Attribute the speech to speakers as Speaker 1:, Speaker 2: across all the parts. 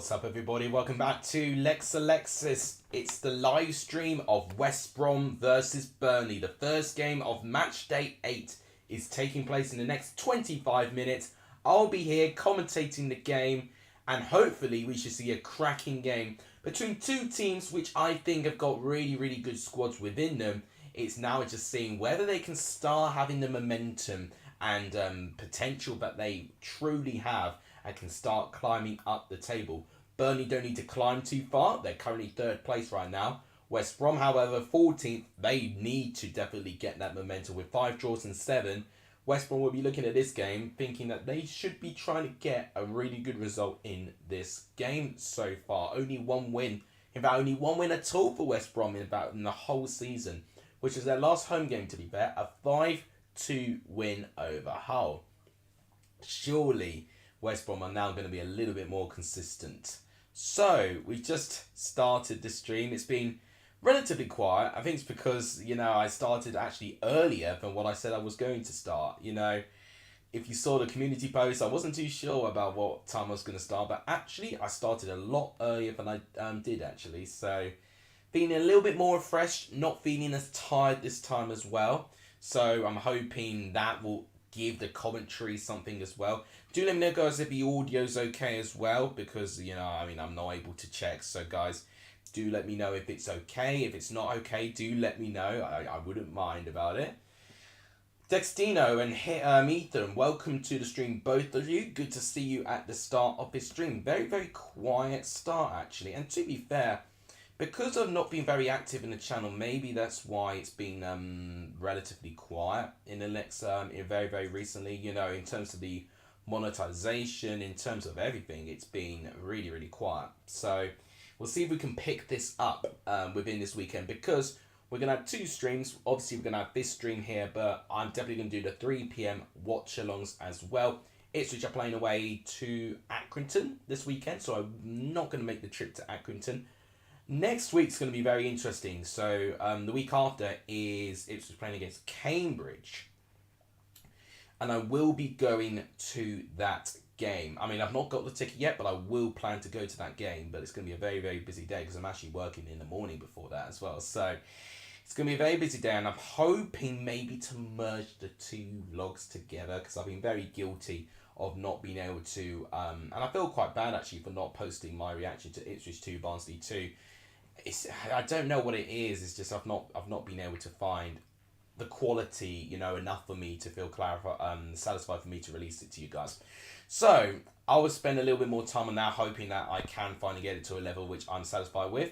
Speaker 1: What's up, everybody? Welcome back to Lex Alexis. It's the live stream of West Brom versus Burnley. The first game of match day 8 is taking place in the next 25 minutes. I'll be here commentating the game, and hopefully we should see a cracking game between two teams which I think have got really good squads within them. It's now just seeing whether they can start having the momentum and potential that they truly have and can start climbing up the table. Burnley don't need to climb too far. They're currently 3rd place right now. West Brom, however, 14th. They need to definitely get that momentum. With 5 draws and 7, West Brom will be looking at this game thinking that they should be trying to get a really good result in this game so far. Only one win. In fact, only one win at all for West Brom in the whole season, which is their last home game, to be fair. A 5-2 win over Hull. Surely West Brom are now going to be a little bit more consistent. So, we've just started this stream. It's been relatively quiet. I think it's because, I started actually earlier than what I said I was going to start. If you saw the community post, I wasn't too sure about what time I was going to start. But actually, I started a lot earlier than I did, actually. So, feeling a little bit more refreshed. Not feeling as tired this time as well. So, I'm hoping that will give the commentary something as well. Do let me know, guys, if the audio's okay as well, because, I'm not able to check. So, guys, do let me know if it's okay. If it's not okay, do let me know. I wouldn't mind about it. Dextino and Ethan, welcome to the stream, both of you. Good to see you at the start of this stream. Very quiet start, actually. And to be fair, because I've not been very active in the channel, maybe that's why it's been relatively quiet in the next very recently. In terms of the monetization, in terms of everything, it's been really quiet. So we'll see if we can pick this up within this weekend, because we're going to have 2 streams. Obviously, we're going to have this stream here, but I'm definitely going to do the 3 p.m. watch-alongs as well. Ipswich are playing away to Accrington this weekend, so I'm not going to make the trip to Accrington. Next week's going to be very interesting. So the week after is Ipswich playing against Cambridge. And I will be going to that game. I mean, I've not got the ticket yet, but I will plan to go to that game. But it's going to be a very busy day, because I'm actually working in the morning before that as well. So it's going to be a very busy day, and I'm hoping maybe to merge the 2 vlogs together, because I've been very guilty of not being able to. And I feel quite bad, actually, for not posting my reaction to Ipswich 2, Barnsley 2. I don't know what it is. It's just I've not been able to find the quality, enough for me to feel satisfied for me to release it to you guys. So I will spend a little bit more time on that, hoping that I can finally get it to a level which I'm satisfied with.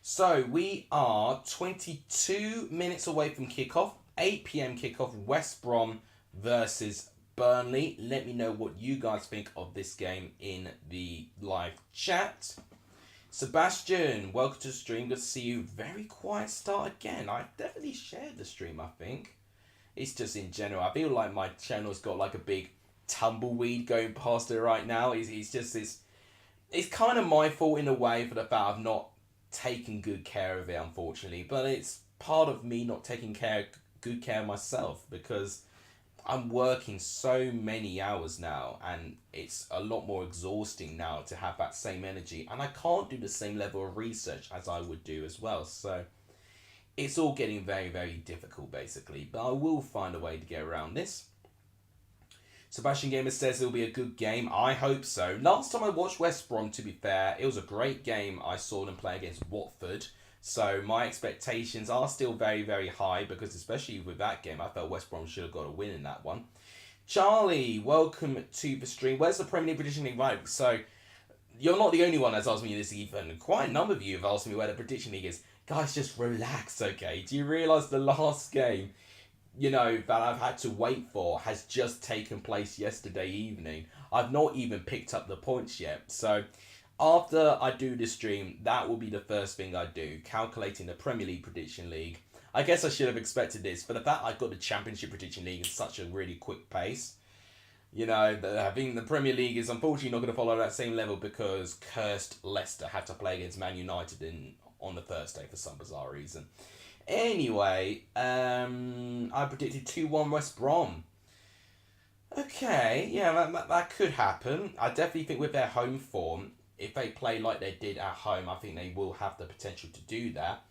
Speaker 1: So we are 22 minutes away from kickoff. 8 p.m. kickoff. West Brom versus Burnley. Let me know what you guys think of this game in the live chat. Sebastian, welcome to the stream. Good to see you. Very quiet start again. I definitely shared the stream, I think. It's just in general. I feel like my channel's got like a big tumbleweed going past it right now. It's kind of my fault in a way for the fact I've not taken good care of it, unfortunately. But it's part of me not taking good care of myself, because I'm working so many hours now, and it's a lot more exhausting now to have that same energy, and I can't do the same level of research as I would do as well. So it's all getting very difficult, basically, but I will find a way to get around this. Sebastian Gamer says it'll be a good game. I hope so. Last time I watched West Brom, to be fair, it was a great game. I saw them play against Watford. So my expectations are still very high, because especially with that game, I felt West Brom should have got a win in that one. Charlie, welcome to the stream. Where's the Premier League prediction league? Right, so you're not the only one that's asked me this, Ethan. Quite a number of you have asked me where the prediction league is. Guys, just relax, okay? Do you realise the last game, that I've had to wait for has just taken place yesterday evening? I've not even picked up the points yet. So after I do this stream, that will be the first thing I do, calculating the Premier League prediction league. I guess I should have expected this, for the fact I got the Championship prediction league in such a really quick pace. I think the Premier League is unfortunately not going to follow that same level, because cursed Leicester had to play against Man United on the Thursday for some bizarre reason. Anyway, I predicted 2-1 West Brom. Okay, yeah, that could happen. I definitely think with their home form, if they play like they did at home, I think they will have the potential to do that.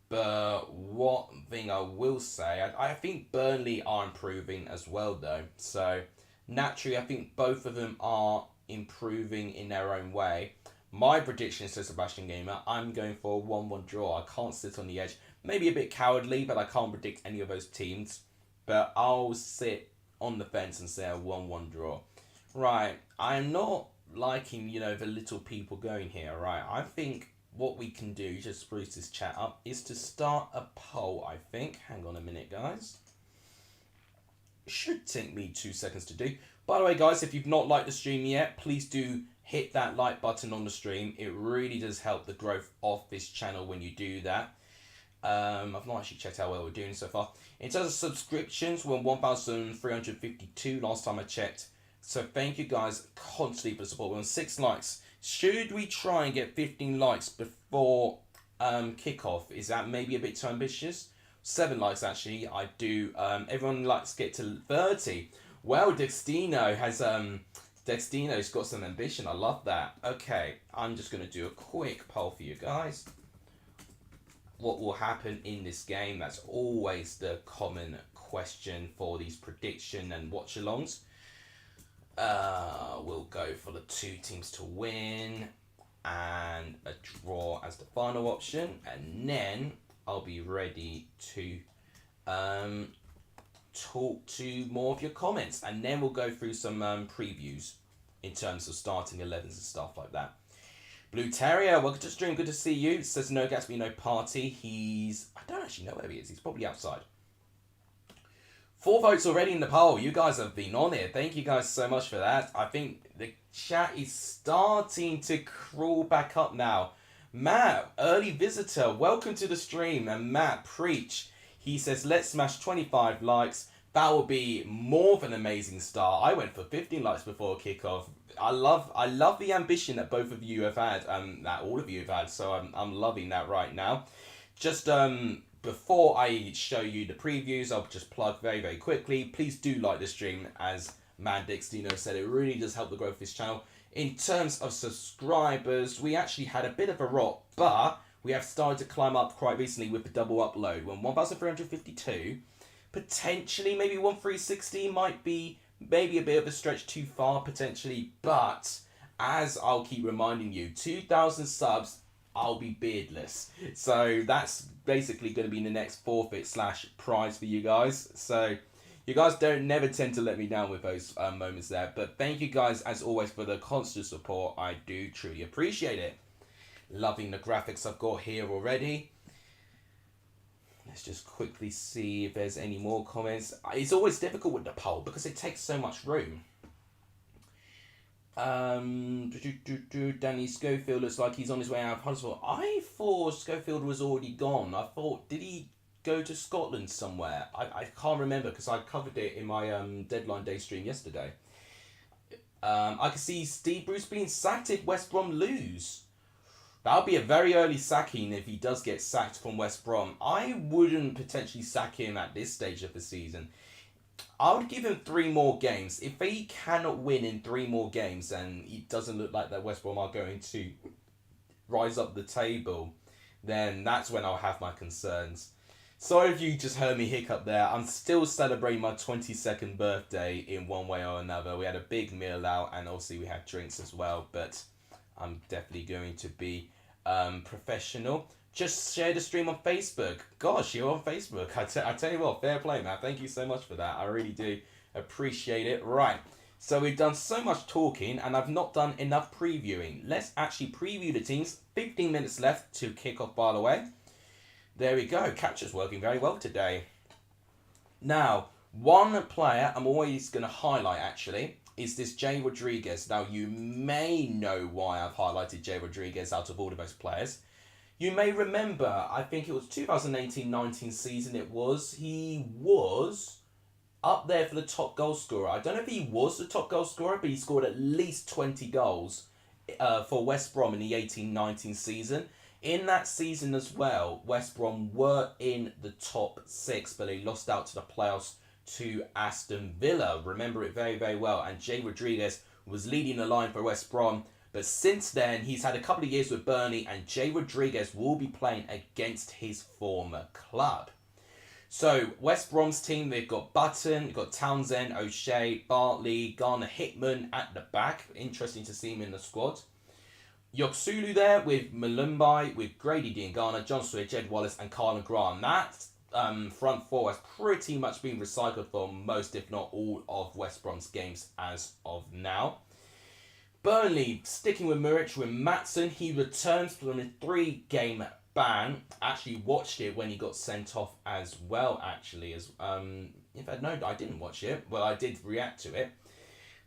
Speaker 1: But one thing I will say, I think Burnley are improving as well, though. So naturally, I think both of them are improving in their own way. My prediction, says Sebastian Gamer, I'm going for a 1-1 draw. I can't sit on the edge. Maybe a bit cowardly, but I can't predict any of those teams. But I'll sit on the fence and say a 1-1 draw. Right, I'm not liking, the little people going here, right? I think what we can do, just spruce this chat up, is to start a poll, I think. Hang on a minute, guys. Should take me 2 seconds to do. By the way, guys, if you've not liked the stream yet, please do hit that like button on the stream. It really does help the growth of this channel when you do that. I've not actually checked how well we're doing so far. In terms of subscriptions, we're on 1,352 last time I checked. So thank you guys constantly for the support. We're on 6 likes. Should we try and get 15 likes before kickoff? Is that maybe a bit too ambitious? 7 likes actually. I do. Everyone likes to get to 30. Well, Dextino's got some ambition. I love that. Okay, I'm just gonna do a quick poll for you guys. What will happen in this game? That's always the common question for these prediction and watch-alongs. We'll go for the 2 teams to win and a draw as the final option, and then I'll be ready to talk to more of your comments, and then we'll go through some previews in terms of starting 11s and stuff like that. Blue Terrier, welcome to the stream. Good to see you. Says no Gatsby, no party. I don't actually know where he is. He's probably outside. 4 votes already in the poll. You guys have been on it. Thank you guys so much for that. I think the chat is starting to crawl back up now. Matt, early visitor, welcome to the stream. And Matt, preach. He says, let's smash 25 likes. That will be more of an amazing start. I went for 15 likes before kickoff. I love the ambition that both of you have had, that all of you have had. So I'm loving that right now. Just before I show you the previews, I'll just plug very, very quickly. Please do like the stream. As Mandixdino said, it really does help the growth of this channel. In terms of subscribers, we actually had a bit of a rot, but we have started to climb up quite recently with the double upload. We're on 1,352. Potentially, maybe 1,360 might be maybe a bit of a stretch too far, potentially. But as I'll keep reminding you, 2,000 subs, I'll be beardless. So that's basically going to be the next forfeit / prize for you guys. So you guys never tend to let me down with those moments there. But thank you guys, as always, for the constant support. I do truly appreciate it. Loving the graphics I've got here already. Let's just quickly see if there's any more comments. It's always difficult with the poll because it takes so much room. Danny Schofield looks like he's on his way out of hospital. I thought Schofield was already gone. I thought, did he go to Scotland somewhere? I can't remember because I covered it in my deadline day stream yesterday. I can see Steve Bruce being sacked if West Brom lose. That'll be a very early sacking if he does get sacked from West Brom. I wouldn't potentially sack him at this stage of the season. I would give him 3 more games. If he cannot win in 3 more games, and it doesn't look like that West Brom are going to rise up the table, then that's when I'll have my concerns. Sorry if you just heard me hiccup there. I'm still celebrating my 22nd birthday in one way or another. We had a big meal out, and obviously we had drinks as well, but I'm definitely going to be professional. Just share the stream on Facebook. Gosh, you're on Facebook. I tell you what, fair play, man. Thank you so much for that. I really do appreciate it. Right, so we've done so much talking, and I've not done enough previewing. Let's actually preview the teams. 15 minutes left to kick off, by the way. There we go. Capture's working very well today. Now, one player I'm always going to highlight, actually, is this Jay Rodriguez. Now, you may know why I've highlighted Jay Rodriguez out of all of those players. You may remember, I think it was 2018-19 season he was up there for the top goal scorer. I don't know if he was the top goal scorer, but he scored at least 20 goals for West Brom in the 18-19 season. In that season as well, West Brom were in the top 6, but they lost out to the playoffs to Aston Villa. Remember it very, very well. And Jay Rodriguez was leading the line for West Brom But since then, he's had a couple of years with Burnley, and Jay Rodriguez will be playing against his former club. So, West Brom's team, they've got Button, you've got Townsend, O'Shea, Bartley, Garner Hickman at the back. Interesting to see him in the squad. Yoksulu there with Malumbai, with Grady Diangana, John Switch, Ed Wallace, and Carlin Grant. That front four has pretty much been recycled for most, if not all, of West Brom's games as of now. Burnley, sticking with Muric, with Matson. He returns from a 3-game ban. Actually watched it when he got sent off as well, actually. In fact, no, I didn't watch it. Well, I did react to it.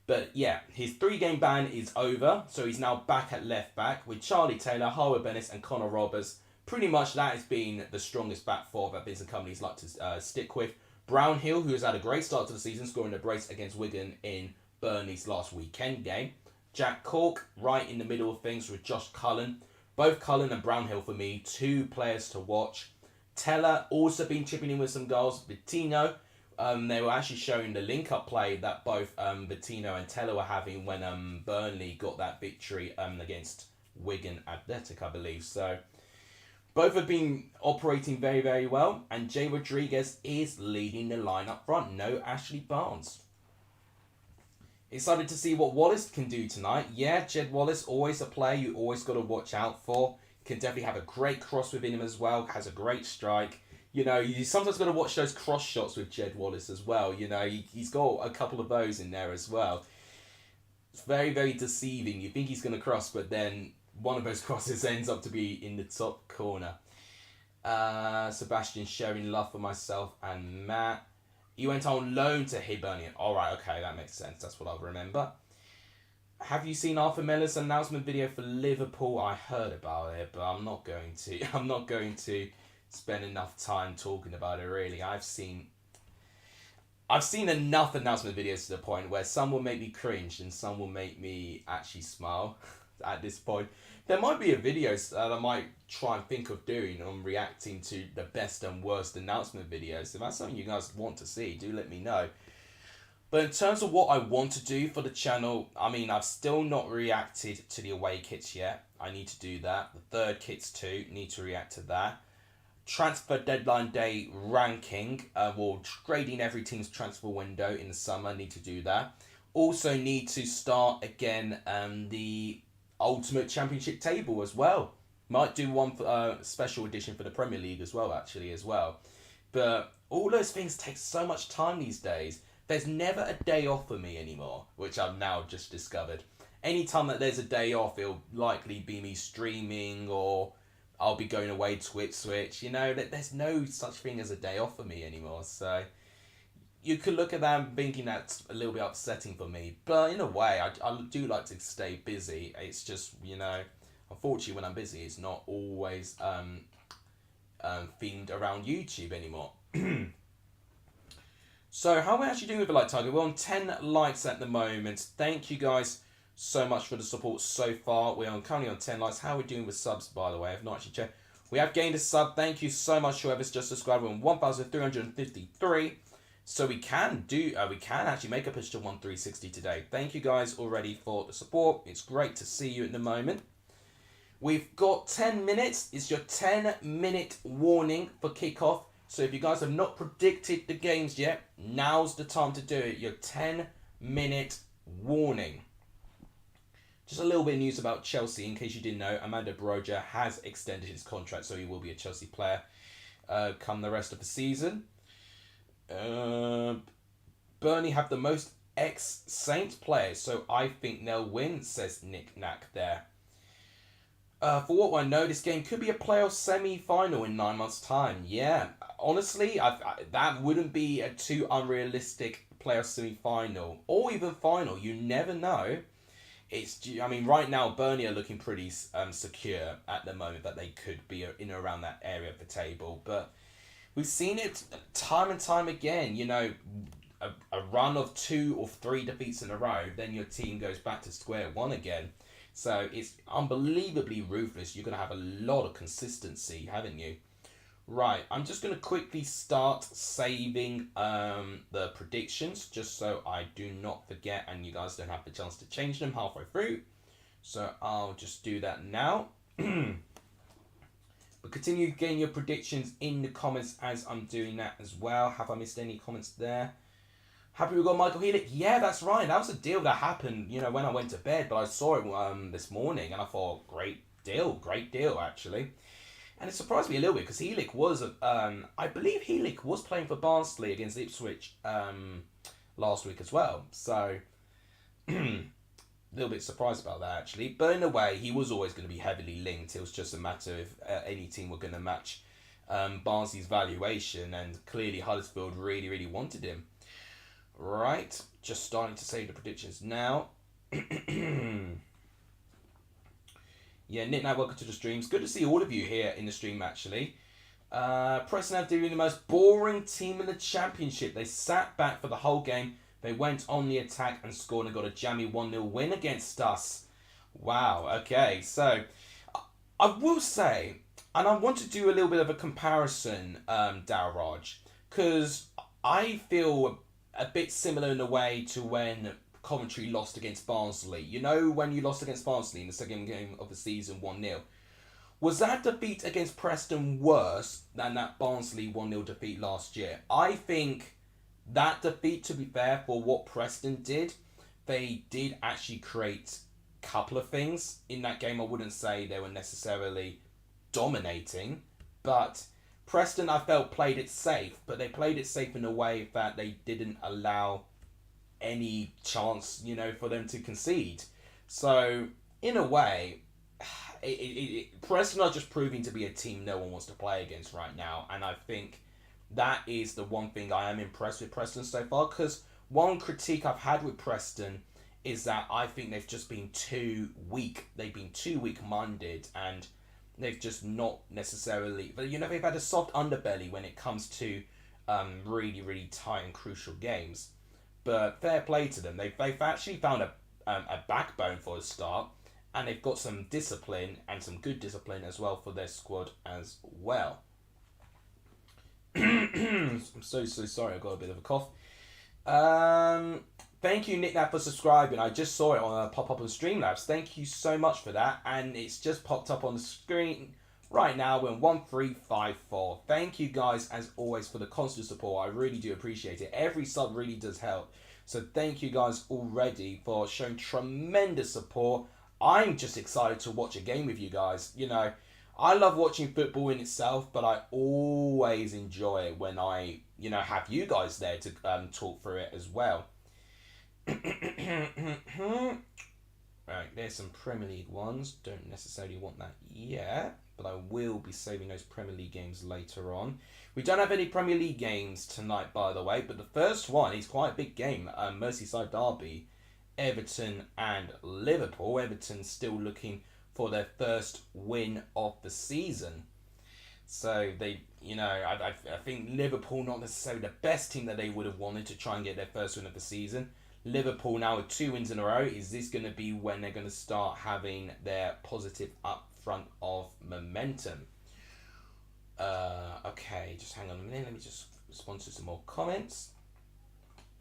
Speaker 1: But yeah, his 3-game ban is over, so he's now back at left back with Charlie Taylor, Howard Bennett, and Connor Roberts. Pretty much that has been the strongest back four that Vincent Company's like to stick with. Brownhill, who has had a great start to the season, scoring a brace against Wigan in Burnley's last weekend game. Jack Cork, right in the middle of things with Josh Cullen. Both Cullen and Brownhill, for me, 2 players to watch. Teller also been chipping in with some goals. Bettino, they were actually showing the link-up play that both Bettino and Teller were having when Burnley got that victory against Wigan Athletic, I believe. So both have been operating very, very well. And Jay Rodriguez is leading the line up front. No Ashley Barnes. Excited to see what Wallace can do tonight. Yeah, Jed Wallace, always a player you always got to watch out for. Can definitely have a great cross within him as well. Has a great strike. You know, you sometimes got to watch those cross shots with Jed Wallace as well. You know, he's got a couple of those in there as well. It's very, very deceiving. You think he's going to cross, but then one of those crosses ends up to be in the top corner. Sebastian sharing love for myself and Matt. He went on loan to Hibernian. Alright, okay, that makes sense. That's what I'll remember. Have you seen Arthur Miller's announcement video for Liverpool? I heard about it, but I'm not going to. I'm not going to spend enough time talking about it, really. I've seen enough announcement videos to the point where some will make me cringe and some will make me actually smile at this point. There might be a video that I might try and think of doing on reacting to the best and worst announcement videos. If that's something you guys want to see, do let me know. But in terms of what I want to do for the channel, I mean, I've still not reacted to the away kits yet. I need to do that. The third kits too, need to react to that. Transfer deadline day ranking, grading every team's transfer window in the summer, need to do that. Also need to start again the Ultimate Championship table as well. Might do one for special edition for the Premier League as well, actually, as well. But all those things take so much time these days. There's never a day off for me anymore, which I've now just discovered. Anytime that there's a day off, it'll likely be me streaming or I'll be going away to Switch. You know, there's no such thing as a day off for me anymore. So you could look at that and thinking that's a little bit upsetting for me. But in a way, I do like to stay busy. It's just, you know, unfortunately when I'm busy, it's not always themed around YouTube anymore. So how are we actually doing with the like target? We're on 10 likes at the moment. Thank you guys so much for the support so far. We're currently on 10 likes. How are we doing with subs, by the way? I've not actually checked. We have gained a sub. Thank you so much, whoever's just subscribed. We're on 1,353. So we can actually make a push to 1,360 today. Thank you guys already for the support. It's great to see you at the moment. We've got 10 minutes. It's your 10-minute warning for kickoff. So if you guys have not predicted the games yet, now's the time to do it. Your 10-minute warning. Just a little bit of news about Chelsea, in case you didn't know. Amanda Broja has extended his contract, so he will be a Chelsea player come the rest of the season. Burnley have the most ex-Saints players, so I think they'll win, says Nick Knack there. For what I know, this game could be a playoff semi-final in 9 months' time. Yeah, honestly, that wouldn't be a too unrealistic playoff semi-final or even final. You never know. I mean, right now, Burnley are looking pretty secure at the moment that they could be in or around that area of the table. But we've seen it time and time again. You know, a run of 2 or 3 defeats in a row, then your team goes back to square one again. So it's unbelievably ruthless. You're going to have a lot of consistency, haven't you? Right, I'm just going to quickly start saving the predictions just so I do not forget and you guys don't have the chance to change them halfway through. So I'll just do that now. But continue getting your predictions in the comments as I'm doing that as well. Have I missed any comments there? Happy we got Michael Healick? Yeah, that's right. That was a deal that happened, when I went to bed. But I saw it this morning and I thought, great deal actually. And it surprised me a little bit because Healick was, I believe Healick was playing for Barnsley against Ipswich last week as well. So, a little bit surprised about that actually. But in a way, he was always going to be heavily linked. It was just a matter if any team were going to match Barnsley's valuation. And clearly Huddersfield really, really wanted him. Right, just starting to say the predictions now. Yeah, Nick, now welcome to the streams. Good to see all of you here in the stream, actually. Preston have been the most boring team in the Championship. They sat back for the whole game. They went on the attack and scored and got a jammy 1-0 win against us. Wow, okay. So, I will say, and I want to do a little bit of a comparison, Dalraj, because I feel a bit similar in a way to when Coventry lost against Barnsley. You know when you lost against Barnsley in the second game of the season 1-0? Was that defeat against Preston worse than that Barnsley 1-0 defeat last year? I think that defeat, to be fair, for what Preston did, they did actually create a couple of things in that game. I wouldn't say they were necessarily dominating, but Preston, I felt, played it safe, but they played it safe in a way that they didn't allow any chance, for them to concede. So, in a way, Preston are just proving to be a team no one wants to play against right now, and I think that is the one thing I am impressed with Preston so far, because one critique I've had with Preston is that I think they've just been too weak. They've been too weak-minded, and they've just not necessarily... But, they've had a soft underbelly when it comes to really, really tight and crucial games. But fair play to them. They've actually found a backbone for a start, and they've got some discipline, and some good discipline as well for their squad as well. I'm so sorry, I got a bit of a cough. Thank you, Nick, for subscribing. I just saw it on pop up on Streamlabs. Thank you so much for that, and it's just popped up on the screen right now. We're in 1354. Thank you guys as always for the constant support. I really do appreciate it. Every sub really does help. So thank you guys already for showing tremendous support. I'm just excited to watch a game with you guys. I love watching football in itself, but I always enjoy it when I, have you guys there to talk through it as well. Right, there's some Premier League ones. Don't necessarily want that yet, but I will be saving those Premier League games later on. We don't have any Premier League games tonight, by the way, but the first one is quite a big game. Merseyside derby, Everton and Liverpool. Everton still looking for their first win of the season. So they, I think Liverpool not necessarily the best team that they would have wanted to try and get their first win of the season. Liverpool now with 2 wins in a row. Is this going to be when they're going to start having their positive up front of momentum? Okay, just hang on a minute. Let me just respond to some more comments.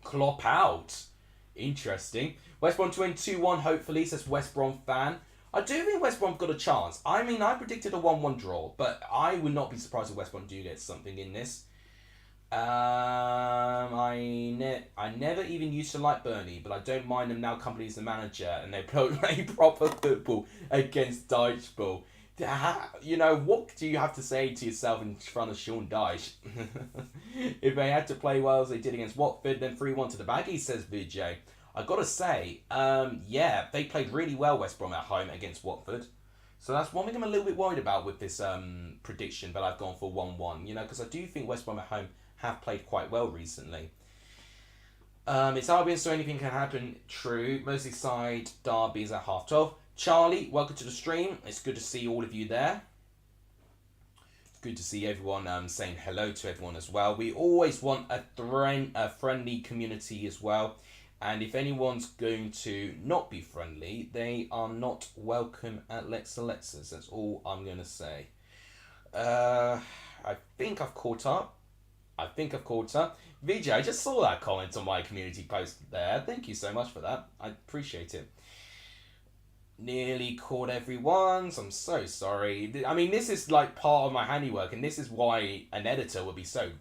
Speaker 1: Klopp out. Interesting. West Brom to win 2-1, hopefully, says West Brom fan. I do think West Brom got a chance. I mean, I predicted a 1-1 draw, but I would not be surprised if West Brom do get something in this. I never even used to like Burnley, but I don't mind them now. Company's the manager, and they play proper football against Dyche Ball. What do you have to say to yourself in front of Sean Dyche? If they had to play well as they did against Watford, then 3-1 to the baggies, says Vijay. I gotta say, they played really well, West Brom, at home against Watford. So that's one thing I'm a little bit worried about with this prediction, but I've gone for 1-1, because I do think West Brom at home have played quite well recently. It's Albion, so anything can happen. True. Merseyside derby is at 12:30. Charlie, welcome to the stream. It's good to see all of you there. Good to see everyone saying hello to everyone as well. We always want a friendly community as well. And if anyone's going to not be friendly, they are not welcome at Lex Alexis. That's all I'm going to say. I think I've caught up. Vijay, I just saw that comment on my community post there. Thank you so much for that. I appreciate it. Nearly caught everyone, so I'm so sorry. I mean, this is like part of my handiwork, and this is why an editor would be so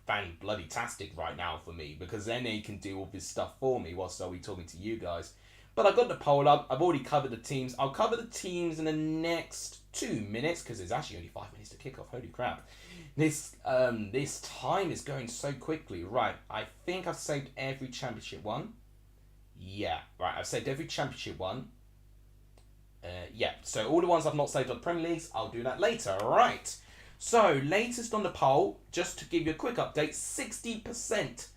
Speaker 1: fan-bloody-tastic right now for me, because then he can do all this stuff for me whilst I'll be talking to you guys. But I've got the poll up. I've already covered the teams. I'll cover the teams in the next 2 minutes, because there's actually only 5 minutes to kick off. Holy crap. This time is going so quickly. Right, I think I've saved every championship one. Yeah, right, I've saved every championship one. Yeah, so all the ones I've not saved on the Premier Leagues, I'll do that later. Right. So, latest on the poll, just to give you a quick update, 60%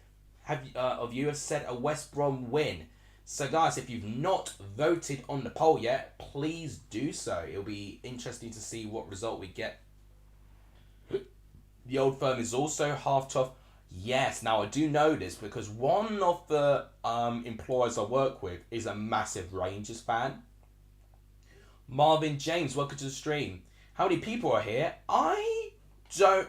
Speaker 1: of you have said a West Brom win. So, guys, if you've not voted on the poll yet, please do so. It'll be interesting to see what result we get. The old firm is also half tough. Yes, now I do know this because one of the employers I work with is a massive Rangers fan. Marvin James, welcome to the stream. How many people are here? I don't...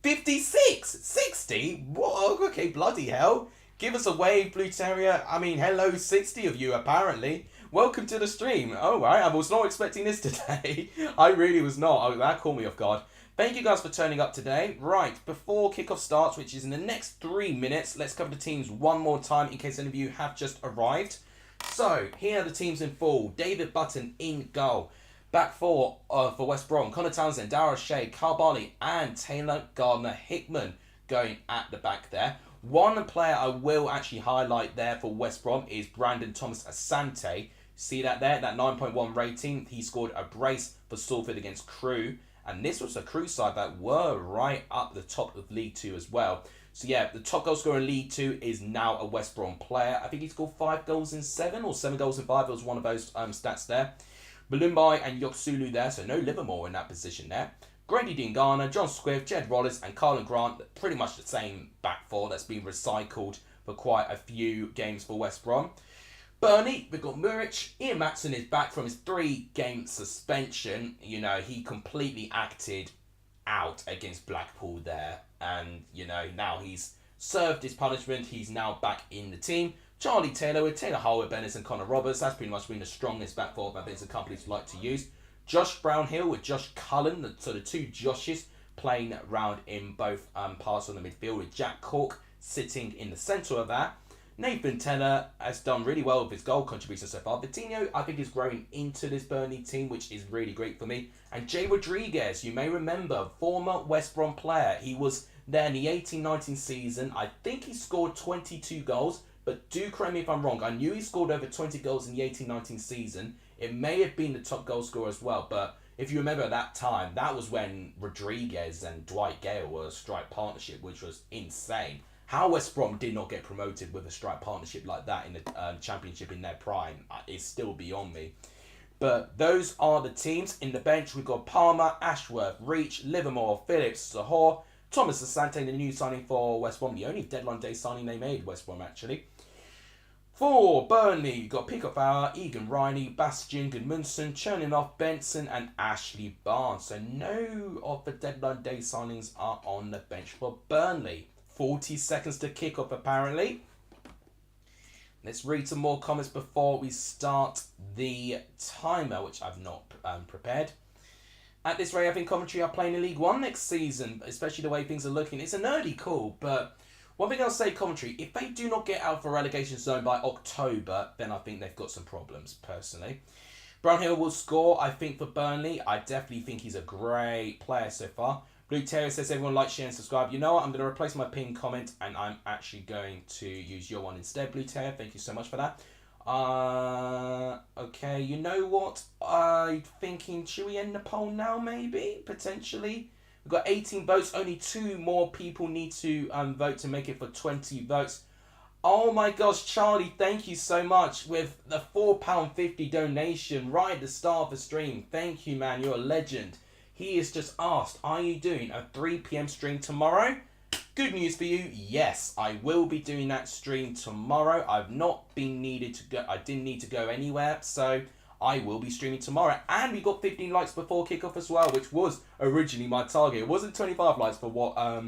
Speaker 1: 56! 60? Whoa, okay, bloody hell. Give us a wave, Blue Terrier. I mean, hello, 60 of you, apparently. Welcome to the stream. Oh, right, I was not expecting this today. I really was not. Oh, that caught me off guard. Thank you guys for turning up today. Right, before kickoff starts, which is in the next 3 minutes, let's cover the teams one more time in case any of you have just arrived. So, here are the teams in full. David Button in goal. Back four for West Brom. Connor Townsend, Dara Shea, Carl Barley and Taylor Gardner-Hickman going at the back there. One player I will actually highlight there for West Brom is Brandon Thomas Asante. See that there? That 9.1 rating. He scored a brace for Salford against Crewe. And this was a Crewe side that were right up the top of League 2 as well. So yeah, the top goal scorer in League 2 is now a West Brom player. I think he scored 5 goals in 7 or 7 goals in 5. It was one of those stats there. Malumbai and Yoksulu there, so no Livermore in that position there. Grady Dingana, John Squibb, Jed Rollis and Carlin Grant, pretty much the same back four that's been recycled for quite a few games for West Brom. Burnley, we've got Muric. Ian Matson is back from his 3-game suspension. You know, he completely acted out against Blackpool there. And, you know, now he's served his punishment. He's now back in the team. Charlie Taylor with Taylor Harwood, Bennett and Connor Roberts. That's pretty much been the strongest back four that Vincent companies like to use. Josh Brownhill with Josh Cullen, so the two Joshes playing round in both parts of the midfield with Jack Cork sitting in the centre of that. Nathan Teller has done really well with his goal contribution so far. Vitinho, I think, is growing into this Burnley team, which is really great for me. And Jay Rodriguez, you may remember, former West Brom player. He was there in the 18-19 season. I think he scored 22 goals, but do correct me if I'm wrong. I knew he scored over 20 goals in the 18-19 season. It may have been the top goal scorer as well, but if you remember at that time, that was when Rodriguez and Dwight Gale were a strike partnership, which was insane. How West Brom did not get promoted with a strike partnership like that in the Championship in their prime is still beyond me. But those are the teams. In the bench, we've got Palmer, Ashworth, Reach, Livermore, Phillips, Sahor, Thomas Asante, the new signing for West Brom. The only deadline day signing they made, West Brom, actually. For Burnley, you've got Peacock Bauer, Egan Riney, Bastian Gudmundsson, Cherninov, Benson and Ashley Barnes. So no of the deadline day signings are on the bench for Burnley. 40 seconds to kick off, apparently. Let's read some more comments before we start the timer, which I've not prepared. At this rate, I think commentary are playing in League 1 next season, especially the way things are looking. It's an early call, but one thing I'll say, commentary, if they do not get out of the relegation zone by October, then I think they've got some problems, personally. Brownhill will score, I think, for Burnley. I definitely think he's a great player so far. Blue Terrier says everyone like, share and subscribe. You know what? I'm going to replace my pinned comment and I'm actually going to use your one instead, Blue Terrier. Thank you so much for that. Okay, you know what? I'm thinking, should we end the poll now, maybe? Potentially. We've got 18 votes. Only 2 more people need to vote to make it for 20 votes. Oh my gosh, Charlie, thank you so much with the £4.50 donation right at the start of the stream. Thank you, man. You're a legend. He has just asked, are you doing a 3 PM stream tomorrow? Good news for you. Yes, I will be doing that stream tomorrow. I've not been needed to go. I didn't need to go anywhere, so I will be streaming tomorrow. And we got 15 likes before kickoff as well, which was originally my target. It wasn't 25 likes for what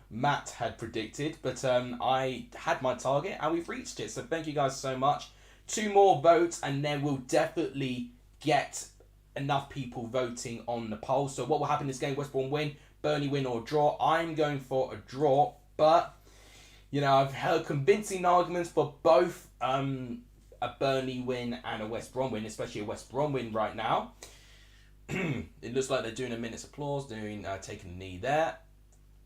Speaker 1: Matt had predicted, but I had my target and we've reached it. So thank you guys so much. 2 more votes, and then we'll definitely get enough people voting on the poll. So what will happen in this game? West Brom win, Burnley win, or draw? I'm going for a draw, but I've heard convincing arguments for both a Burnley win and a West Brom win, especially a West Brom win right now. It looks like they're doing a minute's applause, taking a knee there.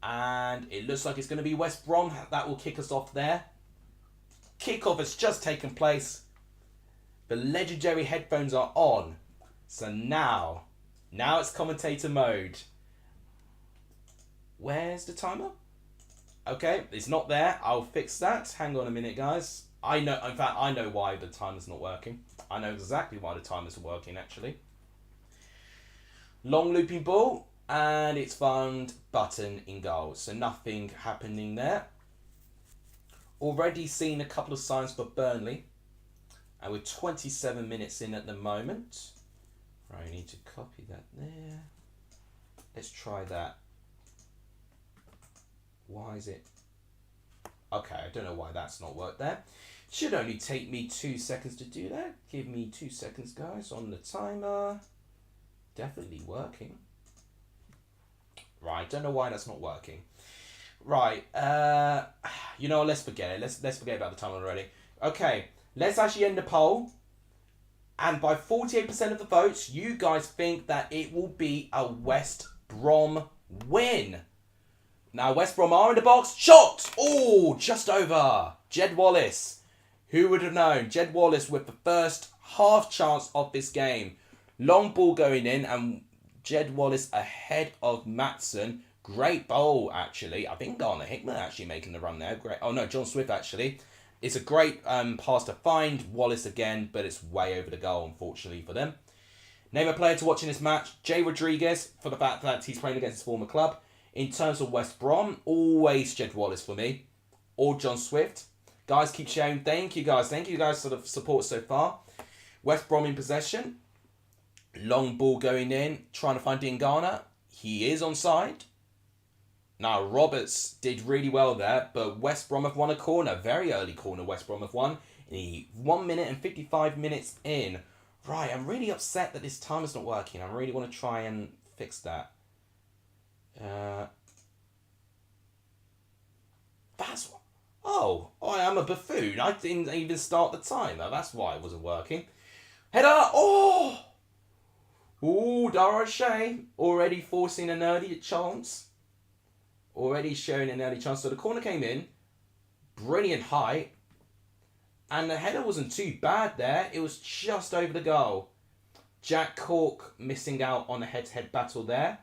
Speaker 1: And it looks like it's going to be West Brom. That will kick us off there. Kickoff has just taken place. The legendary headphones are on. So now it's commentator mode. Where's the timer? Okay, it's not there. I'll fix that. Hang on a minute, guys. I know why the timer's not working. I know exactly why the timer's working, actually. Long looping ball, and it's found button in goal. So nothing happening there. Already seen a couple of signs for Burnley. And we're 27 minutes in at the moment. Right, I need to copy that there. Let's try that. Why is it? Okay, I don't know why that's not worked there. Should only take me 2 seconds to do that. Give me 2 seconds, guys, on the timer. Definitely working. Right, don't know why that's not working. Right, let's forget it. Let's forget about the timer already. Okay, let's actually end the poll. And by 48% of the votes, you guys think that it will be a West Brom win. Now, West Brom are in the box. Shot! Oh, just over. Jed Wallace. Who would have known? Jed Wallace with the first half chance of this game. Long ball going in, and Jed Wallace ahead of Maatsen. Great bowl, actually. I think Garner Hickman actually making the run there. Great. Oh, no, John Swift, actually. It's a great pass to find Wallace again, but it's way over the goal, unfortunately, for them. Name a player to watch in this match. Jay Rodriguez, for the fact that he's playing against his former club. In terms of West Brom, always Jed Wallace for me. Or John Swift. Guys, keep sharing. Thank you, guys. Thank you, guys, for the support so far. West Brom in possession. Long ball going in. Trying to find Dean Garner. He is onside. Now, Roberts did really well there, but West Brom have won a corner. Very early corner West Brom have won. 1 minute and 55 minutes in. Right, I'm really upset that this timer's not working. I really want to try and fix that. I am a buffoon. I didn't even start the timer. That's why it wasn't working. Header! Oh, Dara O'Shea already forcing an early chance. Already showing an early chance. So the corner came in. Brilliant height. And the header wasn't too bad there. It was just over the goal. Jack Cork missing out on a head-to-head battle there.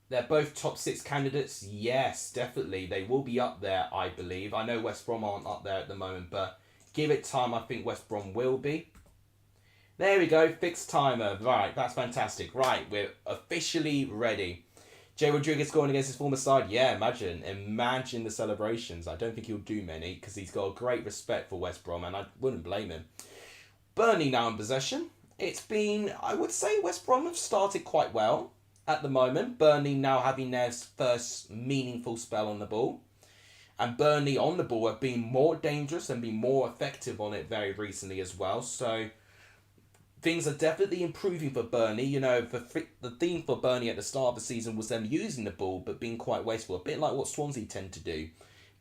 Speaker 1: They're both top 6 candidates. Yes, definitely. They will be up there, I believe. I know West Brom aren't up there at the moment, but give it time. I think West Brom will be. There we go. Fixed timer. Right, that's fantastic. Right, we're officially ready. Jay Rodriguez scoring against his former side. Yeah, imagine the celebrations. I don't think he'll do many because he's got a great respect for West Brom, and I wouldn't blame him. Burnley now in possession. It's been, I would say, West Brom have started quite well at the moment. Burnley now having their first meaningful spell on the ball. And Burnley on the ball have been more dangerous and been more effective on it very recently as well. So things are definitely improving for Burnley. The theme for Burnley at the start of the season was them using the ball but being quite wasteful. A bit like what Swansea tend to do.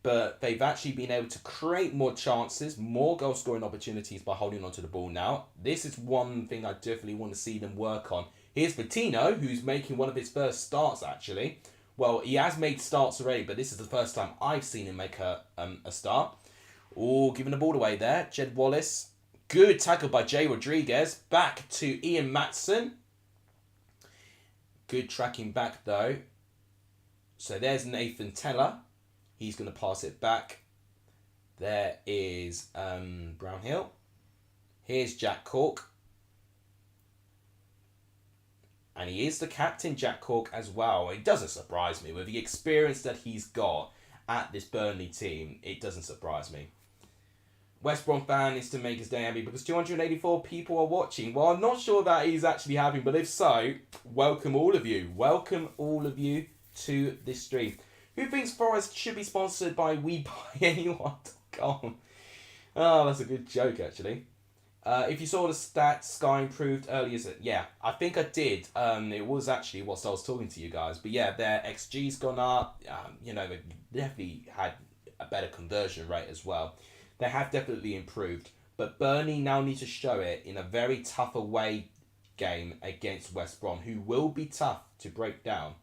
Speaker 1: But they've actually been able to create more chances, more goal-scoring opportunities by holding onto the ball now. This is one thing I definitely want to see them work on. Here's Patino, who's making one of his first starts, actually. Well, he has made starts already, but this is the first time I've seen him make a start. Oh, giving the ball away there. Jed Wallace. Good tackle by Jay Rodriguez. Back to Ian Maatsen. Good tracking back, though. So there's Nathan Teller. He's going to pass it back. There is Brownhill. Here's Jack Cork. And he is the captain, Jack Cork, as well. It doesn't surprise me. With the experience that he's got at this Burnley team, it doesn't surprise me. West Brom fan is to make his day happy because 284 people are watching. Well, I'm not sure that he's actually happy, but if so, welcome all of you. Welcome all of you to this stream. Who thinks Forest should be sponsored by WeBuyAnyone.com? Oh, that's a good joke, actually. If you saw the stats, Sky improved earlier. Yeah, I think I did. It was actually whilst I was talking to you guys. But yeah, their XG's gone up. They've definitely had a better conversion rate as well. They have definitely improved. But Burnley now need to show it in a very tough away game against West Brom, who will be tough to break down.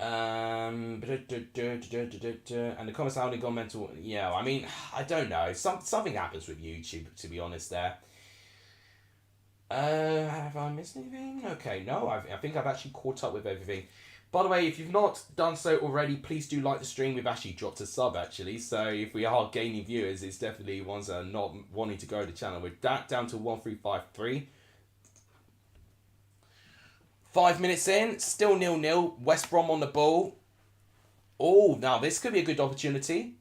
Speaker 1: And the comments are only gone mental. Yeah, I mean, I don't know. Something happens with YouTube, to be honest. There. Have I missed anything? Okay, no. I think I've actually caught up with everything. By the way, if you've not done so already, please do like the stream. We've actually dropped a sub, actually. So if we are gaining viewers, it's definitely ones that are not wanting to grow the channel. We're down to 1353. 5 minutes in, still 0-0. West Brom on the ball. Oh, now this could be a good opportunity.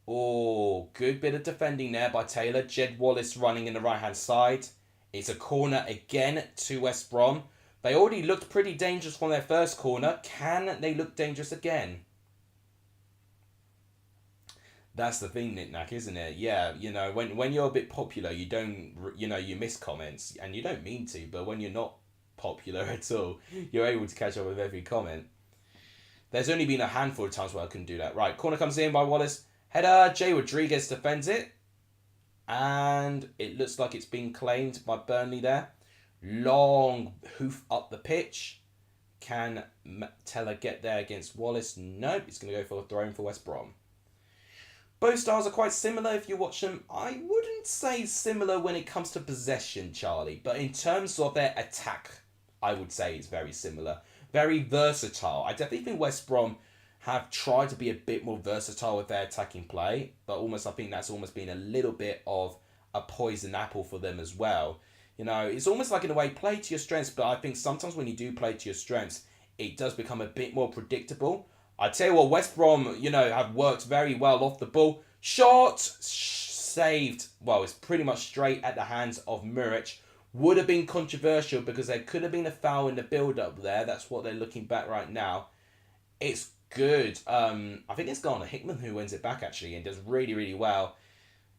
Speaker 1: Oh, good bit of defending there by Taylor. Jed Wallace running in the right-hand side. It's a corner again to West Brom. They already looked pretty dangerous from their first corner. Can they look dangerous again? That's the thing, Knick-Knack, isn't it? Yeah, when you're a bit popular, you don't, you miss comments, and you don't mean to, but when you're not popular at all, you're able to catch up with every comment. There's only been a handful of times where I couldn't do that. Right, corner comes in by Wallace. Header, Jay Rodriguez defends it. And it looks like it's been claimed by Burnley there. Long hoof up the pitch. Can Teller get there against Wallace? Nope, he's going to go for a throw-in for West Brom. Both styles are quite similar if you watch them. I wouldn't say similar when it comes to possession, Charlie. But in terms of their attack, I would say it's very similar. Very versatile. I definitely think West Brom have tried to be a bit more versatile with their attacking play. But I think that's almost been a little bit of a poison apple for them as well. It's almost like in a way, play to your strengths. But I think sometimes when you do play to your strengths, it does become a bit more predictable. I tell you what, West Brom, have worked very well off the ball. Shot saved. Well, it's pretty much straight at the hands of Muric. Would have been controversial because there could have been a foul in the build-up there. That's what they're looking back right now. It's good. I think it's Garner Hickman who wins it back actually and does really, really well.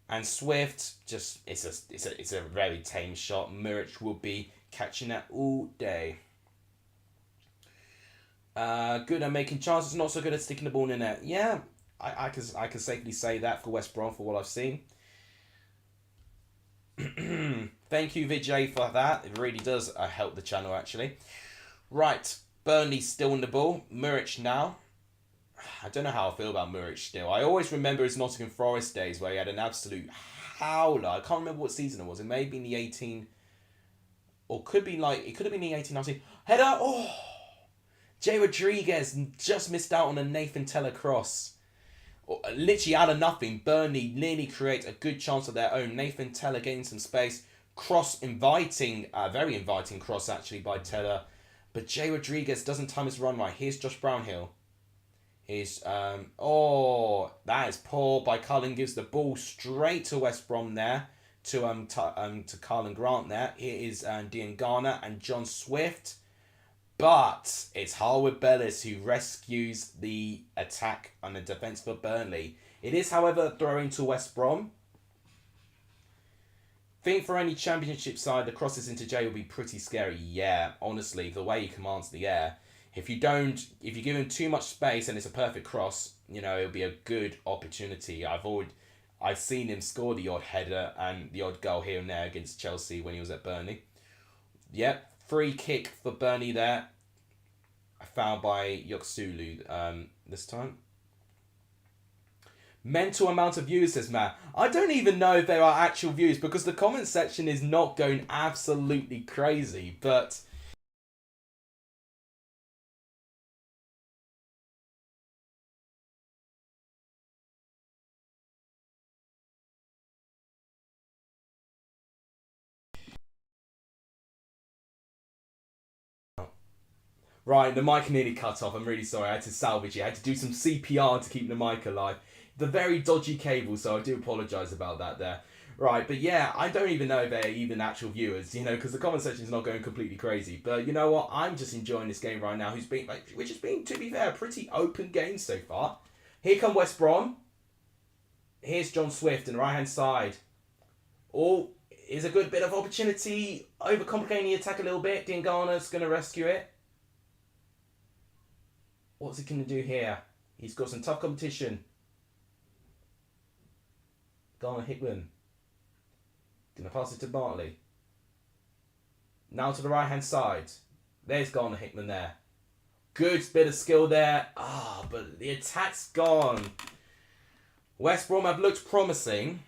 Speaker 1: And Swift, it's a very tame shot. Muric will be catching that all day. Good at making chances, not so good at sticking the ball in the net. Yeah, I can safely say that for West Brom for what I've seen. Thank you, Vijay, for that. It really does help the channel, actually. Right, Burnley still in the ball. Muric now. I don't know how I feel about Muric still. I always remember his Nottingham Forest days where he had an absolute howler. I can't remember what season it was. It may have been the 18... Or it could have been the 18-19. Header! Oh! Jay Rodriguez just missed out on a Nathan Teller cross. Literally out of nothing, Burnley nearly create a good chance of their own. Nathan Teller getting some space. Cross inviting, very inviting cross actually by Teller. But Jay Rodriguez doesn't time his run right. Here's Josh Brownhill. Here's, that is poor by Cullen. Gives the ball straight to West Brom there. To Carlin Grant there. Here is Dean Garner and John Swift. But it's Harwood Bellis who rescues the attack and the defence for Burnley. It is, however, throwing to West Brom. Think for any championship side, the crosses into Jay will be pretty scary. Yeah, honestly, the way he commands the air. If you give him too much space and it's a perfect cross, it'll be a good opportunity. I've seen him score the odd header and the odd goal here and there against Chelsea when he was at Burnley. Yep. Free kick for Burnley there. Fouled by Yoksulu this time. Mental amount of views, says Matt. I don't even know if there are actual views because the comment section is not going absolutely crazy. But right, the mic nearly cut off. I'm really sorry. I had to salvage it. I had to do some CPR to keep the mic alive. The very dodgy cable, so I do apologise about that there. Right, but yeah, I don't even know if they're even actual viewers, you know, because the comment section is not going completely crazy. But you know what? I'm just enjoying this game right now, which has been, to be fair, a pretty open game so far. Here come West Brom. Here's John Swift on the right-hand side. Oh, is a good bit of opportunity, overcomplicating the attack a little bit. Diangana's going to rescue it. What's he going to do here? He's got some tough competition. Garner Hickman. Going to pass it to Bartley. Now to the right-hand side. There's Garner Hickman there. Good bit of skill there. But the attack's gone. West Brom have looked promising,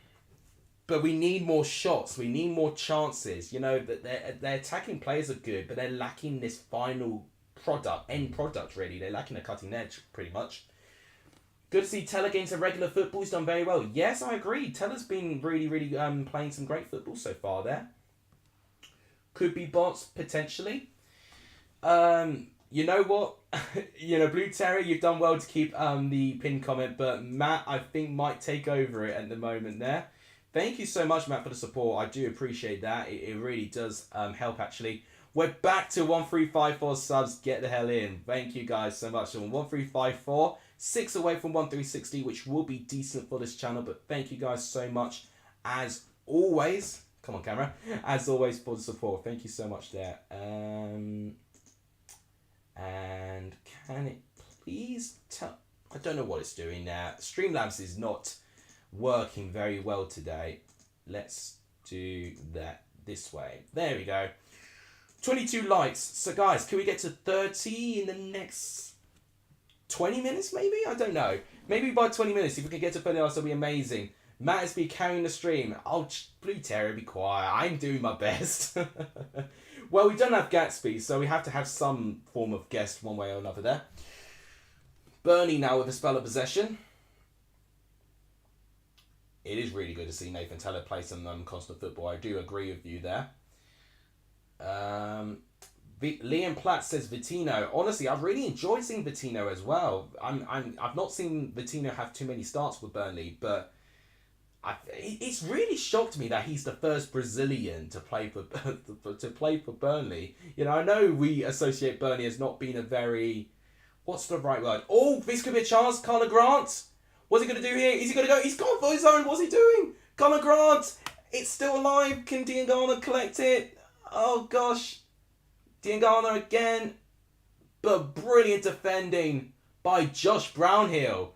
Speaker 1: but we need more shots. We need more chances. You know, that their attacking players are good, but they're lacking this final end product, really. They're lacking a cutting edge, pretty much. Good to see Teller getting some regular football. He's done very well. Yes, I agree. Teller's been really, really playing some great football so far there. Could be bots, potentially. You know what? Blue Terror, you've done well to keep the pinned comment, but Matt, I think, might take over it at the moment there. Thank you so much, Matt, for the support. I do appreciate that. It really does help, actually. We're back to 1354 subs. Get the hell in. Thank you guys so much. So 1354, 6 away from 1360, which will be decent for this channel. But thank you guys so much, as always. Come on, camera. As always, for the support. Thank you so much there. And can it please tell... I don't know what it's doing now. Streamlabs is not working very well today. Let's do that this way. There we go. 22 likes. So guys, can we get to 30 in the next 20 minutes maybe? I don't know. Maybe by 20 minutes, if we can get to 30 likes, that'll be amazing. Matt has been carrying the stream. Oh, Blue Terror, be quiet. I'm doing my best. Well, we don't have Gatsby, so we have to have some form of guest one way or another there. Burnley now with a spell of possession. It is really good to see Nathan Teller play some constant football. I do agree with you there. Liam Platt says Vitinho. Honestly, I've really enjoyed seeing Vitinho as well. I've not seen Vitinho have too many starts with Burnley, but it's really shocked me that he's the first Brazilian to play for Burnley. You know, I know we associate Burnley as not being a very... What's the right word? Oh, this could be a chance. Conor Grant. What's he going to do here? Is he going to go? He's gone for his own. What's he doing? Conor Grant. It's still alive. Can Diangana collect it? Oh, gosh. Diangana again. But brilliant defending by Josh Brownhill.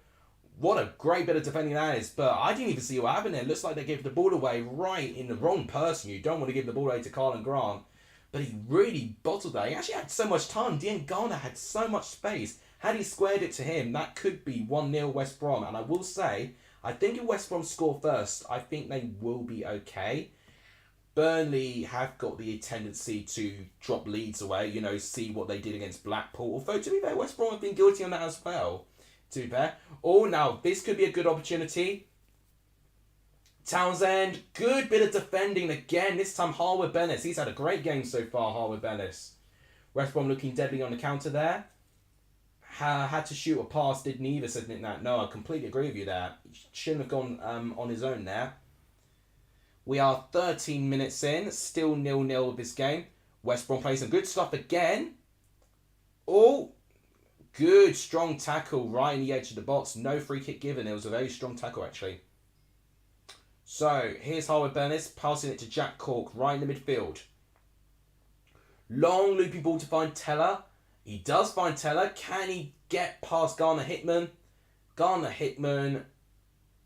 Speaker 1: What a great bit of defending that is. But I didn't even see what happened there. It looks like they gave the ball away right in the wrong person. You don't want to give the ball away to Colin Grant. But he really bottled that. He actually had so much time. Diangana had so much space. Had he squared it to him, that could be 1-0 West Brom. And I will say, I think if West Brom score first, I think they will be okay. Burnley have got the tendency to drop leads away, you know, see what they did against Blackpool. Although, to be fair, West Brom have been guilty on that as well. To be fair. Oh, now, this could be a good opportunity. Townsend, good bit of defending again. This time, Harwood Bennis. He's had a great game so far, Harwood Bennis. West Brom looking deadly on the counter there. Had to shoot a pass, didn't either, said Nick Nat. No, I completely agree with you there. He shouldn't have gone on his own there. We are 13 minutes in, still 0-0 with this game. West Brom plays some good stuff again. Oh, good, strong tackle right in the edge of the box. No free kick given. It was a very strong tackle, actually. So, here's Harwood Bennis passing it to Jack Cork right in the midfield. Long looping ball to find Teller. He does find Teller. Can he get past Garner Hickman? Garner Hickman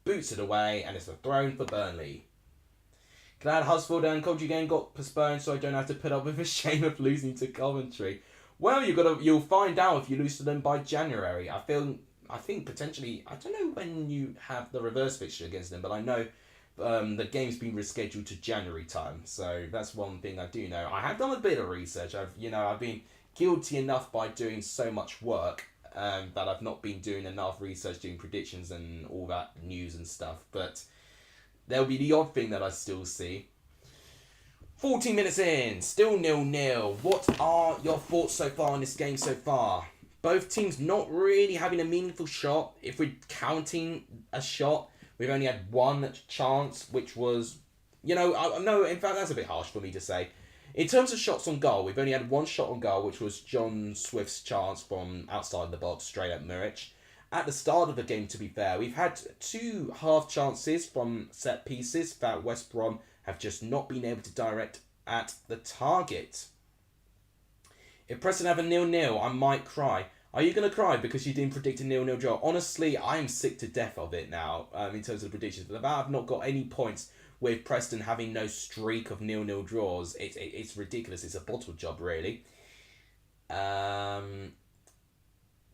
Speaker 1: boots it away, and it's a throw for Burnley. Glad Huddersfield and Coventry game got postponed, so I don't have to put up with the shame of losing to Coventry. Well, you'll find out if you lose to them by January. I think potentially, I don't know when you have the reverse fixture against them, but I know the game's been rescheduled to January time. So that's one thing I do know. I have done a bit of research. I've been guilty enough by doing so much work that I've not been doing enough research, doing predictions and all that news and stuff. But there'll be the odd thing that I still see. 14 minutes in, still 0-0. What are your thoughts so far on this game so far? Both teams not really having a meaningful shot. If we're counting a shot, we've only had one chance, which was No, in fact, that's a bit harsh for me to say. In terms of shots on goal, we've only had one shot on goal, which was John Swift's chance from outside the box, straight at Muric. At the start of the game, to be fair, we've had 2 half chances from set pieces that West Brom have just not been able to direct at the target. If Preston have a 0-0, I might cry. Are you going to cry because you didn't predict a 0-0 draw? Honestly, I am sick to death of it now, in terms of the predictions. But I've not got any points with Preston having no streak of 0-0 draws. It's ridiculous. It's a bottle job, really.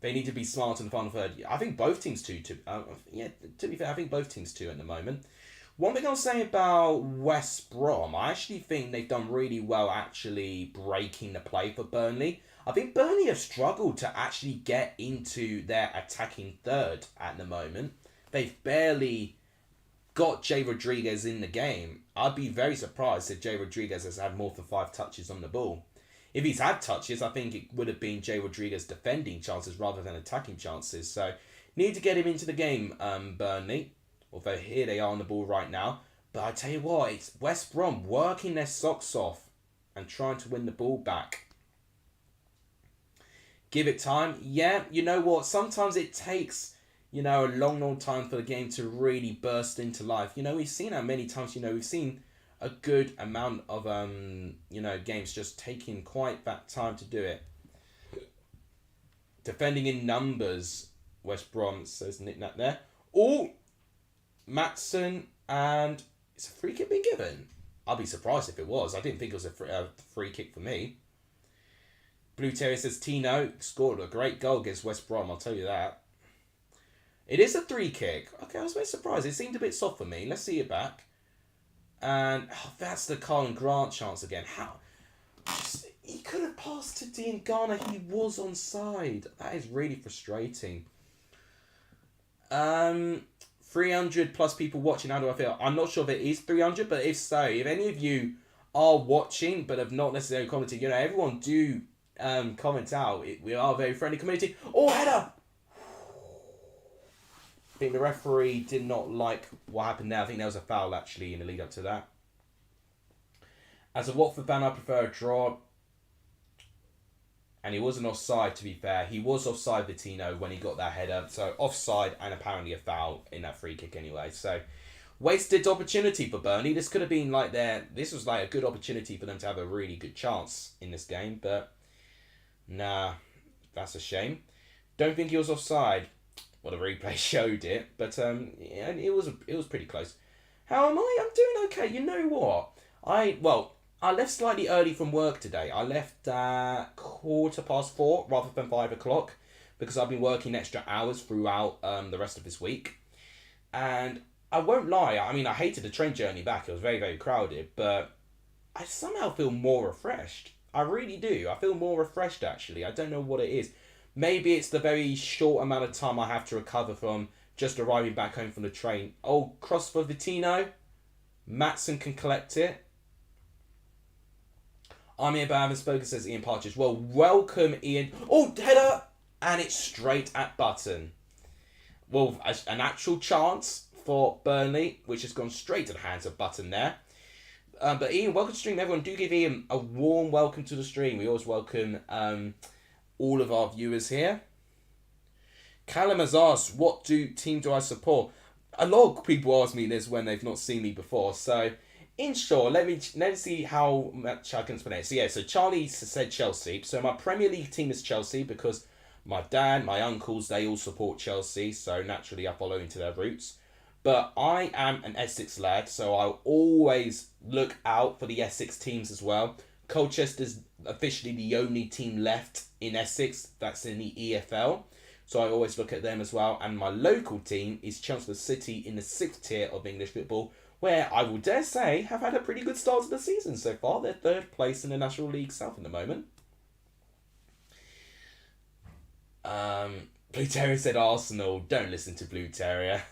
Speaker 1: They need to be smart in the final third. I think both teams to be fair, I think both teams too at the moment. One thing I'll say about West Brom, I actually think they've done really well actually breaking the play for Burnley. I think Burnley have struggled to actually get into their attacking third at the moment. They've barely got Jay Rodriguez in the game. I'd be very surprised if Jay Rodriguez has had more than 5 touches on the ball. If he's had touches, I think it would have been Jay Rodriguez defending chances rather than attacking chances. So, need to get him into the game, Burnley. Although here they are on the ball right now. But I tell you what, it's West Brom working their socks off and trying to win the ball back. Give it time. Yeah, you know what? Sometimes it takes, a long time for the game to really burst into life. We've seen how many times, we've seen a good amount of, games just taking quite that time to do it. Defending in numbers, West Brom, says Nick Nat there. Oh, Matson, and is a free kick being given? I'll be surprised if it was. I didn't think it was a free kick for me. Blue Terrier says Tino scored a great goal against West Brom, I'll tell you that. It is a 3 kick. Okay, I was very surprised. It seemed a bit soft for me. Let's see it back. And that's the Colin Grant chance again. How? He could have passed to Dean Garner. He was onside. That is really frustrating. 300 plus people watching. How do I feel? I'm not sure if it is 300, but if so, if any of you are watching but have not necessarily commented, everyone do comment out. We are a very friendly community. Oh, header! I think the referee did not like what happened there. I think there was a foul actually in the lead up to that. As a Watford fan, I prefer a draw. And he wasn't offside, to be fair. He was offside, Vittino, when he got that header. So offside and apparently a foul in that free kick anyway. So wasted opportunity for Burnley. This could have been this was like a good opportunity for them to have a really good chance in this game. But nah, that's a shame. Don't think he was offside. Well, the replay showed it. But yeah, it was pretty close. How am I? I'm doing okay. You know what? I left slightly early from work today. I left at 4:15 rather than 5 o'clock because I've been working extra hours throughout the rest of this week. And I won't lie, I mean, I hated the train journey back. It was very, very crowded, but I somehow feel more refreshed. I really do. I feel more refreshed, actually. I don't know what it is. Maybe it's the very short amount of time I have to recover from just arriving back home from the train. Oh, cross for Vittino. Matson can collect it. I'm here, but I haven't spoken, says Ian Partridge. Well, welcome, Ian. Oh, header! And it's straight at Button. Well, an actual chance for Burnley, which has gone straight to the hands of Button there. But Ian, welcome to the stream. Everyone, do give Ian a warm welcome to the stream. We always welcome all of our viewers here. Callum has asked, what team do I support? A lot of people ask me this when they've not seen me before, so... In short, let me see how much I can explain it. So yeah, so Charlie said Chelsea. So my Premier League team is Chelsea because my dad, my uncles, they all support Chelsea. So naturally I follow into their roots. But I am an Essex lad, so I'll always look out for the Essex teams as well. Colchester's officially the only team left in Essex that's in the EFL. So I always look at them as well. And my local team is Chelmsford City in the 6th tier of English football, where I will dare say have had a pretty good start to the season so far. They're 3rd place in the National League South at the moment. Blue Terrier said Arsenal. Don't listen to Blue Terrier.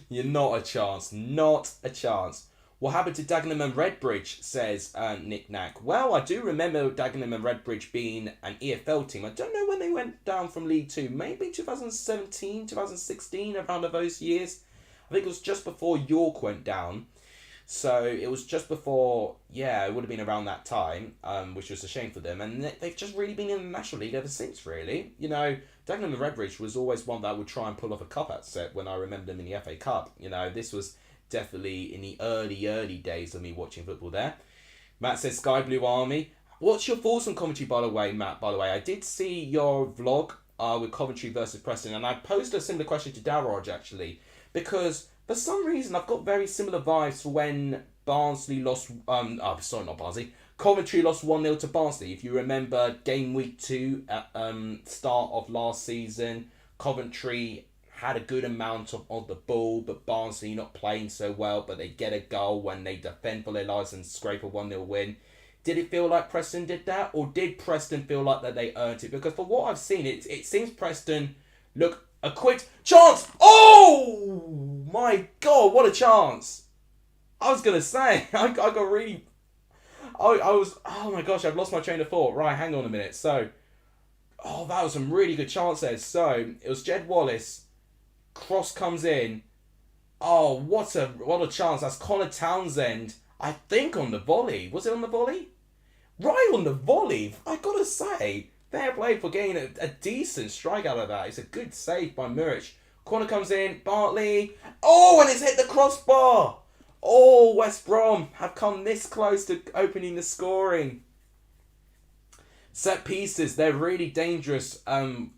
Speaker 1: You're not a chance. Not a chance. What happened to Dagenham and Redbridge, says Nick Knack. Well, I do remember Dagenham and Redbridge being an EFL team. I don't know when they went down from League 2. Maybe 2017, 2016, around those years. I think it was just before York went down. So it was just before, it would have been around that time, which was a shame for them. And they've just really been in the National League ever since, really. Dagenham and Redbridge was always one that would try and pull off a cup upset when I remember them in the FA Cup. This was definitely in the early days of me watching football there. Matt says Sky Blue Army. What's your thoughts on Coventry, by the way, Matt? By the way, I did see your vlog with Coventry versus Preston, and I posed a similar question to Darraj, actually, because for some reason I've got very similar vibes for when Barnsley lost. Not Barnsley. Coventry lost 1-0 to Barnsley. If you remember, game week 2 at start of last season, Coventry had a good amount of the ball, but Barnsley not playing so well, but they get a goal when they defend for their lives and scrape a 1-0 win. Did it feel like Preston did that, or did Preston feel like that they earned it? Because for what I've seen, it seems Preston look a quick chance. Oh my God, what a chance! I was gonna say, I got really, I was, oh my gosh, I've lost my train of thought. Right, hang on a minute. So, that was some really good chances. So it was Jed Wallace. Cross comes in. Oh, what a chance. That's Connor Townsend. I think on the volley. Was it on the volley? Right on the volley. I gotta say, fair play for getting a decent strike out of that. It's a good save by Muric. Corner comes in. Bartley. Oh, and it's hit the crossbar. Oh, West Brom have come this close to opening the scoring. Set pieces, they're really dangerous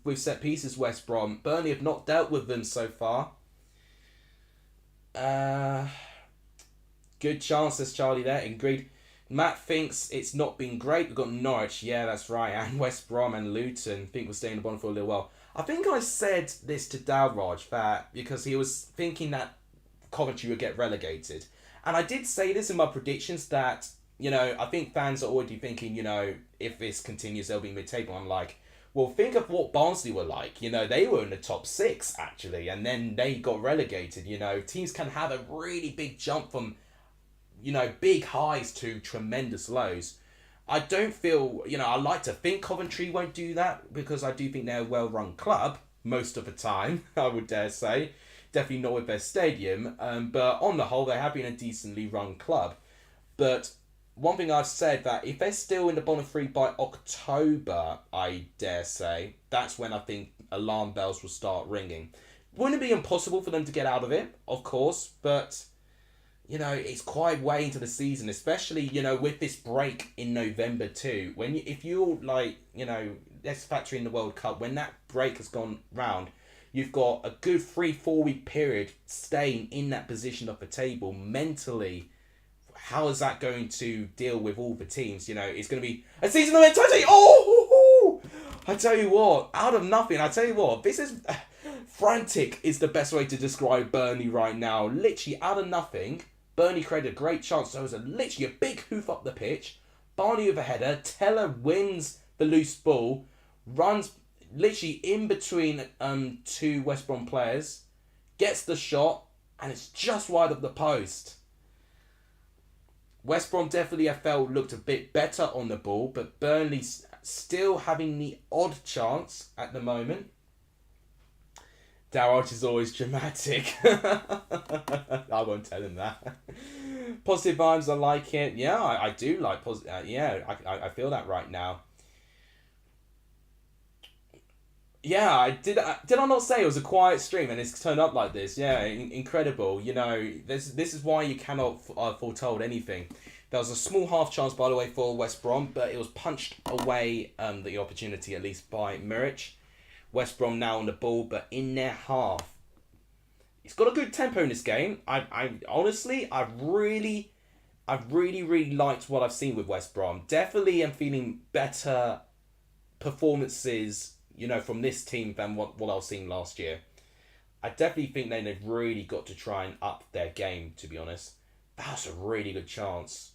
Speaker 1: with set pieces, West Brom. Burnley have not dealt with them so far. Good chances, Charlie, there. Agreed. Matt thinks it's not been great. We've got Norwich, yeah, that's right, and West Brom and Luton. Think we'll stay in the bottom for a little while. I think I said this to Dalraj, that because he was thinking that Coventry would get relegated. And I did say this in my predictions that, I think fans are already thinking, if this continues, they'll be mid-table. I'm like, well, think of what Barnsley were like. They were in the top 6, actually, and then they got relegated. Teams can have a really big jump from, big highs to tremendous lows. I don't feel, I like to think Coventry won't do that, because I do think they're a well-run club most of the time, I would dare say. Definitely not with their stadium, but on the whole, they have been a decently run club. But one thing I've said, that if they're still in the bottom 3 by October, I dare say, that's when I think alarm bells will start ringing. Wouldn't it be impossible for them to get out of it? Of course, but, it's quite way into the season, especially, with this break in November too. If you're let's factor in the World Cup, when that break has gone round, you've got a good 3-4 week period staying in that position of the table mentally. How is that going to deal with all the teams? It's going to be a season of mentality. Oh, I tell you what, out of nothing. I tell you what, this is frantic is the best way to describe Burnley right now. Literally out of nothing, Burnley created a great chance. So it was literally a big hoof up the pitch. Barney with a header. Teller wins the loose ball, runs literally in between 2 West Brom players, gets the shot, and it's just wide of the post. West Brom definitely, I felt, looked a bit better on the ball, but Burnley still having the odd chance at the moment. Darraj is always dramatic. I won't tell him that. Positive vibes, I like it. Yeah, I do like positive. I feel that right now. Yeah, I did. Did I not say it was a quiet stream and it's turned up like this? Yeah, incredible. This is why you cannot foretold anything. There was a small half chance, by the way, for West Brom, but it was punched away, the opportunity at least, by Muric. West Brom now on the ball, but in their half. It's got a good tempo in this game. I honestly, I've really liked what I've seen with West Brom. Definitely am feeling better performances, from this team than what I was seeing last year. I definitely think they've really got to try and up their game, to be honest. That was a really good chance.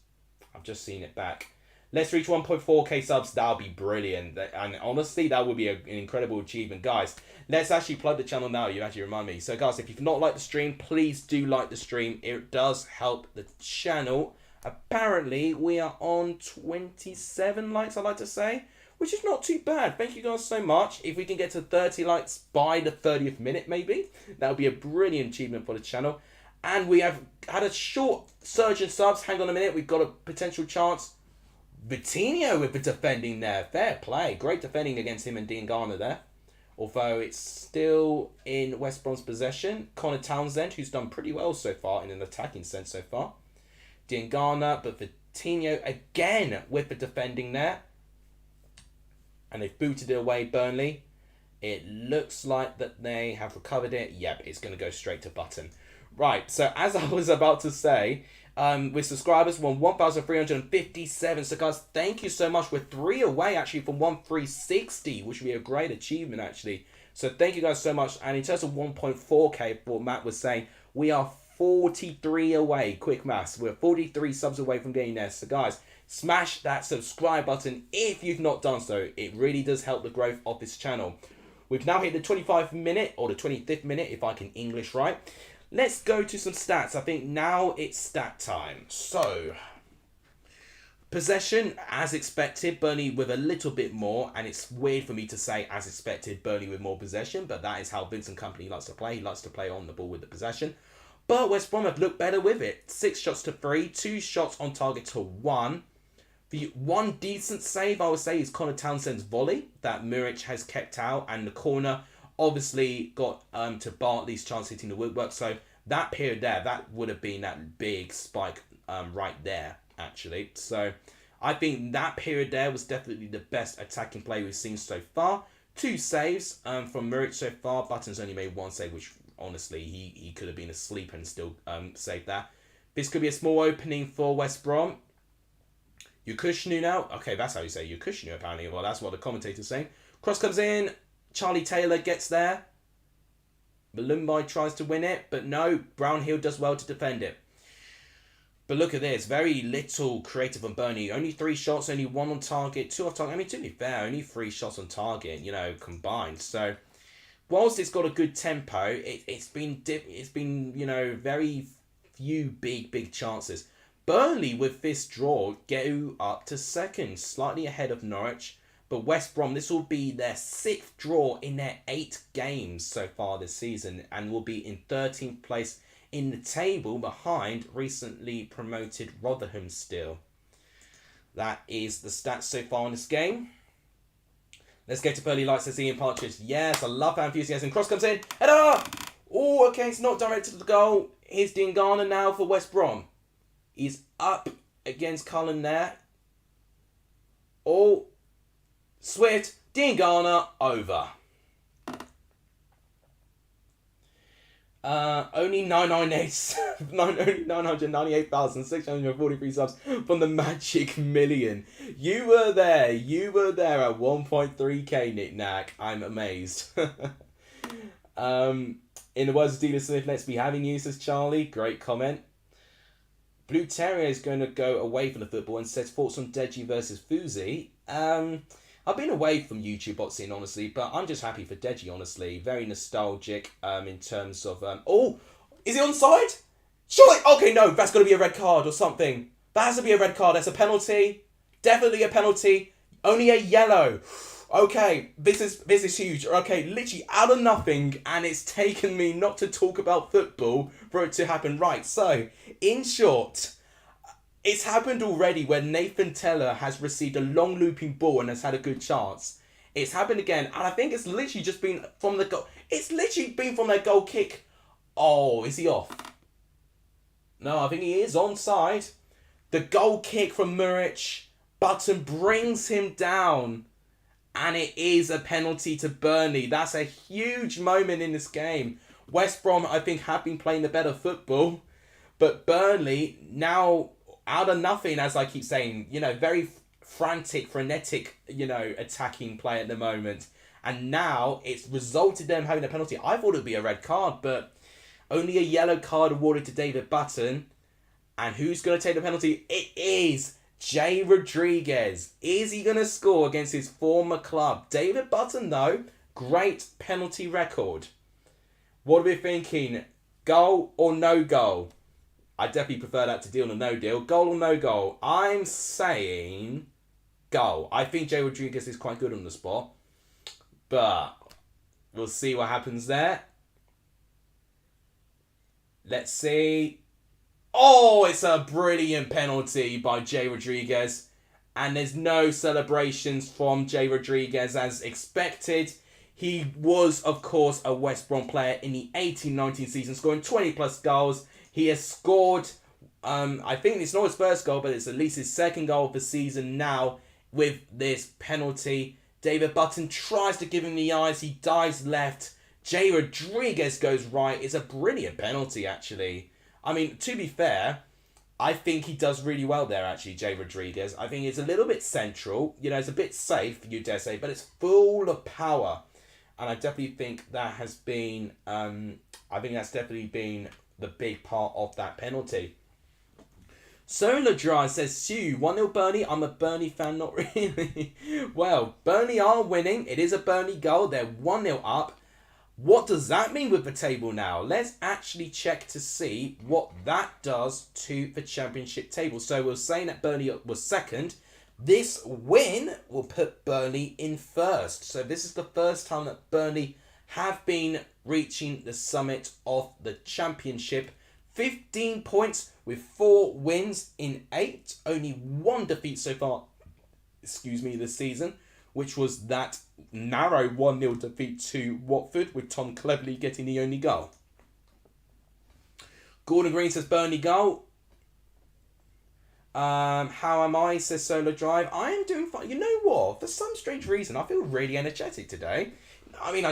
Speaker 1: I've just seen it back. Let's reach 1.4k subs. That'll be brilliant. And honestly, that would be an incredible achievement. Guys, let's actually plug the channel now. You actually remind me. So guys, if you've not liked the stream, please do like the stream. It does help the channel. Apparently, we are on 27 likes, I'd like to say, which is not too bad. Thank you guys so much. If we can get to 30 likes by the 30th minute, maybe, that would be a brilliant achievement for the channel. And we have had a short surge in subs. Hang on a minute. We've got a potential chance. Vitinho with the defending there. Fair play. Great defending against him and Dean Garner there. Although it's still in West Brom's possession. Connor Townsend, who's done pretty well so far in an attacking sense so far. Dean Garner, but Vitinho again with the defending there. And they've booted it away, Burnley. It looks like that they have recovered it. Yep, it's going to go straight to Button. Right, so as I was about to say, with subscribers, we're on 1,357. So guys, thank you so much. We're 3 away actually from 1,360, which would be a great achievement actually. So thank you guys so much. And in terms of 1.4k, what Matt was saying, we are 43 away. Quick maths. We're 43 subs away from getting there. So guys, smash that subscribe button if you've not done so. It really does help the growth of this channel. We've now hit the 25th minute, or the 25th minute, if I can English right. Let's go to some stats. I think now it's stat time. So, possession, as expected, Burnley with a little bit more. And it's weird for me to say, as expected, Burnley with more possession. But that is how Vincent Kompany likes to play. He likes to play on the ball with the possession. But West Brom have looked better with it. 6 shots to 3. 2 shots on target to 1. The one decent save, I would say, is Connor Townsend's volley that Muric has kept out. And the corner obviously got to Bartley's chance hitting the woodwork. So that period there, that would have been that big spike right there, actually. So I think that period there was definitely the best attacking play we've seen so far. 2 saves from Muric so far. Button's only made 1 save, which honestly, he could have been asleep and still saved that. This could be a small opening for West Brom. Yukushnu now. Okay, that's how you say Yukushnu apparently. Well, that's what the commentator's saying. Cross comes in. Charlie Taylor gets there. Malumbai tries to win it, but no. Brownhill does well to defend it. But look at this. Very little creative from Burnley. Only 3 shots, only 1 on target, 2 off target. I mean, to be fair, only 3 shots on target, you know, combined. So, whilst it's got a good tempo, it's been, you know, very few big chances. Burnley, with this draw, go up to 2nd, slightly ahead of Norwich. But West Brom, this will be their 6th draw in their 8 games so far this season, and will be in 13th place in the table behind recently promoted Rotherham still. That is the stats so far in this game. Let's get to Pearly Lights. Let's see Ian Partridge. Yes, I love that enthusiasm. Cross comes in. Header! Oh, okay, it's not directed to the goal. Here's Dean Garner now for West Brom. He's up against Cullen there. Oh, Swift, Dean Garner, over. Only 998,643 subs from the magic million. You were there at 1.3k, Nick Nack. I'm amazed. In the words of Dealer Smith, let's be having you, says Charlie. Great comment. Blue Terrier is going to go away from the football and says thoughts on Deji versus Fuzi. I've been away from YouTube boxing, honestly, but I'm just happy for Deji, honestly. Very nostalgic in terms of... oh, is he onside? Surely... Okay, no, that's got to be a red card or something. That has to be a red card. That's a penalty. Definitely a penalty. Only a yellow. Okay, this is huge. Okay, literally out of nothing, and it's taken me not to talk about football for it to happen. Right, so, in short... It's happened already where Nathan Teller has received a long looping ball and has had a good chance. It's happened again, and I think it's literally just been from the goal. It's literally been from their goal kick. Oh, is he off? No, I think he is onside. The goal kick from Muric. Button brings him down. And it is a penalty to Burnley. That's a huge moment in this game. West Brom, I think, have been playing the better football. But Burnley now... out of nothing, as I keep saying, you know, very frantic, frenetic, you know, attacking play at the moment. And now it's resulted in them having a penalty. I thought it would be a red card, but only a yellow card awarded to David Button. And who's going to take the penalty? It is Jay Rodriguez. Is he going to score against his former club? David Button, though, great penalty record. What are we thinking? Goal or no goal? I definitely prefer that to deal or no deal. Goal or no goal? I'm saying goal. I think Jay Rodriguez is quite good on the spot. But we'll see what happens there. Let's see. Oh, it's a brilliant penalty by Jay Rodriguez. And there's no celebrations from Jay Rodriguez as expected. He was, of course, a West Brom player in the 18-19 season, scoring 20 plus goals. He has scored, I think it's not his first goal, but it's at least his second goal of the season now with this penalty. David Button tries to give him the eyes. He dives left. Jay Rodriguez goes right. It's a brilliant penalty, actually. I mean, to be fair, I think he does really well there, actually, Jay Rodriguez. I think it's a little bit central. You know, it's a bit safe, you dare say, but it's full of power. And I definitely think that has been, I think that's definitely been the big part of that penalty. Solar Dry says, Sue, 1-0 Burnley. I'm a Burnley fan, not really. Well, Burnley are winning. It is a Burnley goal. They're 1-0 up. What does that mean with the table now? Let's actually check to see what that does to the championship table. So we're saying that Burnley was second. This win will put Burnley in first. So this is the first time that Burnley have been reaching the summit of the championship. 15 points with 4 wins in 8. Only 1 defeat so far, this season, which was that narrow 1-0 defeat to Watford with Tom Cleverley getting the only goal. Gordon Green says Burnley goal. How am I, says Solar Drive. I am doing fine. You know what? For some strange reason, I feel really energetic today. I mean,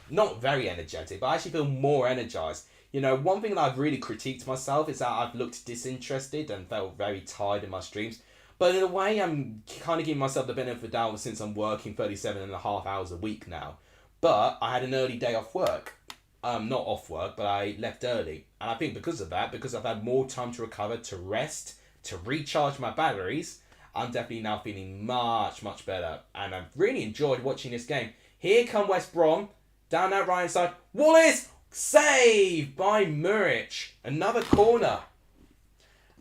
Speaker 1: not very energetic, but I actually feel more energized. You know, one thing that I've really critiqued myself is that I've looked disinterested and felt very tired in my streams. But in a way, I'm kind of giving myself the benefit of the doubt since I'm working 37.5 hours a week now. But I had an early day off work. Not off work, but I left early. And I think because of that, because I've had more time to recover, to rest, to recharge my batteries, I'm definitely now feeling much, much better. And I've really enjoyed watching this game. Here come West Brom, down that right side. Wallace! Save by Muric. Another corner.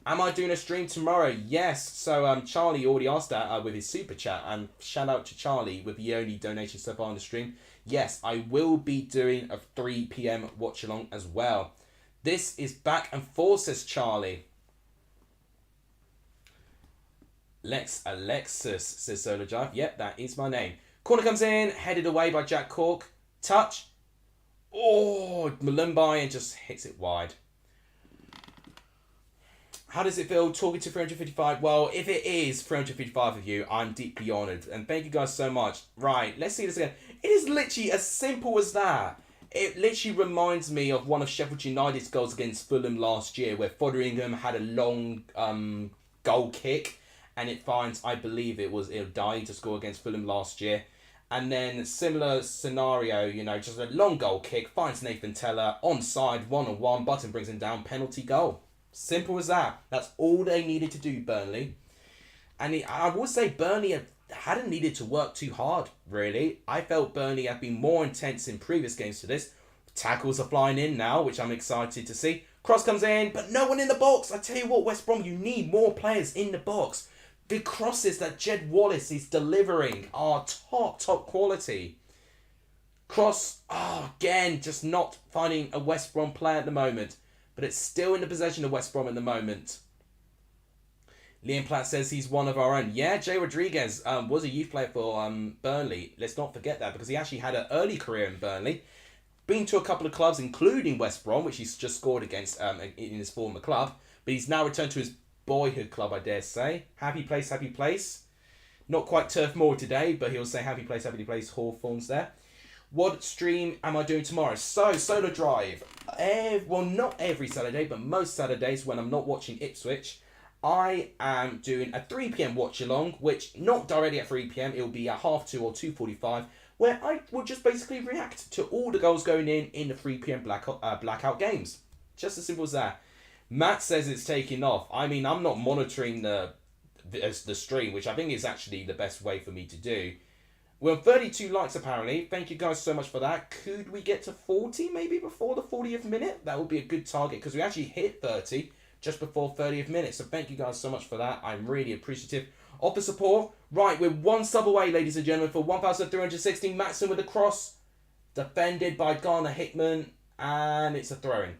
Speaker 1: Am I doing a stream tomorrow? Yes. So Charlie already asked that with his super chat. And shout out to Charlie with the only donation so far on the stream. Yes, I will be doing a 3 p.m. watch along as well. This is back and forth, says Charlie. Alexis, says Solar Jive. Yep, that is my name. Corner comes in, headed away by Jack Cork. Touch. Oh, Malumbai and just hits it wide. How does it feel talking to 355? Well, if it is 355 of you, I'm deeply honoured. And thank you guys so much. Right, let's see this again. It is literally as simple as that. It literally reminds me of one of Sheffield United's goals against Fulham last year, where Fotheringham had a long goal kick. And it finds, I believe it was Ilday to score against Fulham last year. And then similar scenario, you know, just a long goal kick, finds Nathan Teller, onside, 1-on-1, Button brings him down, penalty goal. Simple as that. That's all they needed to do, Burnley. And I would say Burnley hadn't needed to work too hard, really. I felt Burnley had been more intense in previous games to this. Tackles are flying in now, which I'm excited to see. Cross comes in, but no one in the box. I tell you what, West Brom, you need more players in the box. The crosses that Jed Wallace is delivering are top quality. Cross, again, just not finding a West Brom player at the moment. But it's still in the possession of West Brom at the moment. Liam Platt says he's one of our own. Yeah, Jay Rodriguez was a youth player for Burnley. Let's not forget that because he actually had an early career in Burnley. Been to a couple of clubs, including West Brom, which he's just scored against in his former club. But he's now returned to his boyhood club, I dare say. Happy place, happy place. Not quite Turf Moor today, but he'll say happy place, Hawthorns there. What stream am I doing tomorrow? So, Solar Drive. Well, not every Saturday, but most Saturdays when I'm not watching Ipswich, I am doing a 3 p.m. watch along, which not directly at 3 p.m. It will be at 2:30 or 2:45, where I will just basically react to all the goals going in the 3 p.m. blackout games. Just as simple as that. Matt says it's taking off. I mean, I'm not monitoring the the stream, which I think is actually the best way for me to do. We're on 32 likes apparently. Thank you guys so much for that. Could we get to 40 maybe before the 40th minute? That would be a good target because we actually hit 30 just before 30th minute. So thank you guys so much for that. I'm really appreciative of the support. Right, we're one sub away, ladies and gentlemen, for 1,360. Matson with a cross. Defended by Garner Hickman. And it's a throw-in.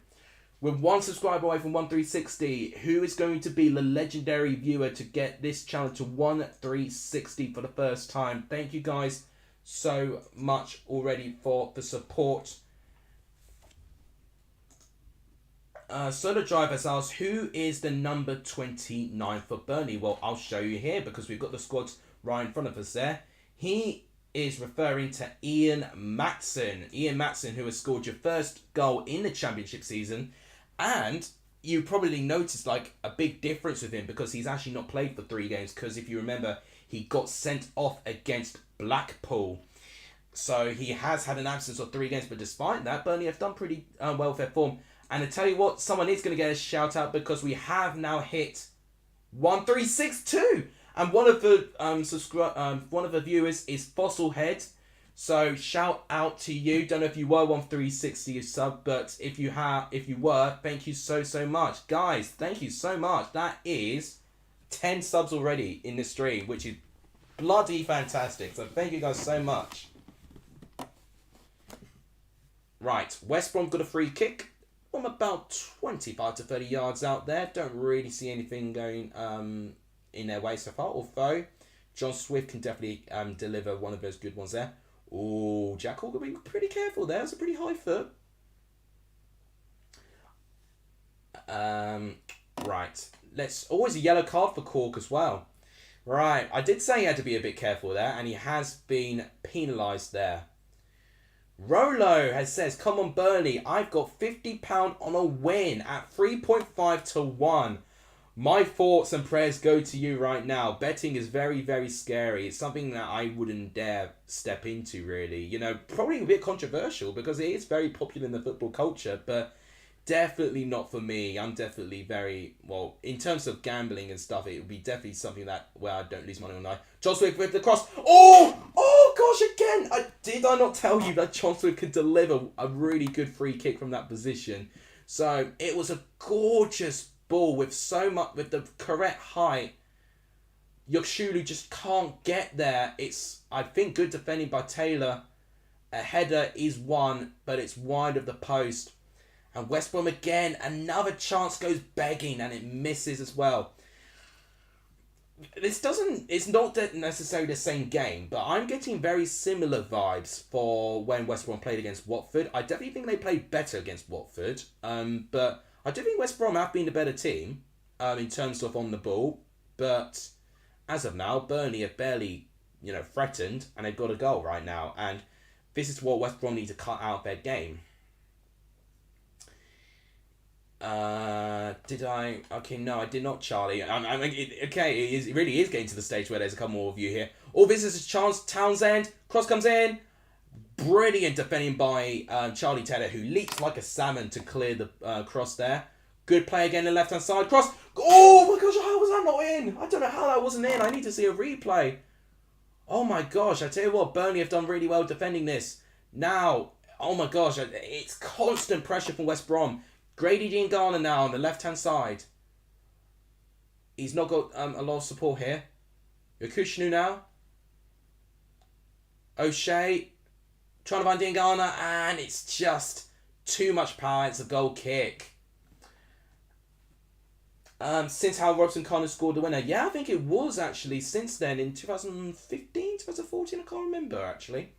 Speaker 1: We're one subscriber away from 1,360. Who is going to be the legendary viewer to get this channel to 1,360 for the first time? Thank you guys so much already for the support. Solar Drive has asked, who is the number 29 for Burnley? Well, I'll show you here because we've got the squads right in front of us there. He is referring to Ian Matson. Ian Matson, who has scored your first goal in the championship season. And you probably noticed like a big difference with him because he's actually not played for 3 games. Because if you remember, he got sent off against Blackpool. So he has had an absence of 3 games. But despite that, Burnley have done pretty well with their form. And I tell you what, someone is going to get a shout out because we have now hit 1,362. And one of the viewers is Fossil Head. So shout out to you. Don't know if you were 1,360 sub, but if you were, thank you so much, guys. Thank you so much. That is 10 subs already in this stream, which is bloody fantastic. So thank you guys so much. Right, West Brom got a free kick from about 25 to 30 yards out there. Don't really see anything going in their way so far, although John Swift can definitely deliver one of those good ones there. Oh, Jack Hall got to be pretty careful there. It's a pretty high foot. Right. Always a yellow card for Cork as well. Right. I did say he had to be a bit careful there, and he has been penalised there. Rolo says, come on Burnley, I've got £50 on a win at 3.5 to 1. My thoughts and prayers go to you right now. Betting is very, very scary. It's something that I wouldn't dare step into, really. You know, probably a bit controversial because it is very popular in the football culture, but definitely not for me. I'm definitely very, well, in terms of gambling and stuff, it would be definitely something that where I don't lose money on life. John Swift with the cross. Oh gosh, again. Did I not tell you that John Swift could deliver a really good free kick from that position? So it was a gorgeous ball with the correct height. Yoshulu just can't get there. It's, I think, good defending by Taylor. A header is one, but it's wide of the post. And West Brom again, another chance goes begging and it misses as well. It's not necessarily the same game, but I'm getting very similar vibes for when West Brom played against Watford. I definitely think they played better against Watford, but I do think West Brom have been a better team in terms of on the ball. But as of now, Burnley have barely, threatened, and they've got a goal right now. And this is what West Brom need to cut out their game. Okay, no, I did not, Charlie. It really is getting to the stage where there's a couple more of you here. Oh, this is a chance. Townsend, cross comes in. Brilliant defending by Charlie Taylor, who leaps like a salmon to clear the cross there. Good play again on the left-hand side. Cross. Oh my gosh, how was that not in? I don't know how that wasn't in. I need to see a replay. Oh my gosh, I tell you what, Burnley have done really well defending this. Now, oh my gosh, it's constant pressure from West Brom. Grady Diangana now on the left-hand side. He's not got a lot of support here. Yokushinu now. O'Shea trying to find Diangana, and it's just too much power. It's a goal kick. Since Hal Robson kind of scored the winner. Yeah, I think it was actually since then in 2015, 2014, I can't remember actually.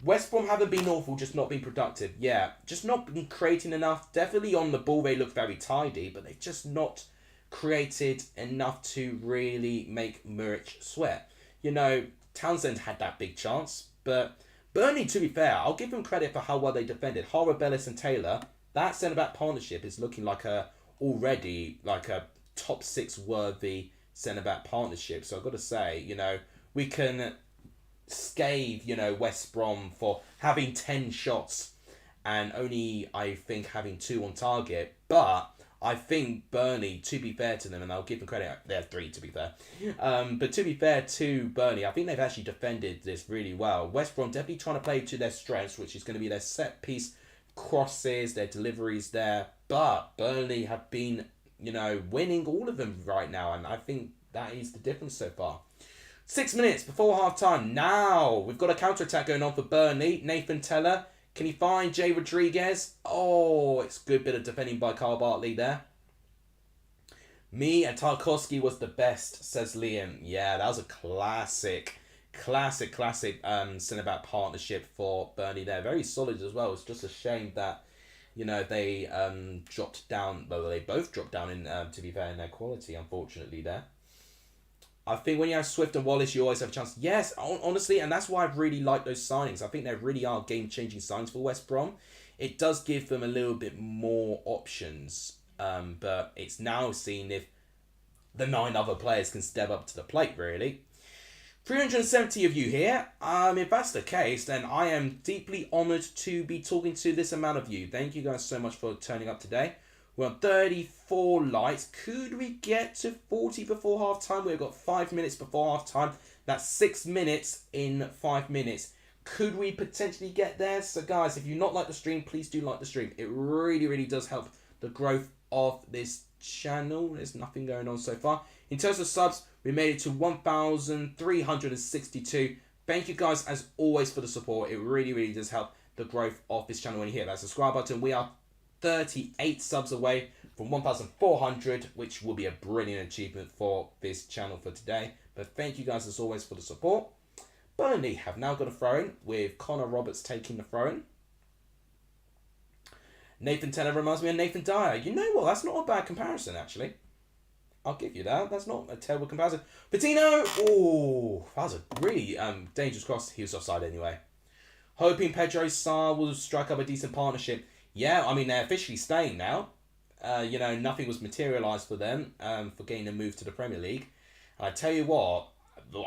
Speaker 1: West Brom haven't been awful, just not been productive. Yeah, just not been creating enough. Definitely on the ball, they look very tidy, but they've just not created enough to really make Muric sweat. Townsend had that big chance, but Burnley, to be fair, I'll give them credit for how well they defended. Hara, Bellis and Taylor, that centre-back partnership is looking already like a top 6 worthy centre-back partnership. So I've got to say, we can scathe, West Brom for having 10 shots and only, I think, having 2 on target. But I think Burnley, to be fair to them, and I'll give them credit, they're 3 to be fair. But to be fair to Burnley, I think they've actually defended this really well. West Brom definitely trying to play to their strengths, which is going to be their set piece crosses, their deliveries there. But Burnley have been, winning all of them right now, and I think that is the difference so far. 6 minutes before half time. Now we've got a counter attack going on for Burnley. Nathan Teller. Can he find Jay Rodriguez? Oh, it's a good bit of defending by Carl Bartley there. Me and Tarkowski was the best, says Liam. Yeah, that was a classic centre-back partnership for Burnley there. Very solid as well. It's just a shame that, they dropped down. Well, they both dropped down, to be fair, in their quality, unfortunately, there. I think when you have Swift and Wallace, you always have a chance. Yes, honestly, and that's why I really like those signings. I think they really are game-changing signings for West Brom. It does give them a little bit more options, but it's now seen if the 9 other players can step up to the plate, really. 370 of you here. If that's the case, then I am deeply honoured to be talking to this amount of you. Thank you guys so much for turning up today. We're on 34 likes. Could we get to 40 before half time? We've got 5 minutes before half time. That's 6 minutes in 5 minutes. Could we potentially get there? So guys, if you not like the stream, please do like the stream. It really, really does help the growth of this channel. There's nothing going on so far. In terms of subs, we made it to 1,362. Thank you guys as always for the support. It really, really does help the growth of this channel when you hit that subscribe button. We are 38 subs away from 1,400, which will be a brilliant achievement for this channel for today. But thank you guys as always for the support. Burnley have now got a throw-in with Connor Roberts taking the throw-in. Nathan Teller reminds me of Nathan Dyer. You know what? That's not a bad comparison, actually. I'll give you that. That's not a terrible comparison. Patino! Oh, that was a really dangerous cross. He was offside anyway. Hoping Pedro Sarr will strike up a decent partnership. Yeah, I mean, they're officially staying now. Nothing was materialised for them for getting a move to the Premier League. And I tell you what,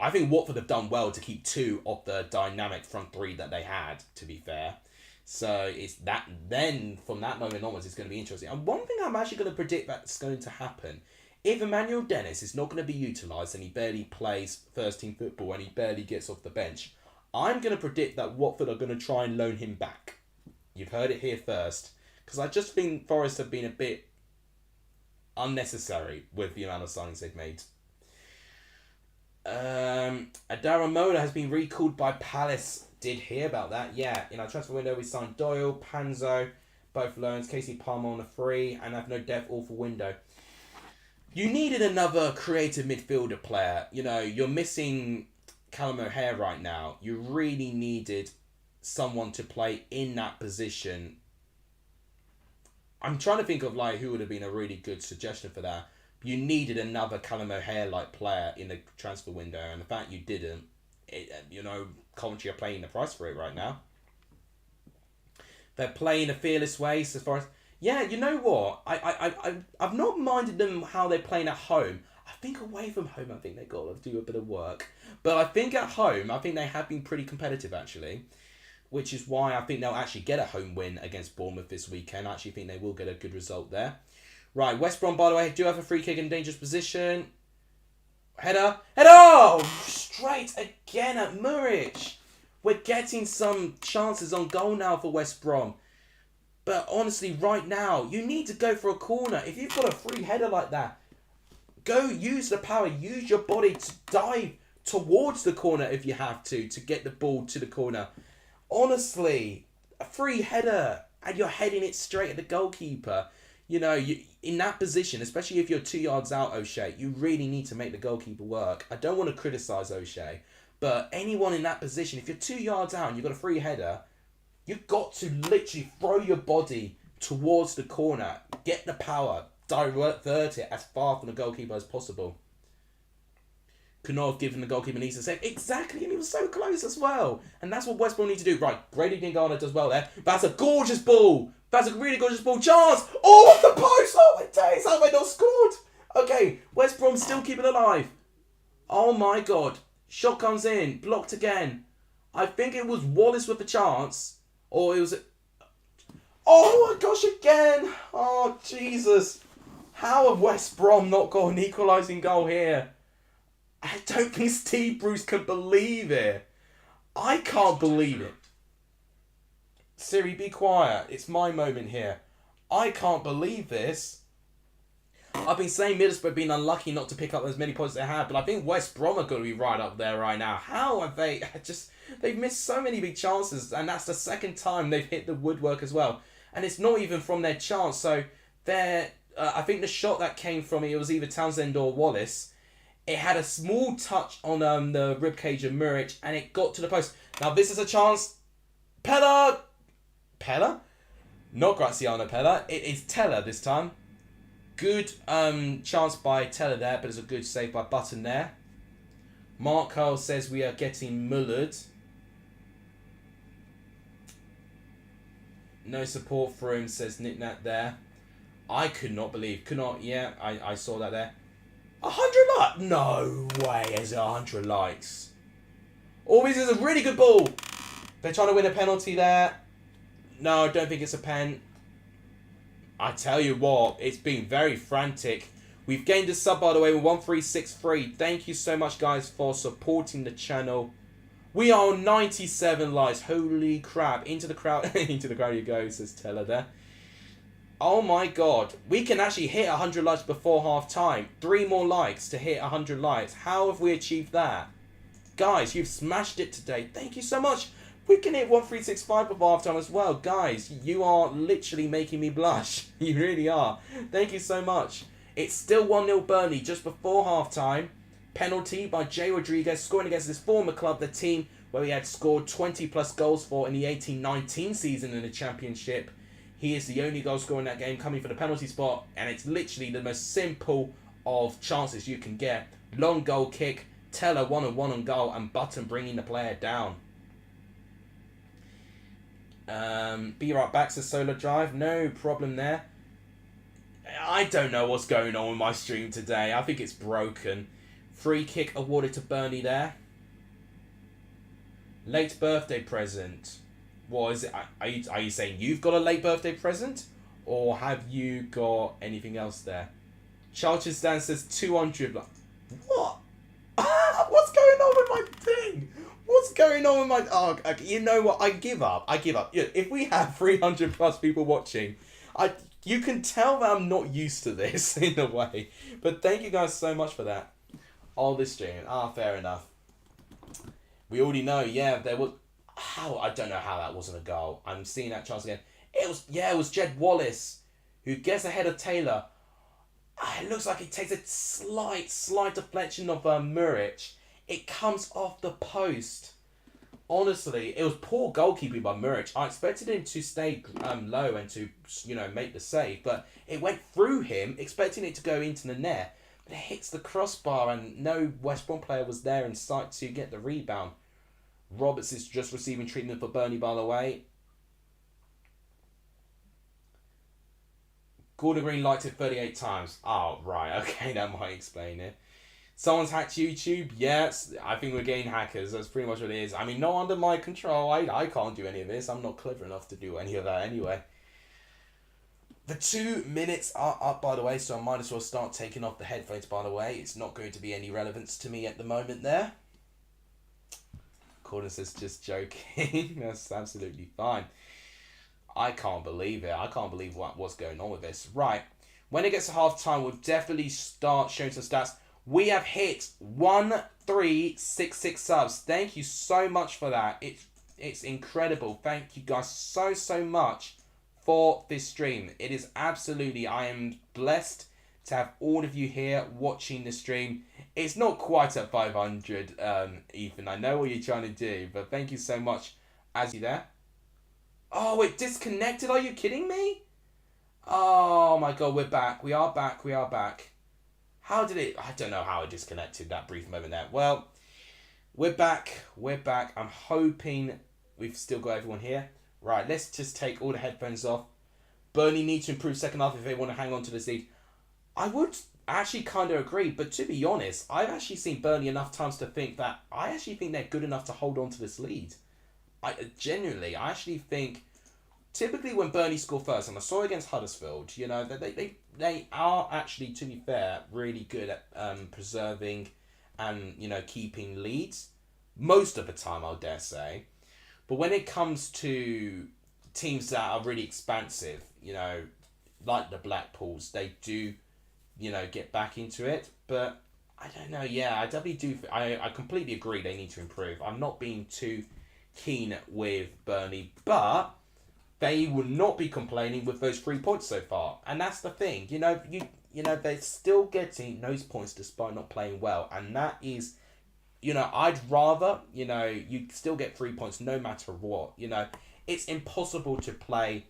Speaker 1: I think Watford have done well to keep 2 of the dynamic front 3 that they had, to be fair. So it's that. Then from that moment onwards, it's going to be interesting. And one thing I'm actually going to predict that's going to happen, if Emmanuel Dennis is not going to be utilised and he barely plays first-team football and he barely gets off the bench, I'm going to predict that Watford are going to try and loan him back. You've heard it here first. Because I just think Forest have been a bit unnecessary with the amount of signings they've made. Adara Mola has been recalled by Palace. Did hear about that. Yeah, in our transfer window we signed Doyle, Panzo, both loans, Casey Palmer on a free, and have no depth all for window. You needed another creative midfielder player. You're missing Callum O'Hare right now. You really needed someone to play in that position. I'm trying to think of who would have been a really good suggestion for that. You needed another Callum O'Hare player in the transfer window, and the fact you didn't, Coventry are playing the price for it right now. They're playing a fearless way as far as you know what? I've not minded them how they're playing at home. I think away from home, I think they've got to do a bit of work. But I think at home, I think they have been pretty competitive actually. Which is why I think they'll actually get a home win against Bournemouth this weekend. I actually think they will get a good result there. Right, West Brom, by the way, do have a free kick in dangerous position. Header. Oh! Straight again at Muric. We're getting some chances on goal now for West Brom. But honestly, right now, you need to go for a corner. If you've got a free header like that, go use the power. Use your body to dive towards the corner if you have to get the ball to the corner. Honestly, a free header and you're heading it straight at the goalkeeper. You in that position, especially if you're 2 yards out, O'Shea, you really need to make the goalkeeper work. I don't want to criticise O'Shea, but anyone in that position, if you're 2 yards out and you've got a free header, you've got to literally throw your body towards the corner, get the power, divert it as far from the goalkeeper as possible. Could not have given the goalkeeper needs to save. Exactly, and he was so close as well. And that's what West Brom need to do. Right, Grady Gingana does well there. That's a gorgeous ball. That's a really gorgeous ball. Chance! Oh, off the post! Oh my days, how have I not scored? Okay, West Brom still keep it alive. Oh my God. Shot comes in, blocked again. I think it was Wallace with a chance. Or it was... Oh my gosh, again! Oh, Jesus. How have West Brom not got an equalising goal here? I don't think Steve Bruce can believe it. I can't believe it. Siri, be quiet. It's my moment here. I can't believe this. I've been saying Middlesbrough have been unlucky not to pick up as many points as they have, but I think West Brom are going to be right up there right now. How have they they've missed so many big chances, and that's the second time they've hit the woodwork as well. And it's not even from their chance. So I think the shot that came from it was either Townsend or Wallace. It had a small touch on the ribcage of Muric, and it got to the post. Now this is a chance. Pella? Not Graziano Pella. It is Teller this time. Good chance by Teller there, but it's a good save by Button there. Mark Hurl says we are getting mullered. No support for him, says Nick Nat there. I could not believe. I saw that there. 100 likes? No way is it 100 likes. Oh, this is a really good ball. They're trying to win a penalty there. No, I don't think it's a pen. I tell you what, it's been very frantic. We've gained a sub, by the way, with 1363. Thank you so much, guys, for supporting the channel. We are on 97 likes. Holy crap. Into the crowd. Into the crowd you go, says Teller there. Oh my god. We can actually hit 100 likes before half time. 3 more likes to hit 100 likes. How have we achieved that? Guys, you've smashed it today. Thank you so much. We can hit 1365 before half time as well. Guys, you are literally making me blush. You really are. Thank you so much. It's still 1-0 Burnley just before half time. Penalty by Jay Rodriguez, scoring against his former club, the team where he had scored 20 plus goals for in the 18-19 season in the Championship. He is the only goal scorer in that game, coming for the penalty spot, and it's literally the most simple of chances you can get. Long goal kick, Teller 1-on-1 on goal, and Button bringing the player down. Be right back, says Solar Drive. No problem there. I don't know what's going on with my stream today. I think it's broken. Free kick awarded to Burnley there. Late birthday present. What is it? Are you saying you've got a late birthday present? Or have you got anything else there? Charlton Stan says 200. What? What's going on with my thing? What's going on with my... Oh, okay, you know what? I give up. Yeah, if we have 300 plus people watching, you can tell that I'm not used to this in a way. But thank you guys so much for that. All this stream. Fair enough. We already know, yeah, there was... I don't know how that wasn't a goal. I'm seeing that chance again. It was Jed Wallace who gets ahead of Taylor. It looks like he takes a slight deflection of Muric. It comes off the post. Honestly, it was poor goalkeeping by Muric. I expected him to stay low and to, make the save, but it went through him, expecting it to go into the net. But it hits the crossbar, and no West Brom player was there in sight to get the rebound. Roberts is just receiving treatment for Burnley, by the way. Gordon Green liked it 38 times. Oh, right. Okay, that might explain it. Someone's hacked YouTube. Yes, I think we're getting hackers. That's pretty much what it is. I mean, not under my control. I can't do any of this. I'm not clever enough to do any of that anyway. The 2 minutes are up, by the way, so I might as well start taking off the headphones, by the way. It's not going to be any relevance to me at the moment there. Gordon says, just joking. That's absolutely fine. I can't believe it. I can't believe what's going on with this. Right. When it gets to half time, we'll definitely start showing some stats. We have hit 1366 subs. Thank you so much for that. It's incredible. Thank you guys so much for this stream. It is absolutely, I am blessed to have all of you here watching the stream. It's not quite at 500, Ethan. I know what you're trying to do, but thank you so much. As you there. Oh, it disconnected. Are you kidding me? Oh my god, we're back. We are back. How did it... I don't know how it disconnected that brief moment there. Well, we're back. I'm hoping we've still got everyone here. Right, let's just take all the headphones off. Burnley need to improve second half if they want to hang on to this lead. I would actually kind of agree, but to be honest, I've actually seen Burnley enough times to think that I actually think they're good enough to hold on to this lead. I actually think typically when Burnley score first, and I saw against Huddersfield, you know, they are actually, to be fair, really good at preserving and, you know, keeping leads. Most of the time, I'll dare say. But when it comes to teams that are really expansive, you know, like the Blackpools, they do, you know, get back into it. But I don't know. Yeah, I definitely do. I completely agree. They need to improve. I'm not being too keen with Burnley, but they will not be complaining with those 3 points so far, and that's the thing. You know they're still getting those points despite not playing well, and that is, you know, I'd rather, you know, you still get 3 points no matter what. You know, it's impossible to play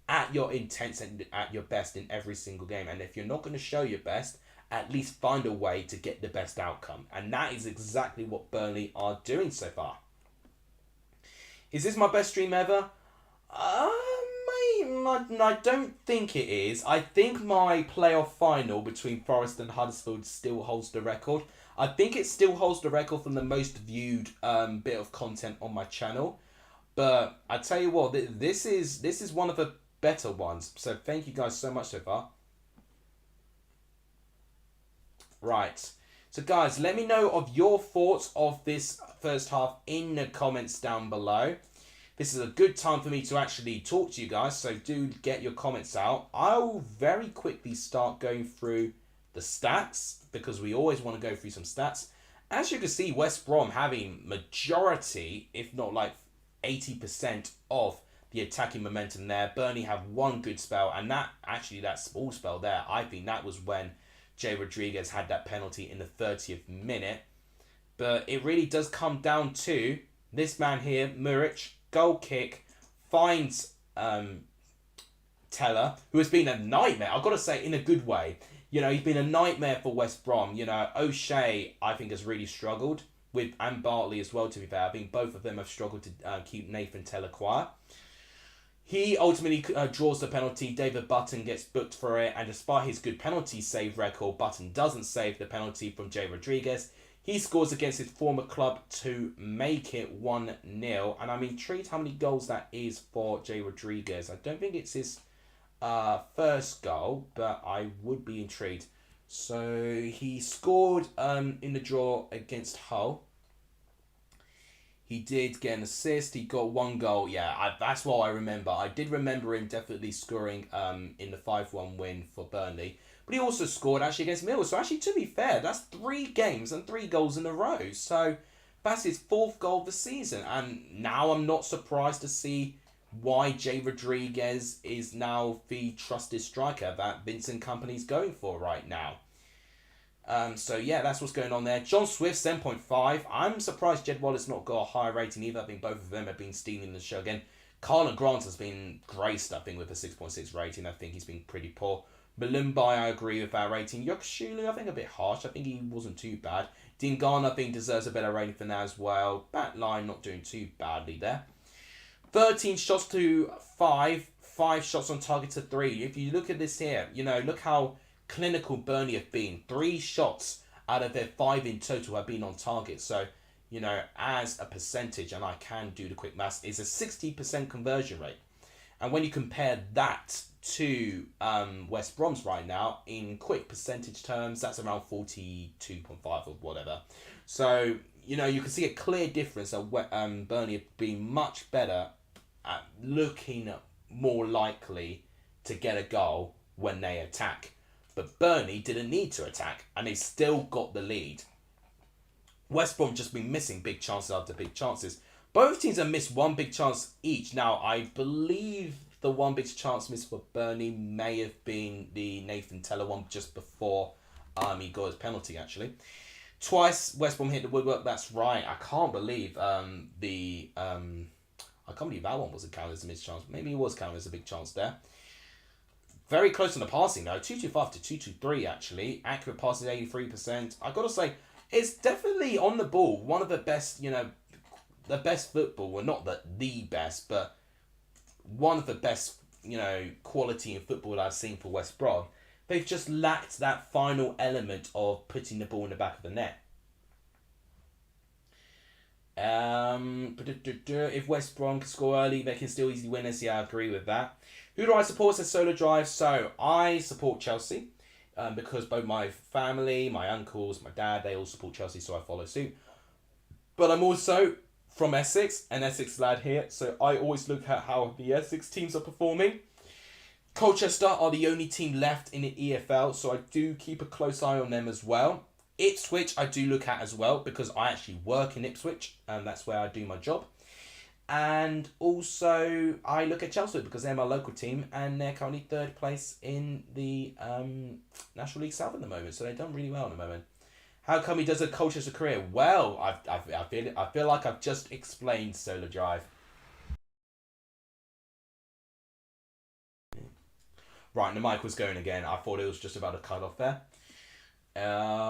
Speaker 1: at your intense and at your best in every single game, and if you're not going to show your best, at least find a way to get the best outcome, and that is exactly what Burnley are doing so far. Is this my best stream ever? I don't think it is. I think my playoff final between Forest and Huddersfield still holds the record. I think it still holds the record from the most viewed bit of content on my channel. But I tell you what, this is one of the better ones. So thank you guys so much so far. Right. So guys, let me know of your thoughts of this first half in the comments down below. This is a good time for me to actually talk to you guys, so do get your comments out. I'll very quickly start going through the stats, because we always want to go through some stats. As you can see, West Brom having majority, if not like 80% of the attacking momentum there. Burnley have one good spell, and that small spell there, I think that was when Jay Rodriguez had that penalty in the 30th minute. But it really does come down to this man here, Muric. Goal kick, finds Teller, who has been a nightmare. I've got to say, in a good way. You know, he's been a nightmare for West Brom. You know, O'Shea, I think, has really struggled with, and Bartley as well, to be fair. I think both of them have struggled to keep Nathan Teller quiet. He ultimately draws the penalty. David Button gets booked for it, and despite his good penalty save record, Button doesn't save the penalty from Jay Rodriguez. He scores against his former club to make it 1-0. And I'm intrigued how many goals that is for Jay Rodriguez. I don't think it's his first goal, but I would be intrigued. So he scored in the draw against Hull. He did get an assist. He got 1 goal. Yeah, that's what I remember. I did remember him definitely scoring in the 5-1 win for Burnley. But he also scored actually against Millwall. So actually, to be fair, that's 3 games and 3 goals in a row. So that's his 4th goal of the season. And now I'm not surprised to see why Jay Rodriguez is now the trusted striker that Vincent Kompany's going for right now. So yeah, that's what's going on there. John Swift, 7.5. I'm surprised Jed Wallace not got a higher rating either. I think both of them have been stealing the show again. Carlin Grant has been graced, I think, with a 6.6 rating. I think he's been pretty poor. Malumbai, I agree with that rating. Yokshulu, I think a bit harsh. I think he wasn't too bad. Dingana, I think, deserves a better rating for that as well. Backline not doing too badly there. 13 shots to 5. 5 shots on target to 3. If you look at this here, you know, look how clinical Burnley have been. 3 shots out of their 5 in total have been on target. So, you know, as a percentage, and I can do the quick maths, is a 60% conversion rate. And when you compare that to West Brom's right now, in quick percentage terms, that's around 42.5 or whatever. So, you know, you can see a clear difference that Burnley have been much better at looking more likely to get a goal when they attack. But Burnley didn't need to attack, and they still got the lead. West Brom just been missing big chances after big chances. Both teams have missed 1 big chance each. Now, I believe the 1 big chance missed for Burnley may have been the Nathan Teller one just before he got his penalty, actually. Twice West Brom hit the woodwork, that's right. I can't believe I can't believe that one wasn't counted as a missed chance. Maybe it was counted as a big chance there. Very close on the passing though. 225 to 223 actually. Accurate passes 83%. I gotta say, it's definitely on the ball. One of the best, you know, the best football. Well, not the best, but one of the best, you know, quality in football I've seen for West Brom. They've just lacked that final element of putting the ball in the back of the net. If West Brom can score early, they can still easily win this. Yeah, I agree with that. Who do I support? Says Solar Drive. So I support Chelsea because both my family, my uncles, my dad, they all support Chelsea, so I follow suit. But I'm also from Essex, an Essex lad here, so I always look at how the Essex teams are performing. Colchester are the only team left in the EFL, so I do keep a close eye on them as well. Ipswich I do look at as well because I actually work in Ipswich and that's where I do my job. And also I look at Chelsea because they're my local team and they're currently third place in the National League South at the moment, so they've done really well at the moment. How come he does a Colchester career? Well, I feel like I've just explained Solar Drive. Right, the mic was going again. I thought it was just about to cut off there.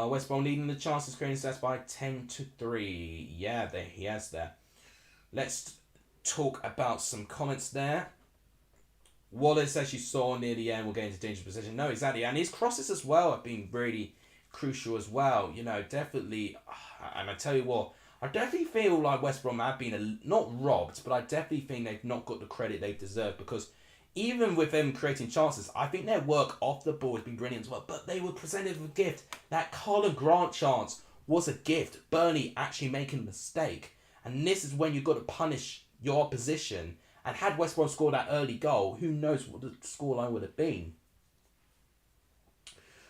Speaker 1: West Brom leading the chances creating stats by 10-3. Yeah, he has there. Let's talk about some comments there. Wallace, as you saw near the end, will get into dangerous position. No, exactly. And his crosses as well have been really crucial as well. You know, definitely. And I tell you what, I definitely feel like West Brom have been not robbed, but I definitely think they've not got the credit they deserve because even with them creating chances, I think their work off the ball has been brilliant as well. But they were presented with a gift. That Colin Grant chance was a gift. Burnley actually making a mistake. And this is when you've got to punish your opposition. And had West Brom scored that early goal, who knows what the scoreline would have been.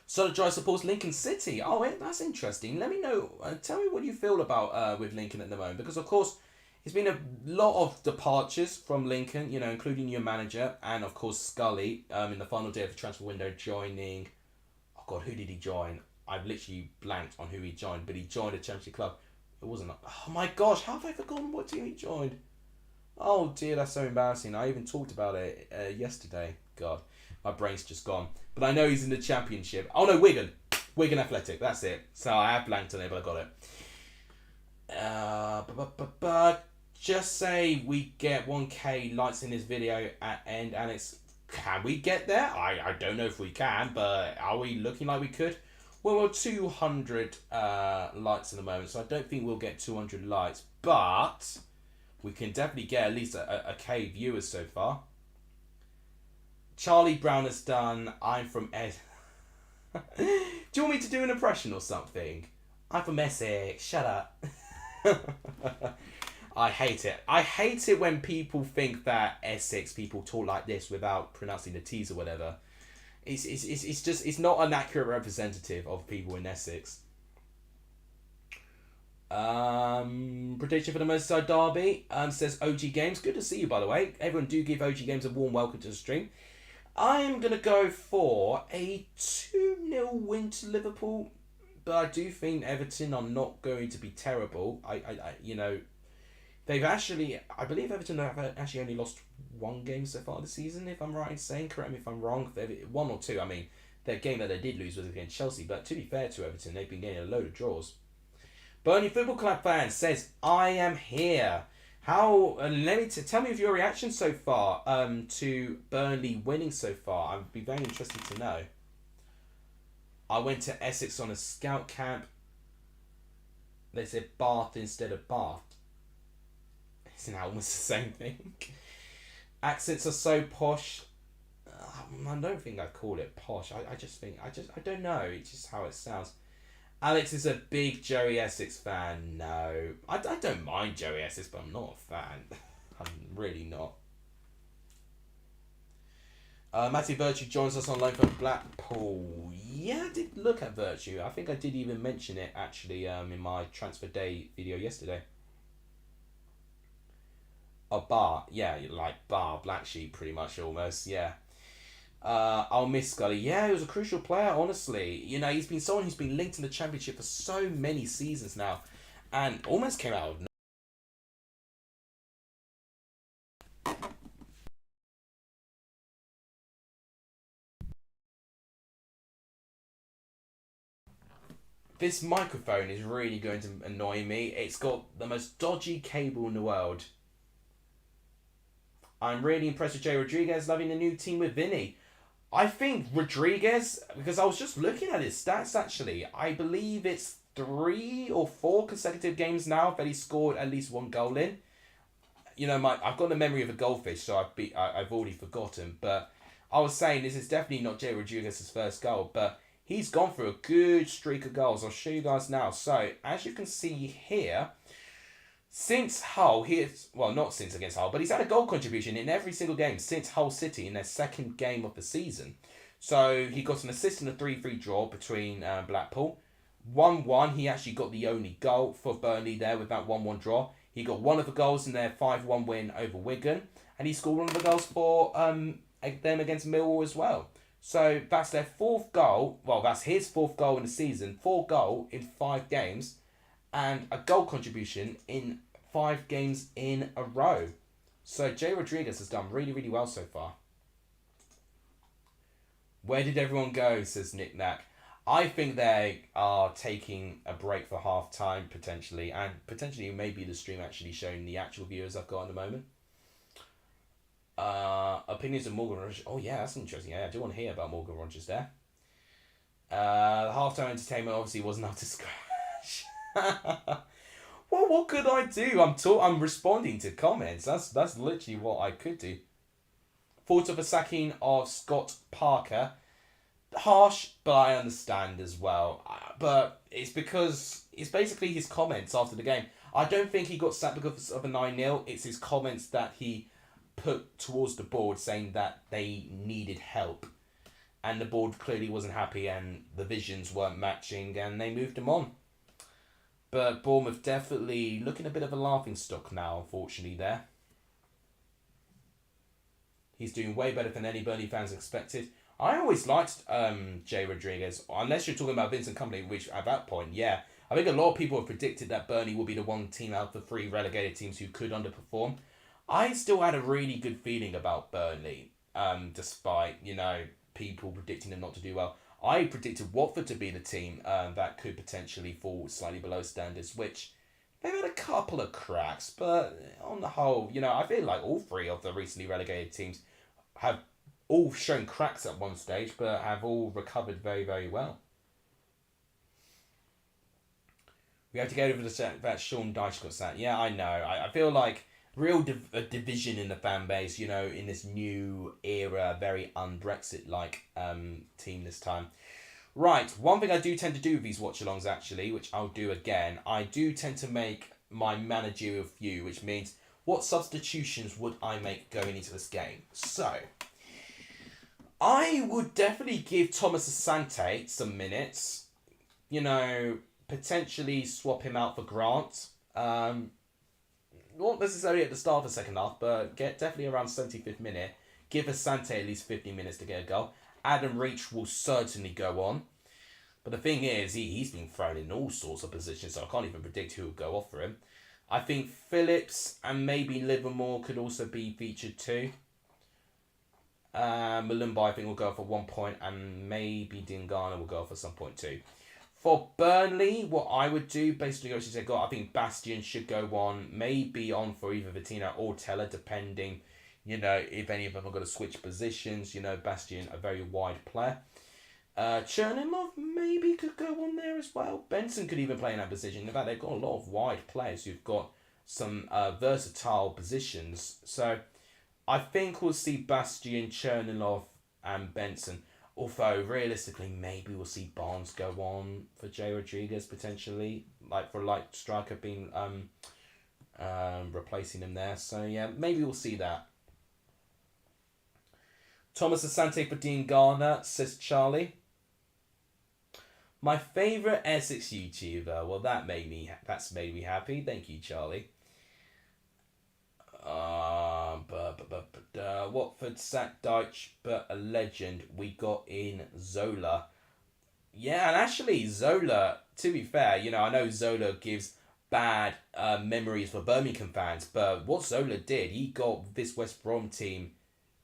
Speaker 1: Solid Drive supports Lincoln City. Oh, that's interesting. Let me know. Tell me what you feel about with Lincoln at the moment. Because, of course, there's been a lot of departures from Lincoln, you know, including your manager and, of course, Scully in the final day of the transfer window joining... Oh, God, who did he join? I've literally blanked on who he joined, but he joined a championship club. It wasn't... Oh, my gosh, how have I forgotten what team he joined? Oh, dear, that's so embarrassing. I even talked about it yesterday. God, my brain's just gone. But I know he's in the championship. Oh, no, Wigan. Wigan Athletic, that's it. So I have blanked on it, but I got it. Just say we get 1k likes in this video at end, and it's... Can we get there? I don't know if we can, but are we looking like we could? Well, we're 200 likes at the moment, so I don't think we'll get 200 likes, but we can definitely get at least a K viewers so far. Charlie Brown has done I'm from Ed. Do you want me to do an impression or something? I'm from Essex, shut up. I hate it. I hate it when people think that Essex people talk like this without pronouncing the T's or whatever. It's not an accurate representative of people in Essex. Prediction for the Merseyside derby says OG Games. Good to see you, by the way. Everyone do give OG Games a warm welcome to the stream. I'm going to go for a 2-0 win to Liverpool, but I do think Everton are not going to be terrible. You know, they've actually, I believe Everton have actually only lost one game so far this season, if I'm right in saying. Correct me if I'm wrong. One or two. I mean, their game that they did lose was against Chelsea, but to be fair to Everton, they've been getting a load of draws. Burnley Football Club fan says, I am here. How? Tell me of your reaction so far to Burnley winning so far. I'd be very interested to know. I went to Essex on a scout camp. They said Bath instead of Bath. Isn't that almost the same thing? Accents are so posh. I don't think I'd call it posh. I just think, I don't know. It's just how it sounds. Alex is a big Joey Essex fan. No. I don't mind Joey Essex, but I'm not a fan. I'm really not. Matty Virtue joins us on loan from Blackpool. Yeah, I did look at Virtue. I think I did even mention it, actually, in my transfer day video yesterday. Bar. Yeah, like Bar. Black Sheep, pretty much, almost. Yeah. I'll miss Scully. Yeah, he was a crucial player, honestly. You know, he's been someone who's been linked in the Championship for so many seasons now. And almost came out of... This microphone is really going to annoy me. It's got the most dodgy cable in the world. I'm really impressed with Jay Rodriguez loving the new team with Vinny. I think Rodriguez, because I was just looking at his stats actually, I believe it's 3 or 4 consecutive games now that he scored at least 1 goal in. I've got the memory of a goldfish, so I've already forgotten. But I was saying this is definitely not Jay Rodriguez's first goal, but he's gone through a good streak of goals. I'll show you guys now. So as you can see here, since Hull, not since against Hull, but he's had a goal contribution in every single game since Hull City in their second game of the season. So he got an assist in a 3-3 draw between Blackpool. 1-1, he actually got the only goal for Burnley there with that 1-1 draw. He got one of the goals in their 5-1 win over Wigan. And he scored one of the goals for them against Millwall as well. So that's their 4th goal. Well, that's his 4th goal in the season. 4 goals in 5 games. And a goal contribution in 5 games in a row. So Jay Rodriguez has done really, really well so far. Where did everyone go, says Nick Knack. I think they are taking a break for half time, potentially. And potentially maybe the stream actually showing the actual viewers I've got at the moment. Opinions of Morgan Rogers. Oh, yeah, that's interesting. Yeah, I do want to hear about Morgan Rogers there. The half-time entertainment obviously wasn't up to scratch. Well, what could I do? I'm responding to comments. That's literally what I could do. Thoughts of the sacking of Scott Parker. Harsh, but I understand as well. But it's because it's basically his comments after the game. I don't think he got sacked because of a 9-0. It's his comments that he put towards the board saying that they needed help. And the board clearly wasn't happy and the visions weren't matching and they moved him on. But Bournemouth definitely looking a bit of a laughingstock now, unfortunately, there. He's doing way better than any Burnley fans expected. I always liked Jay Rodriguez, unless you're talking about Vincent Kompany, which at that point, yeah. I think a lot of people have predicted that Burnley will be the one team out of the 3 relegated teams who could underperform. I still had a really good feeling about Burnley, despite, people predicting them not to do well. I predicted Watford to be the team that could potentially fall slightly below standards, which they've had a couple of cracks, but on the whole, I feel like all 3 of the recently relegated teams have all shown cracks at one stage, but have all recovered very, very well. We have to get over that Sean Dyche got sacked. Yeah, I know. I feel like real division in the fan base, in this new era, very un-Brexit-like team this time. Right, one thing I do tend to do with these watch-alongs, actually, which I'll do again, I do tend to make my managerial view, which means what substitutions would I make going into this game? So, I would definitely give Thomas Asante some minutes. Potentially swap him out for Grant. Not necessarily at the start of the second half, but get definitely around 75th minute. Give Asante at least 50 minutes to get a goal. Adam Reach will certainly go on. But the thing is, he's been thrown in all sorts of positions, so I can't even predict who will go off for him. I think Phillips and maybe Livermore could also be featured too. Malumba, I think, will go for 1 point, and maybe Dingana will go for some point too. For Burnley, what I would do, basically, I think Bastion should go on, maybe on for either Vitina or Teller, depending, if any of them are going to switch positions. Bastion, a very wide player. Chernimov maybe could go on there as well. Benson could even play in that position. In fact, they've got a lot of wide players who've got some versatile positions. So I think we'll see Bastion, Chernilov and Benson. Although, realistically, maybe we'll see Barnes go on for Jay Rodriguez, potentially. For striker being replacing him there. So, yeah, maybe we'll see that. Thomas Asante for Dean Garner, says Charlie. My favourite Essex YouTuber. Well, that's made me happy. Thank you, Charlie. Watford sacked Dyche, but a legend. We got in Zola. Yeah, and actually Zola, to be fair, I know Zola gives bad memories for Birmingham fans, but what Zola did, he got this West Brom team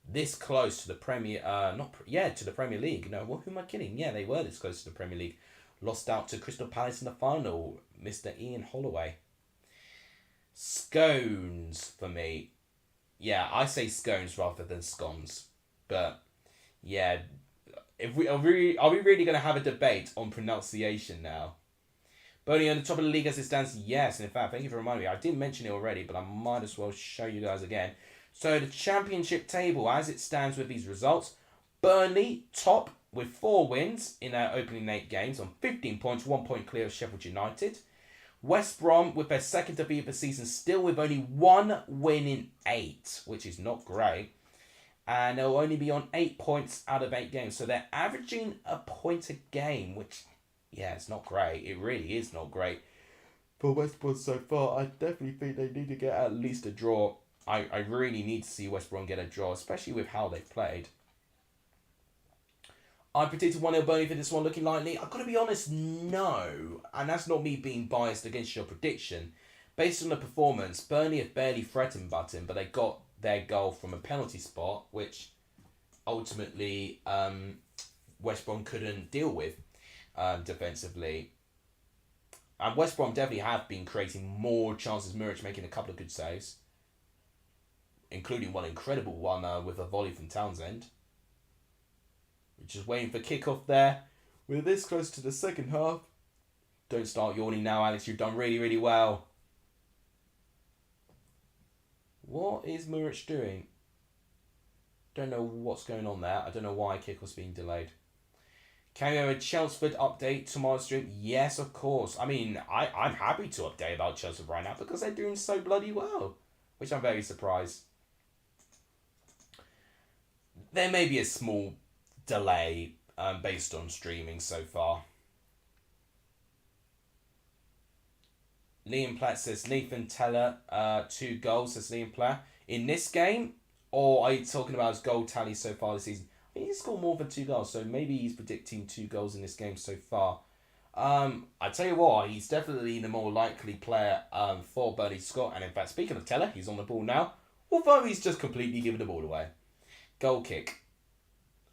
Speaker 1: this close to the Premier, to the Premier League. Who am I kidding? Yeah, they were this close to the Premier League. Lost out to Crystal Palace in the final. Mr. Ian Holloway. Scones for me. Yeah, I say scones rather than scones. But yeah, are we really going to have a debate on pronunciation now? Burnley on the top of the league as it stands, yes. And in fact, thank you for reminding me. I did mention it already, but I might as well show you guys again. So the championship table as it stands with these results. Burnley, top with 4 wins in their opening 8 games on 15 points, 1 point clear of Sheffield United. West Brom with their second defeat of the season, still with only 1 win in 8, which is not great. And they'll only be on 8 points out of 8 games. So they're averaging a point a game, which, yeah, it's not great. It really is not great for West Brom so far. I definitely think they need to get at least a draw. I really need to see West Brom get a draw, especially with how they've played. I predicted 1-0 Burnley for this one, looking likely. I've got to be honest, no. And that's not me being biased against your prediction. Based on the performance, Burnley have barely threatened Button, but they got their goal from a penalty spot, which ultimately West Brom couldn't deal with defensively. And West Brom definitely have been creating more chances. Muric making a couple of good saves, including one incredible one with a volley from Townsend. We're just waiting for kickoff there. We're this close to the second half. Don't start yawning now, Alex. You've done really, really well. What is Muric doing? Don't know what's going on there. I don't know why kickoff's being delayed. Can we have a Chelmsford update tomorrow stream? Yes, of course. I mean, I'm happy to update about Chelmsford right now because they're doing so bloody well, which I'm very surprised. There may be a small delay based on streaming so far. Liam Platt says Nathan Teller 2 goals, says Liam Platt. In this game, or are you talking about his goal tally so far this season? I think he's scored more than 2 goals, so maybe he's predicting 2 goals in this game so far. I tell you what, he's definitely the more likely player for Burnley to score. And in fact, speaking of Teller, he's on the ball now. Although he's just completely given the ball away. Goal kick.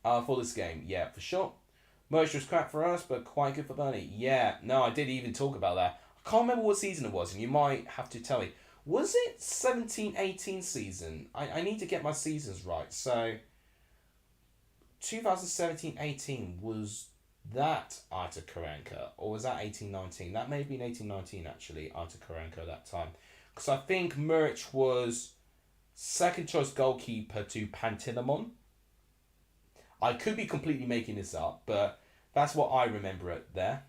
Speaker 1: For this game, yeah, for sure. Muric was crap for us, but quite good for Burnley. Yeah, no, I did even talk about that. I can't remember what season it was, and you might have to tell me. Was it 17-18 season? I need to get my seasons right. So, 2017-18, was that Artur Karanka? Or was that 18-19? That may have been 18-19, actually, Artur Karanka that time. Because I think Muric was second choice goalkeeper to Pantilimon. I could be completely making this up, but that's what I remember it there.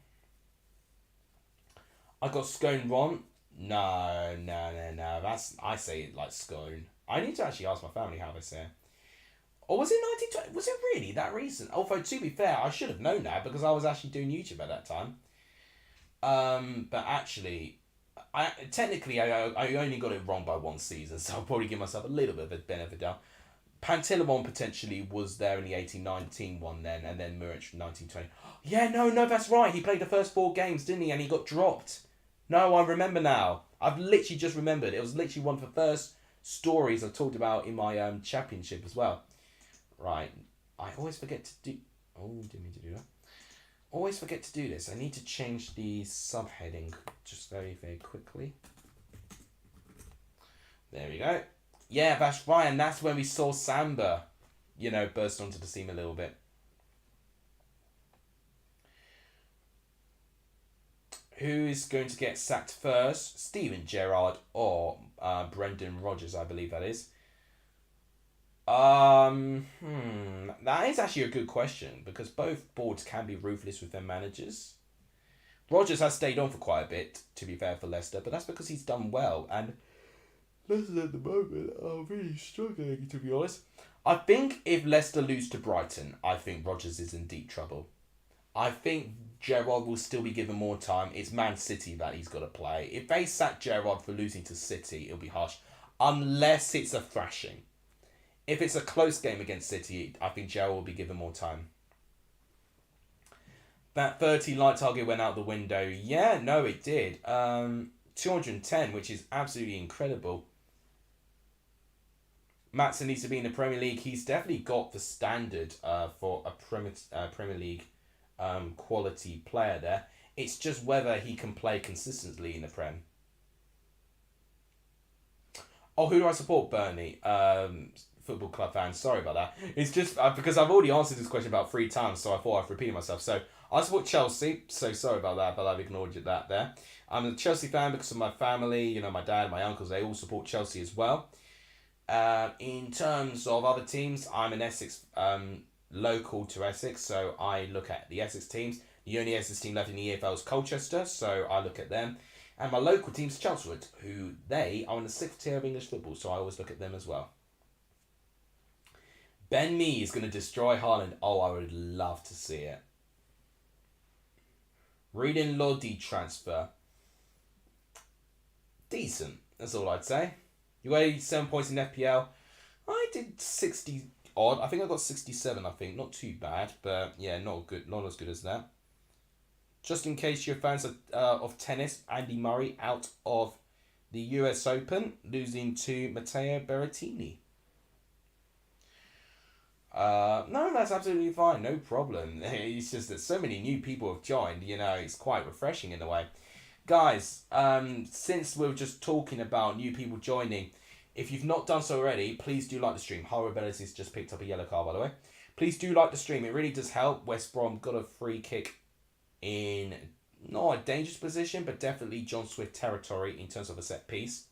Speaker 1: I got scone wrong. No. That's, I say it like scone. I need to actually ask my family how they say it. Or was it 1920? Was it really that recent? Although, to be fair, I should have known that because I was actually doing YouTube at that time. But actually, I only got it wrong by 1 season, so I'll probably give myself a little bit of a benefit of doubt. Pantilimon potentially was there in the 18-19 one then, and then Muric 19-20. Yeah, no, that's right. He played the first 4 games, didn't he? And he got dropped. No, I remember now. I've literally just remembered. It was literally one of the first stories I talked about in my championship as well. Right. I always forget to do... Oh, didn't mean to do that. Always forget to do this. I need to change the subheading just very, very quickly. There we go. Yeah, that's right, and that's when we saw Samba, burst onto the scene a little bit. Who is going to get sacked first? Steven Gerrard or Brendan Rodgers, I believe that is. That is actually a good question, because both boards can be ruthless with their managers. Rodgers has stayed on for quite a bit, to be fair, for Leicester, but that's because he's done well, and Leicester at the moment are really struggling, to be honest. I think if Leicester lose to Brighton, I think Rodgers is in deep trouble. I think Gerrard will still be given more time. It's Man City that he's got to play. If they sack Gerrard for losing to City, it'll be harsh. Unless it's a thrashing. If it's a close game against City, I think Gerrard will be given more time. That 30 light target went out the window. Yeah, no, it did. 210, which is absolutely incredible. Maatsen needs to be in the Premier League. He's definitely got the standard for a Premier League quality player there. It's just whether he can play consistently in the Prem. Oh, who do I support? Burnley. Football club fans. Sorry about that. It's just because I've already answered this question about 3 times, so I thought I'd repeat myself. So I support Chelsea, so sorry about that, but I've ignored that there. I'm a Chelsea fan because of my family, you know, my dad, my uncles, they all support Chelsea as well. In terms of other teams, I'm an Essex, local to Essex, so I look at the Essex teams. The only Essex team left in the EFL is Colchester, so I look at them. And my local team's Chelsea, who they are in the 6th tier of English football, so I always look at them as well. Ben Mee is going to destroy Haaland. Oh, I would love to see it. Reading Lodi transfer. Decent, that's all I'd say. You got 87 points in FPL. I did 60 odd. I think I got 67, I think. Not too bad, but yeah, not as good as that. Just in case you're fans of tennis, Andy Murray out of the US Open, losing to Matteo Berrettini. No, that's absolutely fine. No problem. It's just that so many new people have joined, you know, it's quite refreshing in a way. Guys, since we're just talking about new people joining, if you've not done so already, please do like the stream. Horribility's just picked up a yellow card, by the way. Please do like the stream. It really does help. West Brom got a free kick in not a dangerous position, but definitely John Swift territory in terms of a set piece.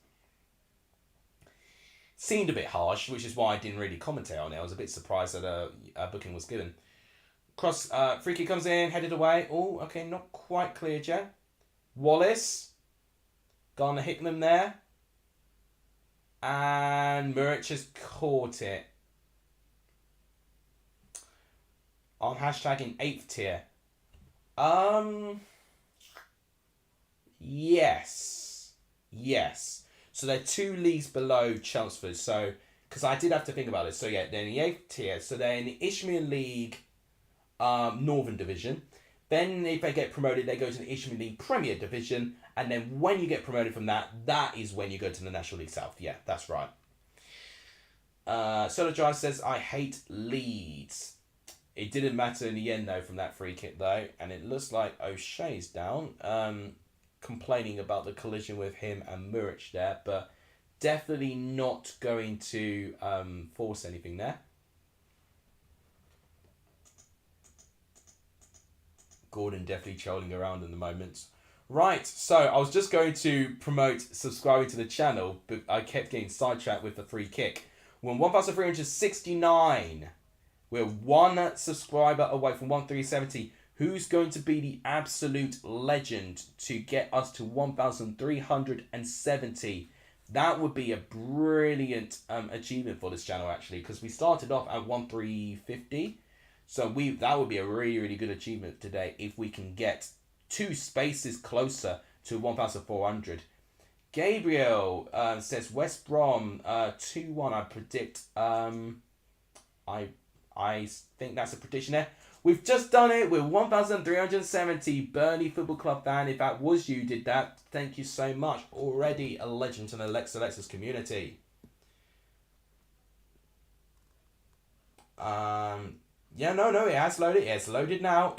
Speaker 1: Seemed a bit harsh, which is why I didn't really commentate on it. I was a bit surprised that a booking was given. Free kick comes in, headed away. Oh, okay, not quite cleared yet. Wallace. Gonna hit them there. And Muric has caught it. I'm hashtagging 8th tier. Yes. So they're 2 leagues below Chelmsford. So, because I did have to think about it. So yeah, they're in the 8th tier. So they're in the Isthmian League, Northern Division. Then if they get promoted, they go to the Isthmian League Premier Division. And then when you get promoted from that, that is when you go to the National League South. Yeah, that's right. Solar Drive says, I hate Leeds. It didn't matter in the end, though, from that free kick, though. And it looks like O'Shea's down. Complaining about the collision with him and Muric there. But definitely not going to force anything there. Gordon definitely trolling around in the moment. Right, so I was just going to promote subscribing to the channel, but I kept getting sidetracked with the free kick. We're on 1,369. We're 1 subscriber away from 1,370. Who's going to be the absolute legend to get us to 1,370? That would be a brilliant achievement for this channel, actually, because we started off at 1,350. So that would be a really, really good achievement today if we can get 2 spaces closer to 1,400. Gabriel says West Brom 2-1. I predict. I think that's a prediction there. We've just done it with 1,370. Burnley Football Club fan. If that was you did that, thank you so much. Already a legend in the Alexis community. Yeah, no, it has loaded. It's loaded now.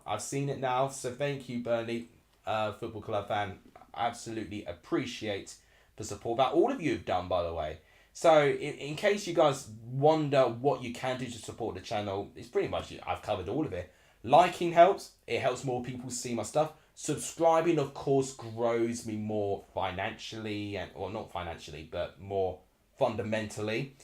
Speaker 1: I've seen it now. So thank you, Burnley Football Club fan. Absolutely appreciate the support that all of you have done, by the way. So in case you guys wonder what you can do to support the channel, it's pretty much, I've covered all of it. Liking helps. It helps more people see my stuff. Subscribing, of course, grows me more financially, or not financially, but more fundamentally.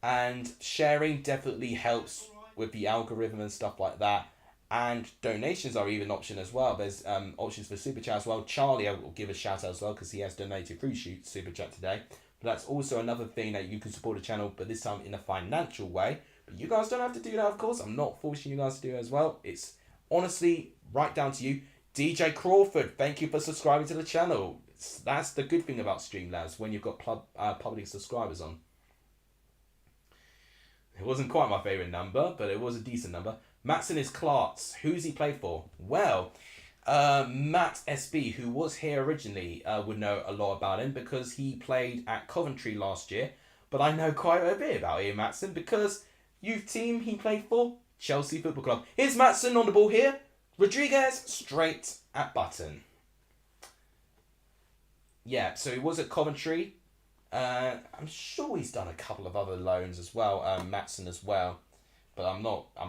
Speaker 1: And sharing definitely helps with the algorithm and stuff like that. And donations are even an option as well. There's options for Super Chat as well. Charlie, I will give a shout out as well because he has donated through Super Chat today. But that's also another thing that you can support the channel, but this time in a financial way. But you guys don't have to do that, of course. I'm not forcing you guys to do it as well. It's honestly right down to you. DJ Crawford, thank you for subscribing to the channel. That's the good thing about Streamlabs when you've got public subscribers on. It wasn't quite my favourite number, but it was a decent number. Matson is Clarks. Who's he played for? Well, Matt SB, who was here originally, would know a lot about him because he played at Coventry last year. But I know quite a bit about Ian Matson because youth team he played for, Chelsea Football Club. Here's Matson on the ball here. Rodriguez straight at button. Yeah, so he was at Coventry. I'm sure he's done a couple of other loans as well, Matson as well. but I'm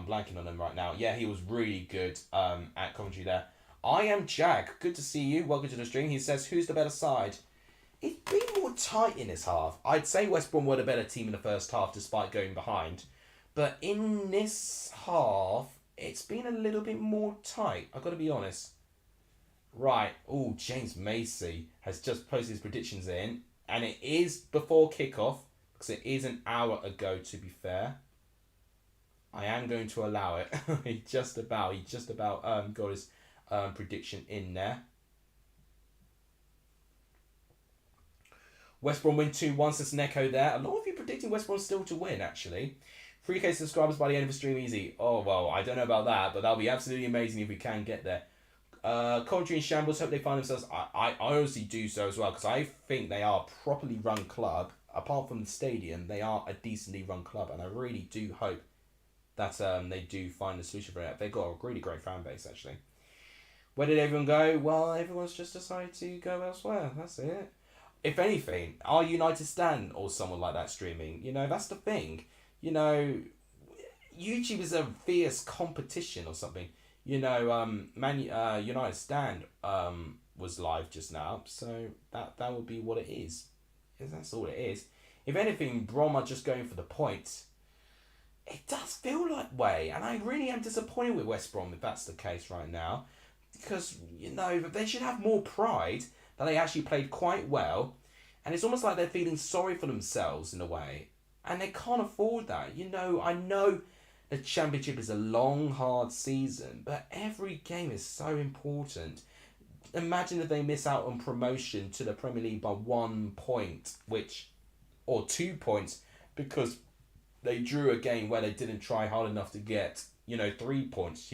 Speaker 1: blanking on him right now. Yeah, he was really good at Coventry there. I am Jack. Good to see you. Welcome to the stream. He says, who's the better side? It's been more tight in this half. I'd say West Brom were the better team in the first half despite going behind. But in this half, it's been a little bit more tight. I've got to be honest. Right. Oh, James Macy has just posted his predictions in. And it is before kickoff. Because it is an hour ago, to be fair. I am going to allow it. he just about got his prediction in there. West Brom win 2-1, says Neko there. A lot of you predicting West Brom still to win, actually. 3K subscribers by the end of the stream, easy. Oh, well, I don't know about that, but that'll be absolutely amazing if we can get there. Coventry and Shambles, hope they find themselves. I honestly do so as well, because I think they are a properly run club. Apart from the stadium, they are a decently run club, and I really do hope that they do find a solution for it. They've got a really great fan base, actually. Where did everyone go? Well, everyone's just decided to go elsewhere. That's it. If anything, our United Stand or someone like that streaming, that's the thing. YouTube is a fierce competition or something. United Stand was live just now, so that would be what it is. That's all it is. If anything, Brom are just going for the points. It does feel that way, and I really am disappointed with West Brom if that's the case right now, because they should have more pride that they actually played quite well, and it's almost like they're feeling sorry for themselves in a way, and they can't afford that. I know the Championship is a long, hard season, but every game is so important. Imagine if they miss out on promotion to the Premier League by 1 point, or 2 points, because they drew a game where they didn't try hard enough to get, 3 points.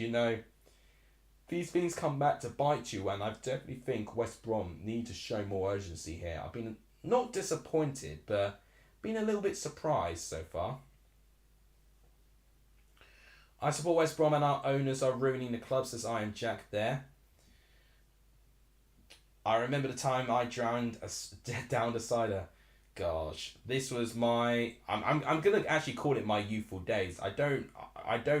Speaker 1: These things come back to bite you, and I definitely think West Brom need to show more urgency here. I've been not disappointed, but been a little bit surprised so far. I support West Brom and our owners are ruining the club, says I am Jack there. I remember the time I drowned down the cider. Gosh, this was my. I'm gonna actually call it my youthful days. I don't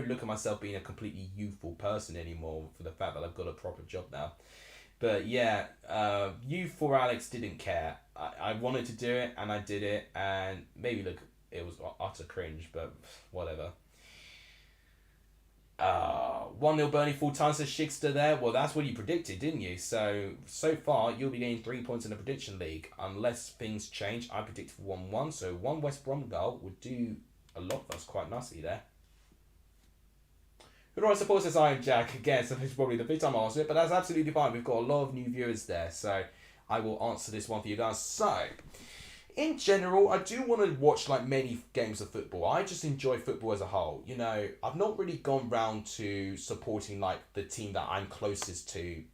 Speaker 1: look at myself being a completely youthful person anymore for the fact that I've got a proper job now. But yeah, youthful Alex didn't care. I wanted to do it and I did it, and maybe look, it was utter cringe, but whatever. 1-0 Burnley full time, says Shigster there. Well, that's what you predicted, didn't you? So far, you'll be getting 3 points in the prediction league. Unless things change, I predicted 1-1. So 1 West Brom goal would do a lot of us quite nicely there. Who do I suppose, says I am Jack? Again, so it's probably the fifth time I answer it, but that's absolutely fine. We've got a lot of new viewers there, so I will answer this one for you guys. So, in general, I do want to watch many games of football. I just enjoy football as a whole. I've not really gone round to supporting the team that I'm closest to,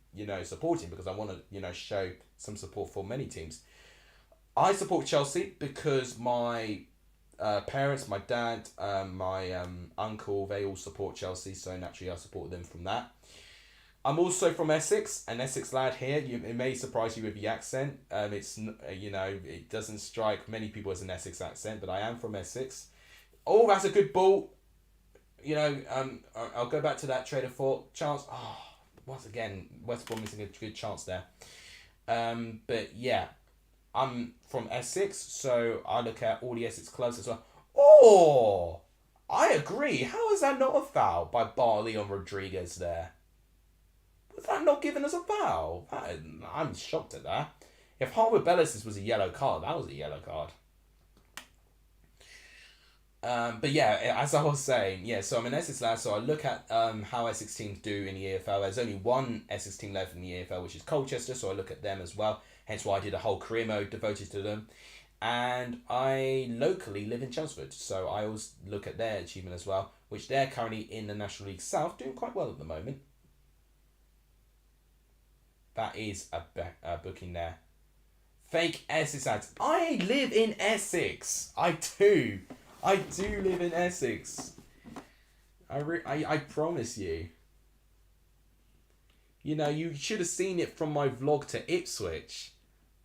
Speaker 1: supporting, because I want to, show some support for many teams. I support Chelsea because my parents, my dad, my uncle, they all support Chelsea, so naturally I support them from that. I'm also from Essex, an Essex lad here. It may surprise you with the accent. It's it doesn't strike many people as an Essex accent, but I am from Essex. Oh, that's a good ball. I'll go back to that Trader Fort chance. Oh, once again, West Brom missing a good chance there. But yeah, I'm from Essex, so I look at all the Essex clubs as well. Oh, I agree. How is that not a foul by Barley on Rodriguez there? Was that not giving us a foul? I'm shocked at that. If Harwood Bellis was a yellow card, that was a yellow card. But yeah, as I was saying, so I'm an Essex lad, so I look at how Essex teams do in the EFL. There's only one Essex team left in the EFL, which is Colchester, so I look at them as well. Hence why I did a whole career mode devoted to them. And I locally live in Chelmsford, so I always look at their achievement as well, which they're currently in the National League South, doing quite well at the moment. That is a booking there. Fake Essex ads. I live in Essex. I do live in Essex. I promise you. You should have seen it from my vlog to Ipswich.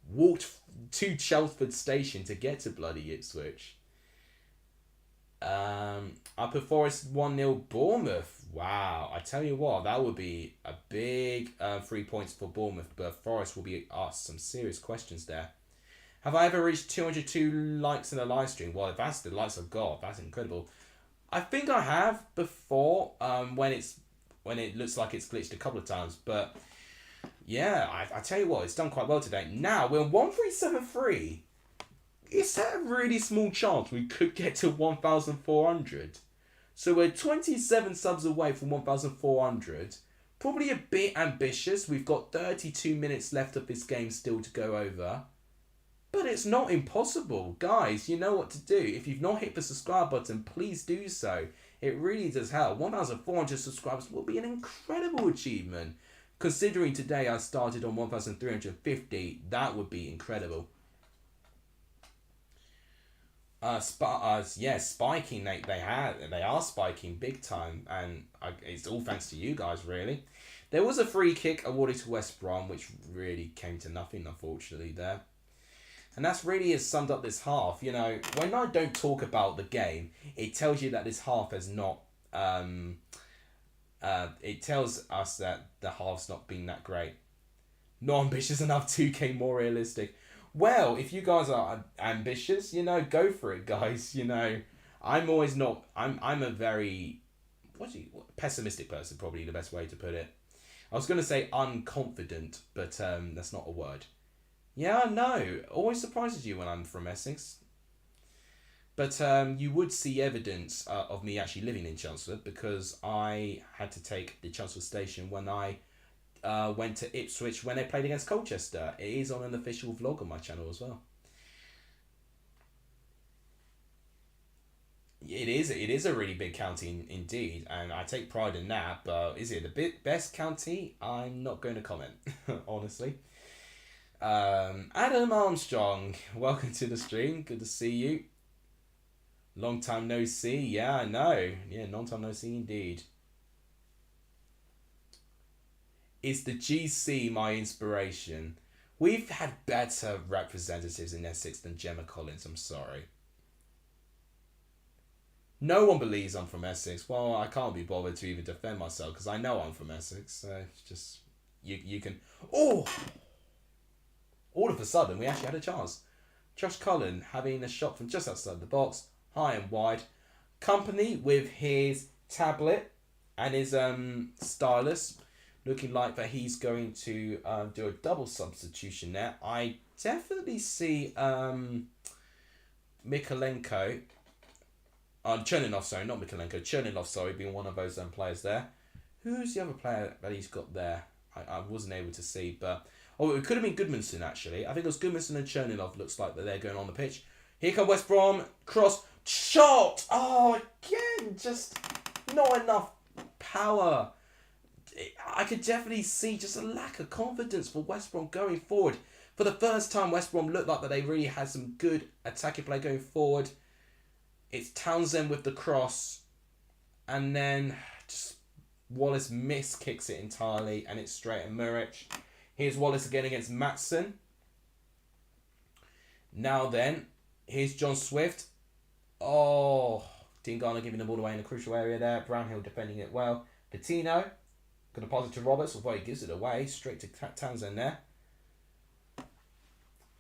Speaker 1: Walked to Chelmsford Station to get to bloody Ipswich. I put Forest 1-0 Bournemouth. Wow, I tell you what, that would be a big 3 points for Bournemouth, but Forest will be asked some serious questions there. Have I ever reached 202 likes in a live stream? Well, if that's the likes I've got, that's incredible. I think I have before, when it looks like it's glitched a couple of times, but yeah, I tell you what, it's done quite well today. Now, we're 1373. Is that a really small chance we could get to 1,400? So we're 27 subs away from 1,400. Probably a bit ambitious. We've got 32 minutes left of this game still to go over. But it's not impossible. Guys, you know what to do. If you've not hit the subscribe button, please do so. It really does help. 1,400 subscribers will be an incredible achievement. Considering today I started on 1,350, that would be incredible. Spiking. They are spiking big time, and it's all thanks to you guys, really. There was a free kick awarded to West Brom, which really came to nothing, unfortunately, there. And that's really has summed up this half. You know, when I don't talk about the game, it tells you that this half has not. It tells us that the half's not been that great. Not ambitious enough. 2K more realistic. Well, if you guys are ambitious, you know, go for it, guys. You know, I'm always not. I'm a very pessimistic person. Probably the best way to put it. I was going to say unconfident, but that's not a word. Yeah, I know. Always surprises you when I'm from Essex. But you would see evidence of me actually living in Chelmsford, because I had to take the Chelmsford station when I went to Ipswich when they played against Colchester. It is on an official vlog on my channel as well. It is a really big county indeed, and I take pride in that. But is it the best county? I'm not going to comment, honestly. Adam Armstrong, welcome to the stream. Good to see you. Long time no see. Yeah, I know. Yeah, long time no see indeed. Is the GC my inspiration? We've had better representatives in Essex than Gemma Collins, I'm sorry. No one believes I'm from Essex. Well, I can't be bothered to even defend myself, because I know I'm from Essex. So it's just, you can... Oh! All of a sudden, we actually had a chance. Josh Cullen having a shot from just outside the box, high and wide. Company with his tablet and his stylus, looking like that he's going to do a double substitution there. I definitely see Mikolenko, Chernynov, sorry, not Mikolenko, Chernynov, sorry, being one of those players there. Who's the other player that he's got there? I wasn't able to see, but... Oh, it could have been Goodmanson, actually. I think it was Goodmanson and Chernynov. Looks like that they're going on the pitch. Here come West Brom. Cross. Shot! Oh, again, just not enough power. I could definitely see just a lack of confidence for West Brom going forward. For the first time, West Brom looked like that they really had some good attacking play going forward. It's Townsend with the cross. And then just Wallace kicks it entirely, and it's straight at Muric. Here's Wallace again against Matson. Now then, here's John Swift. Oh, Dean Garner giving the ball away in a crucial area there. Brownhill defending it well. Patino, going to pass it to Roberts, although he gives it away. Straight to Townsend there.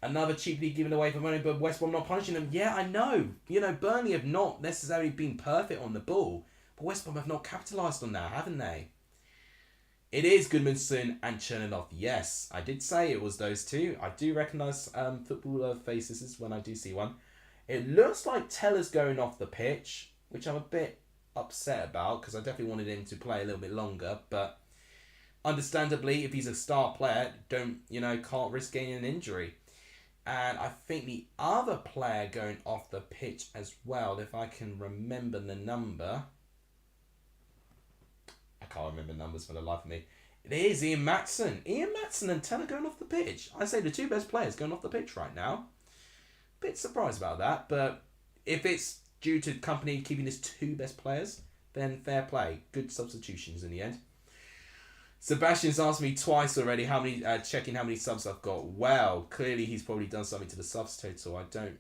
Speaker 1: Another cheaply given away for money, but West Brom not punishing them. Yeah, I know. You know, Burnley have not necessarily been perfect on the ball, but West Brom have not capitalised on that, haven't they? It is Goodmanson and Chernynov. Yes, I did say it was those two. I do recognise footballer faces when I do see one. It looks like Teller's going off the pitch, which I'm a bit upset about, because I definitely wanted him to play a little bit longer. But understandably, if he's a star player, can't risk gaining an injury. And I think the other player going off the pitch as well, if I can remember the number... I can't remember numbers for the life of me. It is Ian Matson. Ian Matson and Teller going off the pitch. I say the two best players going off the pitch right now. Bit surprised about that, but if it's due to company keeping his two best players, then fair play. Good substitutions in the end. Sebastian's asked me twice already checking how many subs I've got. Well, clearly he's probably done something to the subs total. I don't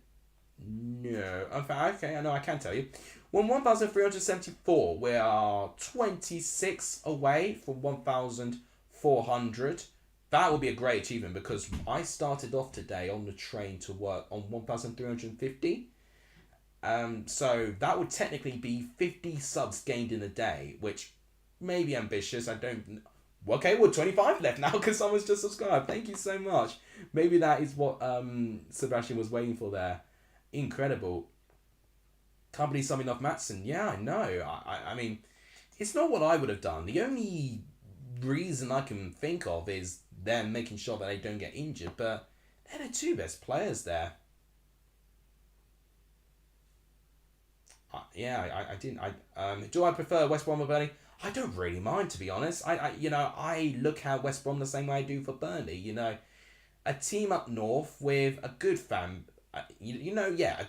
Speaker 1: know. Okay, I know I can tell you. Well, 1,374. We are 26 away from 1,400. That would be a great achievement because I started off today on the train to work on 1,350. So that would technically be 50 subs gained in a day, which may be ambitious. I don't. Okay, well, 25 left now because someone's just subscribed. Thank you so much. Maybe that is what Sebastian was waiting for there. Incredible. Can't believe something off Matson. Yeah, I know. I mean, it's not what I would have done. The only reason I can think of is them making sure that they don't get injured, but they're the two best players there. I didn't. Do I prefer West Brom or Burnley? I don't really mind, to be honest. I look at West Brom the same way I do for Burnley. A team up north with a good fan, a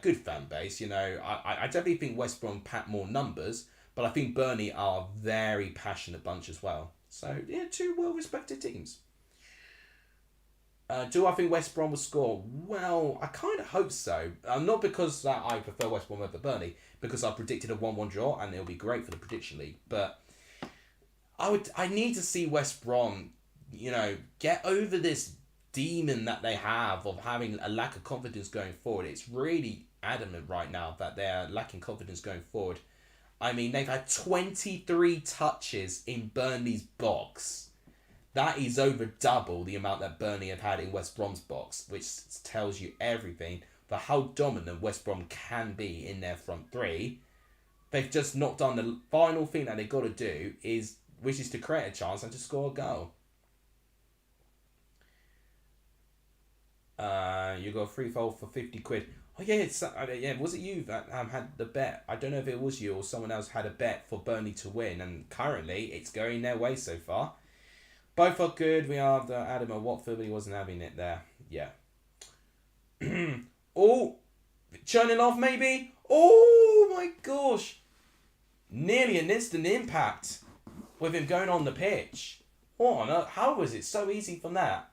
Speaker 1: good fan base. I definitely think West Brom pack more numbers, but I think Burnley are a very passionate bunch as well. So yeah, two well-respected teams. Do I think West Brom will score? Well, I kind of hope so. Not because I prefer West Brom over Burnley, because I predicted a 1-1 draw and it'll be great for the prediction league. But I need to see West Brom, get over this demon that they have of having a lack of confidence going forward. It's really adamant right now that they're lacking confidence going forward. I mean, they've had 23 touches in Burnley's box. That is over double the amount that Burnley have had in West Brom's box, which tells you everything for how dominant West Brom can be in their front three. They've just not done the final thing that they've got to do, which is to create a chance and to score a goal. You got a free fold for 50 quid. Oh yeah, was it you that had the bet? I don't know if it was you or someone else had a bet for Burnley to win, and currently it's going their way so far. Both are good. We have the Adam and Watford, but he wasn't having it there. Yeah. Oh, churning off maybe. Oh my gosh. Nearly an instant impact with him going on the pitch. What on earth? How was it so easy from that?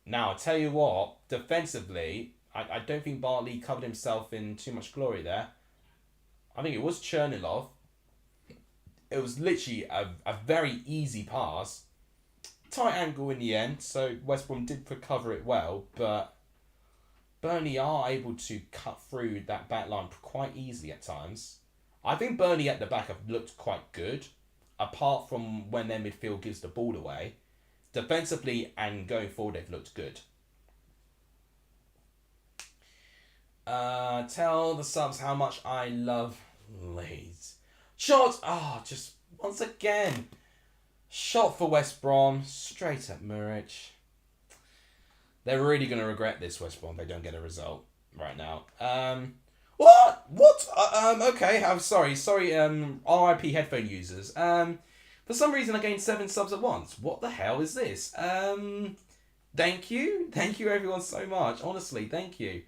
Speaker 1: Now, I'll tell you what. Defensively, I don't think Bartley covered himself in too much glory there. I think it was Chernilov. It was literally a very easy pass. Tight angle in the end, so West Brom did recover it well, but Burnley are able to cut through that back line quite easily at times. I think Burnley at the back have looked quite good, apart from when their midfield gives the ball away. Defensively and going forward, they've looked good. Tell the subs how much I love Leeds. Shot! Just once again. Shot for West Brom. Straight at Muric. They're really going to regret this, West Brom, if they don't get a result right now. What? Okay, I'm sorry. RIP headphone users. For some reason, I gained 7 subs at once. What the hell is this? Thank you. Thank you, everyone, so much. Honestly, thank you.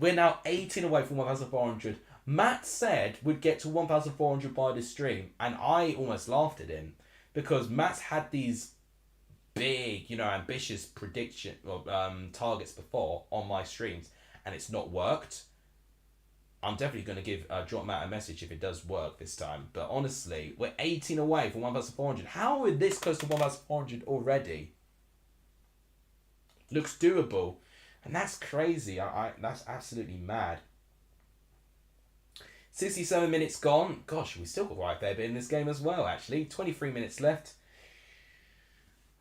Speaker 1: We're now 18 away from 1,400. Matt said we'd get to 1,400 by this stream, and I almost laughed at him because Matt's had these big, ambitious prediction or targets before on my streams, and it's not worked. I'm definitely going to drop Matt a message if it does work this time. But honestly, we're 18 away from 1,400. How are we this close to 1,400 already? Looks doable, and that's crazy. That's absolutely mad. 67 minutes gone. Gosh, we still got quite a fair bit in this game as well, actually. 23 minutes left.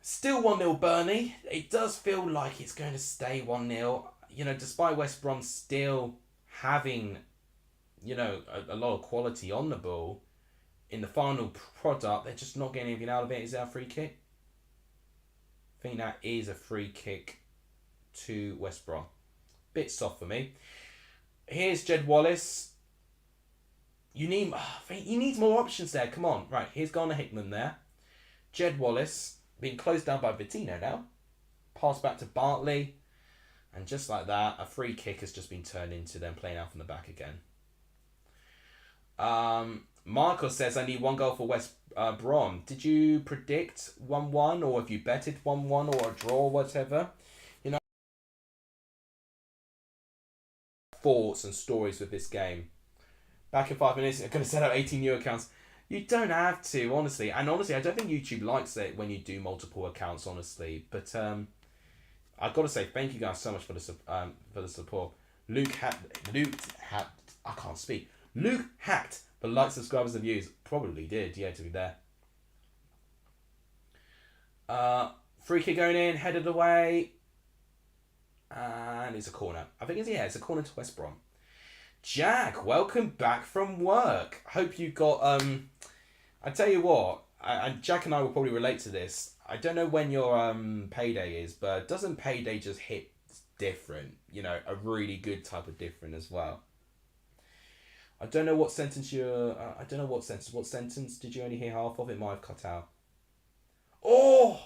Speaker 1: Still 1-0 Burnley. It does feel like it's going to stay 1-0. Despite West Brom still having, a lot of quality on the ball, in the final product, they're just not getting anything out of it. Is that a free kick? I think that is a free kick to West Brom. Bit soft for me. Here's Jed Wallace. You need more options there. Come on. Right, here's Garner Hickman there. Jed Wallace being closed down by Vitinho now. Pass back to Bartley. And just like that, a free kick has just been turned into them playing out from the back again. Marco says, I need 1 goal for West Brom. Did you predict 1-1 or have you betted 1-1 or a draw or whatever? Thoughts and stories with this game. Back in 5 minutes, I'm going to set up 18 new accounts. You don't have to, honestly. And honestly, I don't think YouTube likes it when you do multiple accounts, honestly. But I've got to say, thank you guys so much for the support. Luke I can't speak. Luke hacked the likes, subscribers, and views. Probably did, yeah, to be there. Free kick going in, headed away. And it's a corner. I think it's a corner to West Brom. Jack, welcome back from work. Hope you got I tell you what, and Jack and I will probably relate to this. I don't know when your payday is, but doesn't payday just hit different? You know, a really good type of different as well. I don't know what sentence you're... I don't know what sentence. What sentence did you only hear half of? It might have cut out. Oh!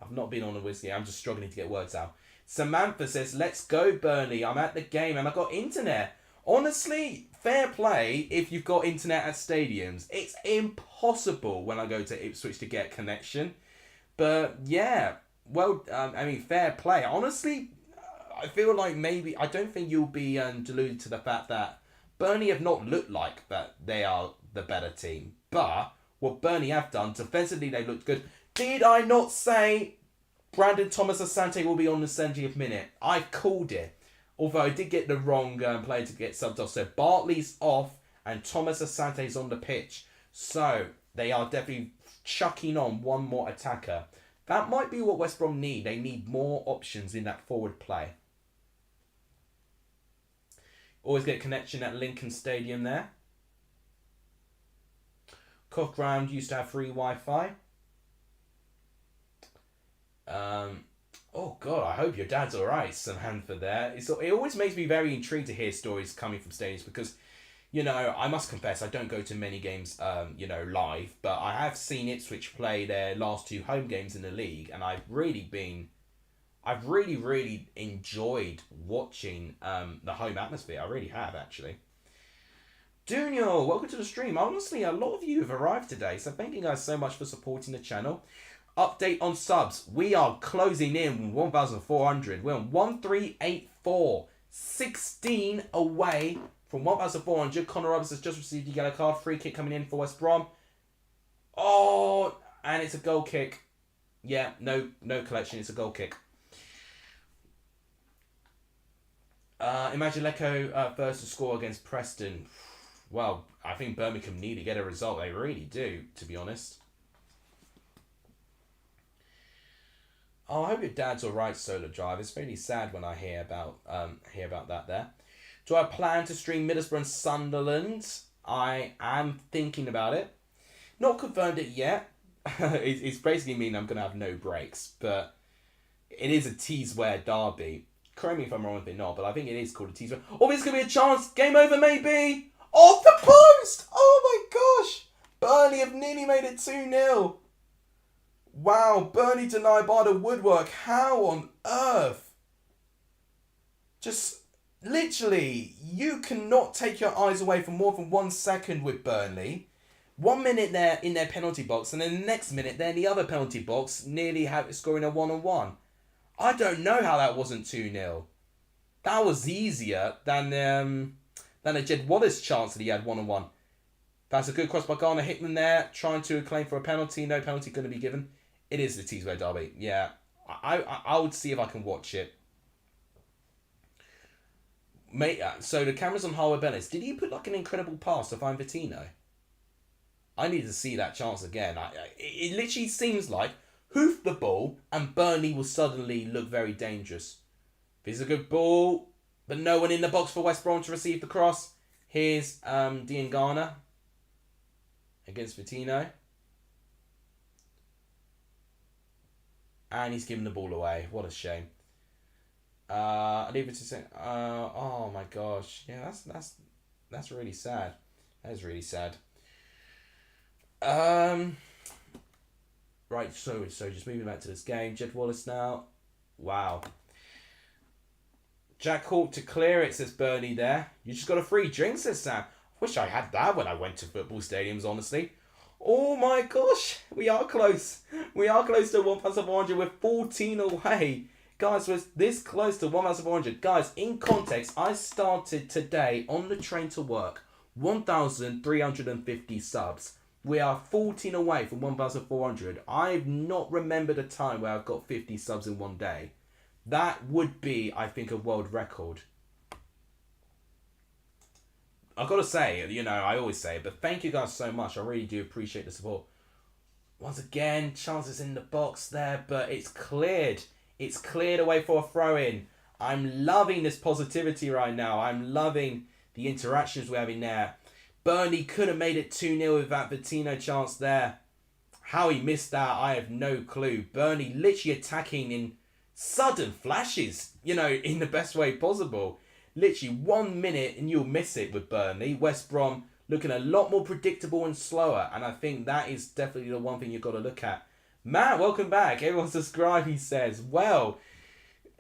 Speaker 1: I've not been on a whiskey. I'm just struggling to get words out. Samantha says, let's go, Burnley. I'm at the game and I've got internet. Honestly, fair play if you've got internet at stadiums. It's impossible when I go to Ipswich to get connection. But, yeah. Well, I mean, fair play. Honestly, I feel like maybe... I don't think you'll be deluded to the fact that Burnley have not looked like that they are the better team. But what Burnley have done, defensively they looked good. Did I not say Brandon Thomas Asante will be on the 70th minute? I called it. Although I did get the wrong player to get subbed off. So Bartley's off and Thomas Asante's on the pitch. So they are definitely chucking on one more attacker. That might be what West Brom need. They need more options in that forward play. Always get connection at Lincoln Stadium there. Cough Ground used to have free Wi-Fi. Oh God, I hope your dad's alright, Samantha there. It always makes me very intrigued to hear stories coming from stadiums because, you know, I must confess I don't go to many games, live, but I have seen Ipswich play their last 2 home games in the league, and I've really enjoyed watching the home atmosphere. I really have, actually. Duniel, welcome to the stream. Honestly, a lot of you have arrived today, so thank you guys so much for supporting the channel. Update on subs. We are closing in 1,400. We're on 1,384. 16 away from 1,400. Connor Roberts has just received a yellow card. Free kick coming in for West Brom. Oh, and it's a goal kick. Yeah, no collection. It's a goal kick. Imagine Lecco first to score against Preston. Well, I think Birmingham need to get a result. They really do, to be honest. Oh, I hope your dad's alright, Solar Drive. It's really sad when I hear about that there. Do I plan to stream Middlesbrough and Sunderland? I am thinking about it. Not confirmed it yet. It's basically mean I'm going to have no breaks, but it is a Teesware derby. Correct me if I'm wrong if it's not, but I think it is called a Teesware. Oh, there's going to be a chance. Game over, maybe. Off the post! Oh my gosh! Burnley have nearly made it 2-0. Wow, Burnley denied by the woodwork. How on earth? Just literally, you cannot take your eyes away for more than 1 second with Burnley. 1 minute they're in their penalty box, and then the next minute they're in the other penalty box, nearly scoring a 1-on-1. I don't know how that wasn't 2-0. That was easier than a Jed Wallace chance that he had 1-on-1. That's a good cross by Garner Hickman there, trying to claim for a penalty. No penalty going to be given. It is the Teesware derby. Yeah, I would see if I can watch it. Mate, so the camera's on Harwood Bellis. Did he put like an incredible pass to find Vittino? I need to see that chance again. It literally seems like hoof the ball and Burnley will suddenly look very dangerous. This is a good ball, but no one in the box for West Brom to receive the cross. Here's Dean Garner against Vittino. And he's given the ball away. What a shame. I leave it to say. Oh my gosh. Yeah, that's really sad. That is really sad. Right. So just moving back to this game. Jed Wallace now. Wow. Jack Hawk to clear it, says Bernie there. You just got a free drink, says Sam. Wish I had that when I went to football stadiums, honestly. Oh my gosh, we are close. We are close to 1,400. We're 14 away. Guys, we're this close to 1,400. Guys, in context, I started today on the train to work. 1,350 subs. We are 14 away from 1,400. I've not remembered a time where I've got 50 subs in one day. That would be, I think, a world record. I've got to say, you know, I always say it, but thank you guys so much. I really do appreciate the support. Once again, chances in the box there, but it's cleared. It's cleared away for a throw-in. I'm loving this positivity right now. I'm loving the interactions we're having there. Burnley could have made it 2-0 with that Vittino chance there. How he missed that, I have no clue. Burnley literally attacking in sudden flashes, you know, in the best way possible. Literally 1 minute and you'll miss it with Burnley. West Brom looking a lot more predictable and slower. And I think that is definitely the one thing you've got to look at. Matt, welcome back. Everyone subscribe, he says. Well,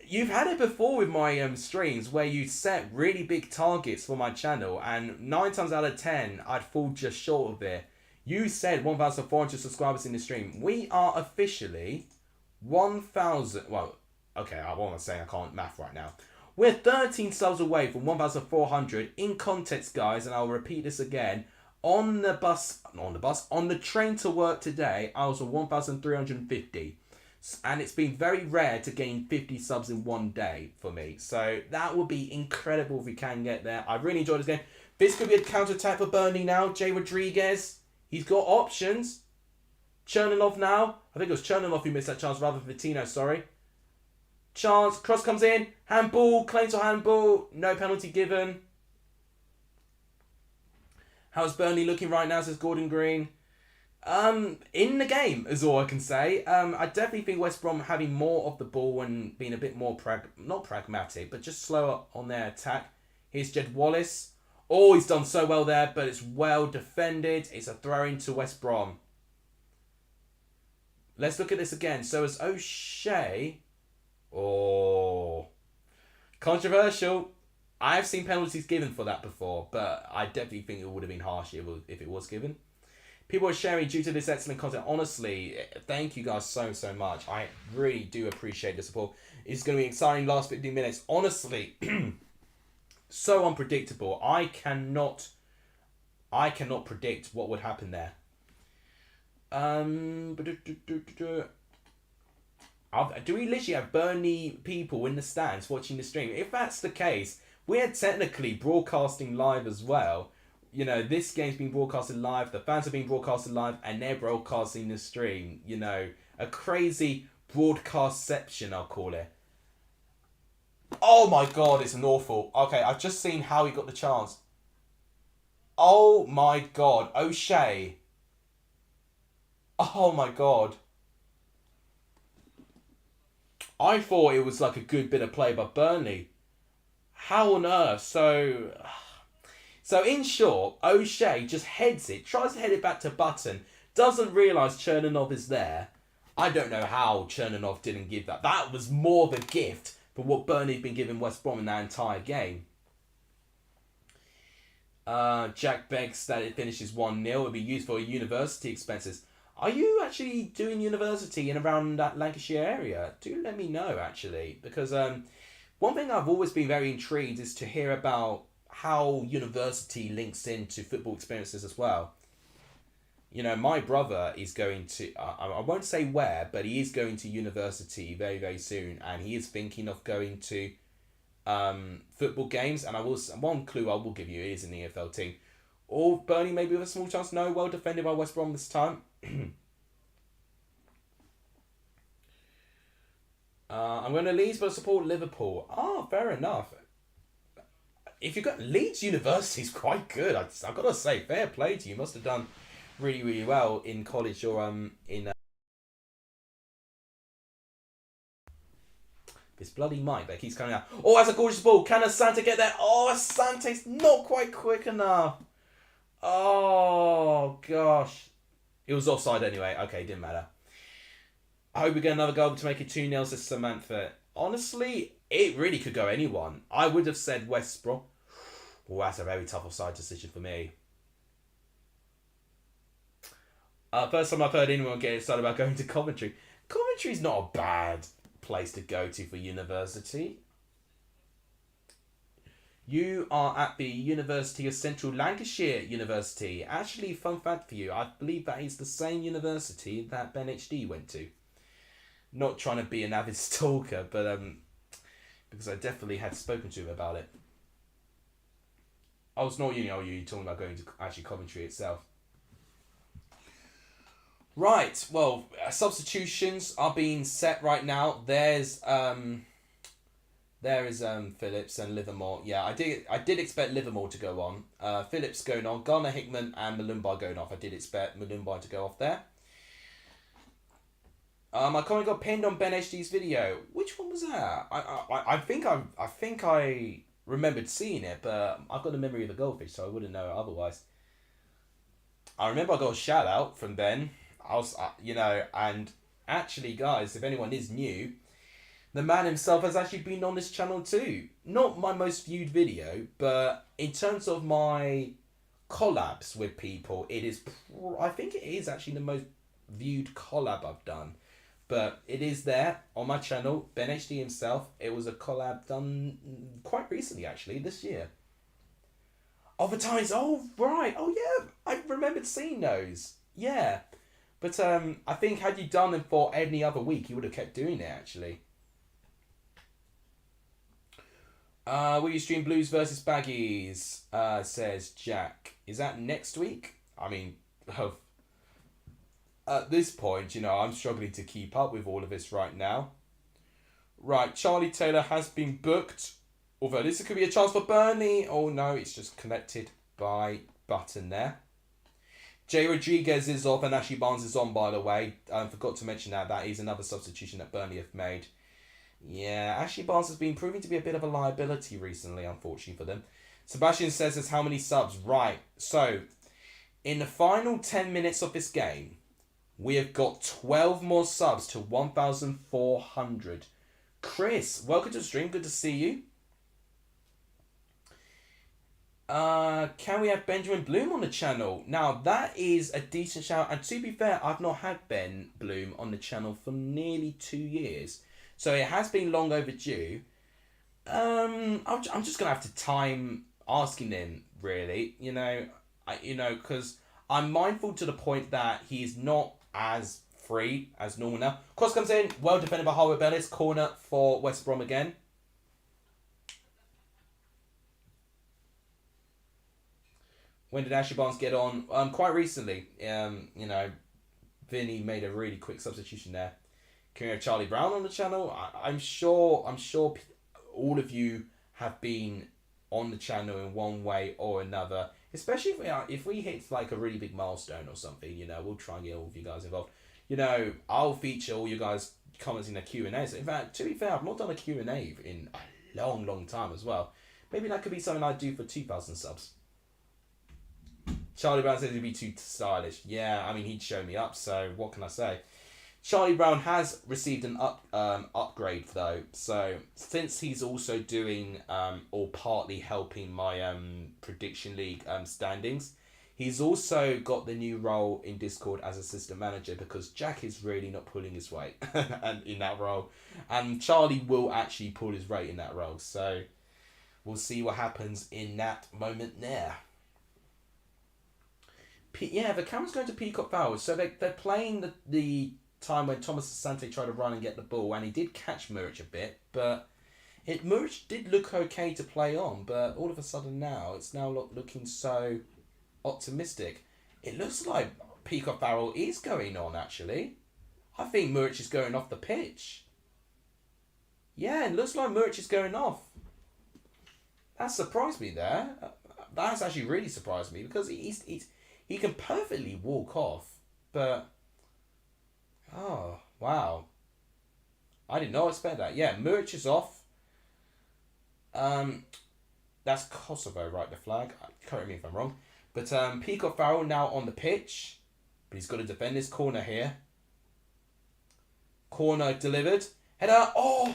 Speaker 1: you've had it before with my streams where you set really big targets for my channel. And 9 times out of 10, I'd fall just short of it. You said 1,400 subscribers in the stream. We are officially 1,000. Well, okay, what am I saying? I can't math right now. We're 13 subs away from 1,400. In context, guys, and I'll repeat this again. On the train to work today, I was on 1,350. And it's been very rare to gain 50 subs in one day for me. So that would be incredible if we can get there. I really enjoyed this game. This could be a counter-attack for Burnley now. Jay Rodriguez, he's got options. Cherninov now. I think it was Cherninov who missed that chance rather than Vittino, sorry. Chance, cross comes in, handball, claim to handball, no penalty given. How's Burnley looking right now, says Gordon Green? In the game is all I can say. I definitely think West Brom having more of the ball and being a bit more, not pragmatic, but just slower on their attack. Here's Jed Wallace. Oh, he's done so well there, but it's well defended. It's a throw into West Brom. Let's look at this again. So as O'Shea... Oh, controversial. I've seen penalties given for that before, but I definitely think it would have been harsh if it was given. People are sharing due to this excellent content. Honestly, thank you guys so much. I really do appreciate the support. It's going to be exciting last 15 minutes. Honestly, so unpredictable. I cannot predict what would happen there. Do we literally have Burnley people in the stands watching the stream? If that's the case, we're technically broadcasting live as well. You know, this game's been broadcasted live, the fans are being broadcasted live, and they're broadcasting the stream. You know, a crazy broadcastception, I'll call it. Oh my god, it's an awful. Okay, I've just seen how he got the chance. Oh my god, O'Shea. Oh my god. I thought it was like a good bit of play by Burnley. How on earth? So in short, O'Shea just heads it, tries to head it back to Button, doesn't realise Cherninov is there. I don't know how Cherninov didn't give that. That was more of a gift for what Burnley had been giving West Brom in that entire game. Jack begs that it finishes 1-0. It would be used for university expenses. Are you actually doing university in around that Lancashire area? Do let me know, actually. Because one thing I've always been very intrigued is to hear about how university links into football experiences as well. You know, my brother is going to... I won't say where, but he is going to university very soon. And he is thinking of going to football games. And one clue I will give you is in the EFL team. Or Burnley maybe with a small chance. No, well defended by West Brom this time. I'm going to Leeds but support Liverpool. Oh, fair enough. If you've got Leeds University is quite good. I've got to say, fair play to you. You must have done really well in college or in... This bloody mic that keeps coming out. Oh, that's a gorgeous ball. Can Asante get there? Oh, Asante's not quite quick enough. Oh, gosh. It was offside anyway. Okay, didn't matter. I hope we get another goal to make it 2-0, says Samantha. Honestly, it really could go anyone. I would have said West Brom. Oh, that's a very tough offside decision for me. First time I've heard anyone get excited about going to Coventry. Coventry's not a bad place to go to for university. You are at the University of Central Lancashire University. Actually, fun fact for you, I believe that is the same university that Ben HD went to. Not trying to be an avid stalker, but because I definitely had spoken to him about it. Oh, it's not uni, you're talking about going to actually Coventry itself. Right, well, substitutions are being set right now. There is Phillips and Livermore. Yeah, I did expect Livermore to go on. Phillips going on, Garner, Hickman and Malumba going off. I did expect Malumba to go off there. My comment got pinned on Ben HD's video. Which one was that? I think I remembered seeing it, but I've got the memory of a goldfish, so I wouldn't know it otherwise. I remember I got a shout out from Ben. And actually, guys, if anyone is new, the man himself has actually been on this channel too. Not my most viewed video, but in terms of my collabs with people, I think it is actually the most viewed collab I've done. But it is there on my channel, Ben HD himself. It was a collab done quite recently, actually, this year. Other times, oh right, oh yeah, I remembered seeing those. Yeah, but I think had you done them for any other week, you would have kept doing it actually. Will you stream Blues versus Baggies? Says Jack. Is that next week? I mean, at this point, I'm struggling to keep up with all of this right now. Right, Charlie Taylor has been booked. Although this could be a chance for Burnley. Oh no, it's just connected by button there. Jay Rodriguez is off and Ashley Barnes is on, by the way. I forgot to mention that is another substitution that Burnley have made. Yeah, Ashley Barnes has been proving to be a bit of a liability recently, unfortunately for them. Sebastian says there's how many subs? Right, so in the final 10 minutes of this game, we have got 12 more subs to 1,400. Chris, welcome to the stream. Good to see you. Can we have Benjamin Bloom on the channel? Now, that is a decent shout. And to be fair, I've not had Ben Bloom on the channel for nearly 2 years. So it has been long overdue. I'm just going to have to time asking him, really. Because I'm mindful to the point that he's not as free as normal now. Cross comes in. Well defended by Harwood Bellis. Corner for West Brom again. When did Ashley Barnes get on? Quite recently. Vinny made a really quick substitution there. Can we have Charlie Brown on the channel? I'm sure all of you have been on the channel in one way or another. Especially if we hit like a really big milestone or something, we'll try and get all of you guys involved. I'll feature all you guys comments in the Q&A. So in fact, to be fair, I've not done a Q&A in a long, long time as well. Maybe that could be something I'd do for 2,000 subs. Charlie Brown says he'd be too stylish. Yeah, I mean, he'd show me up, so what can I say? Charlie Brown has received an upgrade, though. So, since he's also doing, or partly helping my Prediction League standings, he's also got the new role in Discord as assistant manager because Jack is really not pulling his weight and in that role. And Charlie will actually pull his weight in that role. So, we'll see what happens in that moment there. The camera's going to Peacock Bowers. So they're playing the time when Thomas Asante tried to run and get the ball, and he did catch Muric a bit, but Muric did look okay to play on, but all of a sudden now, it's now looking so optimistic. It looks like Peacock Barrel is going on, actually. I think Muric is going off the pitch. Yeah, it looks like Muric is going off. That surprised me there. That's actually really surprised me, because he can perfectly walk off, but... Oh, wow. I did not expect that. Yeah, Muric is off. That's Kosovo, right, the flag. Correct me if I'm wrong. But Peacock Farrell now on the pitch. But he's got to defend this corner here. Corner delivered. Header. Oh!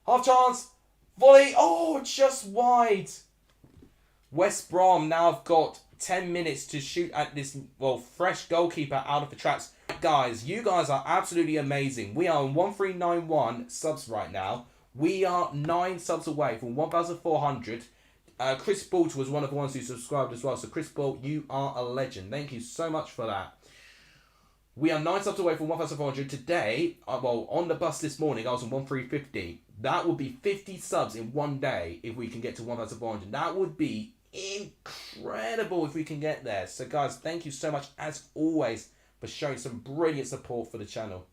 Speaker 1: Half chance. Volley. Oh, just wide. West Brom now have got 10 minutes to shoot at this, well, fresh goalkeeper out of the traps. Guys, you guys are absolutely amazing. We are on 1391 subs right now. We are 9 subs away from 1,400. Chris Bolt was one of the ones who subscribed as well. So Chris Bolt, you are a legend. Thank you so much for that. We are 9 subs away from 1,400. Today, well, on the bus this morning, I was on 1,350. That would be 50 subs in one day if we can get to 1,400. That would be incredible if we can get there. So guys, thank you so much as always for showing some brilliant support for the channel.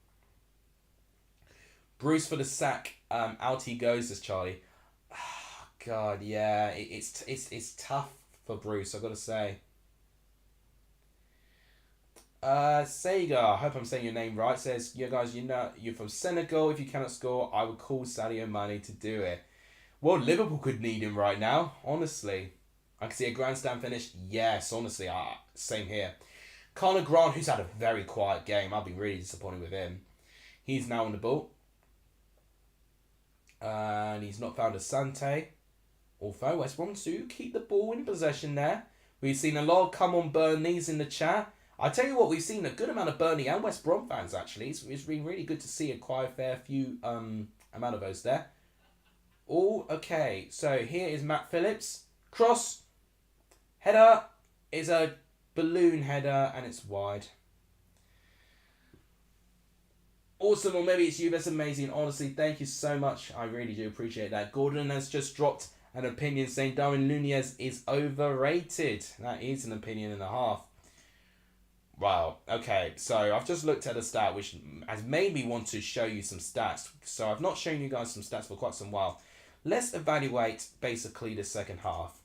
Speaker 1: Bruce for the sack. Out he goes, as Charlie. Oh, God, yeah, it's tough for Bruce, I've got to say. Sega, I hope I'm saying your name right, says, yeah guys, you know you're from Senegal. If you cannot score, I would call Sadio Mane to do it. Well, Liverpool could need him right now, honestly. I can see a grandstand finish. Yes, honestly, same here. Conor Grant, who's had a very quiet game. I've been really disappointed with him. He's now on the ball. And he's not found Asante. Although West Brom do keep the ball in possession there. We've seen a lot of come on Burnleys in the chat. I tell you what, we've seen a good amount of Burnley and West Brom fans actually. It's been really good to see quite a fair few amount of those there. Oh, okay. So here is Matt Phillips. Cross. Header is a balloon header and it's wide. Awesome, or maybe it's you. That's amazing. Honestly, thank you so much. I really do appreciate that. Gordon has just dropped an opinion saying Darwin Nunez is overrated. That is an opinion and a half. Wow, okay, so I've just looked at a stat which has made me want to show you some stats. So I've not shown you guys some stats for quite some while. Let's evaluate basically the second half.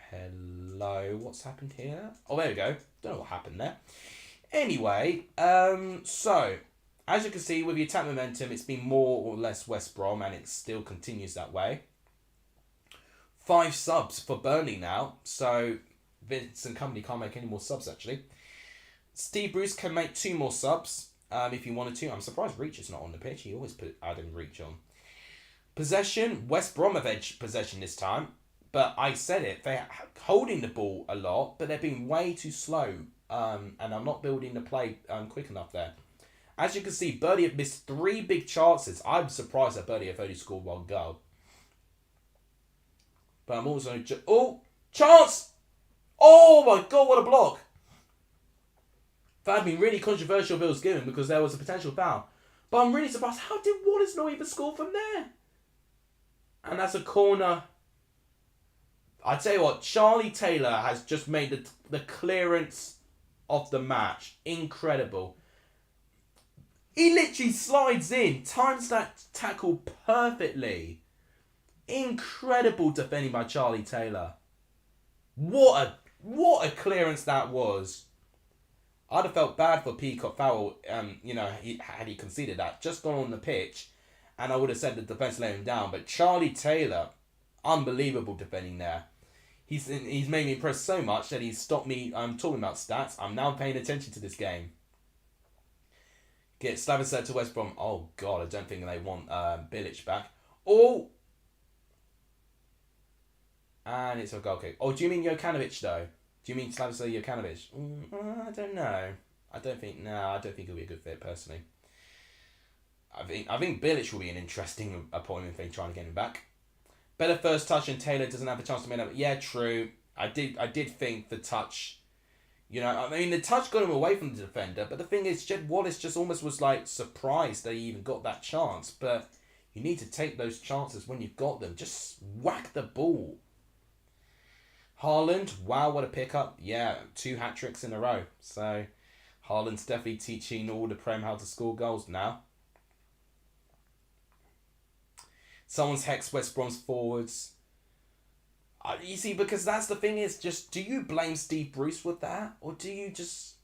Speaker 1: Hello, what's happened here? Oh, there we go. Don't know what happened there. Anyway, so as you can see with the attack momentum, it's been more or less West Brom and it still continues that way. 5 subs for Burnley now, so Vince and company can't make any more subs actually. Steve Bruce can make 2 more subs if he wanted to. I'm surprised Reach is not on the pitch. He always put Adam Reach on. Possession, West Brom have edged possession this time. But I said it, they're holding the ball a lot, but they're being way too slow. And I'm not building the play quick enough there. As you can see, Burnley have missed 3 big chances. I'm surprised that Burnley have only scored 1 goal. But I'm also... Oh! Chance! Oh my God, what a block! That had been really controversial if it was given because there was a potential foul. But I'm really surprised. How did Wallace not even score from there? And that's a corner. I tell you what, Charlie Taylor has just made the clearance of the match. Incredible. He literally slides in, times that tackle perfectly. Incredible defending by Charlie Taylor. What a clearance that was. I'd have felt bad for Peacock Farrell, you know, had he conceded that. Just gone on the pitch, and I would have said the defence let him down. But Charlie Taylor, unbelievable defending there. He's made me impressed so much that he's stopped me talking about stats. I'm now paying attention to this game. Get Slavica to West Brom. Oh, God, I don't think they want Bilic back. Oh! And it's a goal kick. Oh, do you mean Jokanovic, though? Do you mean Slavica Jokanovic? I don't know. I don't think he'll be a good fit, personally. I think Bilic will be an interesting appointment for trying to get him back. Better first touch and Taylor doesn't have a chance to make up. Yeah, true. I did think the touch, you know, I mean, the touch got him away from the defender, but the thing is, Jed Wallace just almost was like surprised that he even got that chance. But you need to take those chances when you've got them. Just whack the ball. Haaland, wow, what a pickup. Yeah, 2 hat-tricks in a row. So, Haaland's definitely teaching all the Prem how to score goals now. Someone's hexed West Brom's forwards. You see, because that's the thing is, just, do you blame Steve Bruce with that? Or do you just...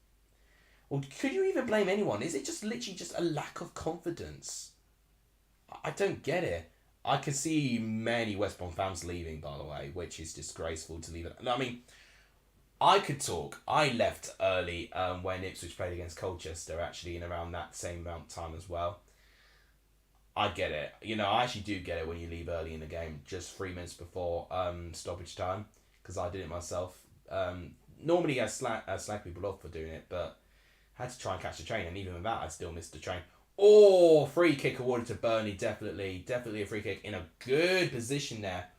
Speaker 1: Or could you even blame anyone? Is it just literally just a lack of confidence? I don't get it. I can see many West Brom fans leaving, by the way, which is disgraceful to leave it. I mean, I could talk. I left early when Ipswich played against Colchester, actually, in around that same amount of time as well. I get it. You know, I actually do get it when you leave early in the game, just 3 minutes before stoppage time, because I did it myself Normally I slag people off for doing it, but had to try and catch the train, and even with that, I still missed the train. Oh, free kick awarded to Burnley. Definitely a free kick in a good position there.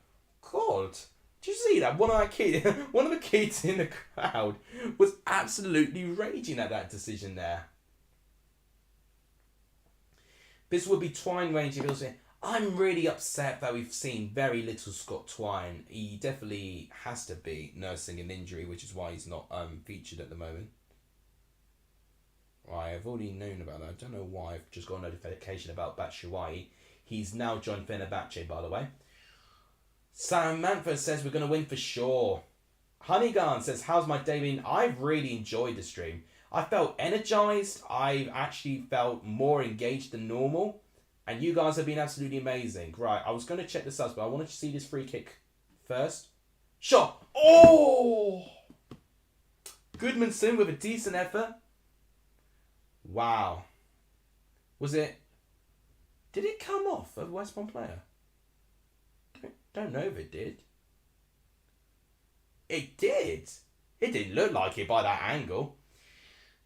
Speaker 1: God, did you see that? One of the kids in the crowd was absolutely raging at that decision there. This would be Twine range if it was. I'm really upset that we've seen very little Scott Twine. He definitely has to be nursing an injury, which is why he's not featured at the moment. Right, I've already known about that. I don't know why. I've just got a notification about Batshuayi. He's now joined Fenerbahce, by the way. Sam Manford says we're going to win for sure. Honeygarn says, how's my day been? I've really enjoyed the stream. I felt energized. I've actually felt more engaged than normal. And you guys have been absolutely amazing. Right, I was going to check the subs, but I wanted to see this free kick first. Shot! Oh! Goodmanson with a decent effort. Wow. Was it... Did it come off of a West Brom player? Don't know if it did. It did. It didn't look like it by that angle.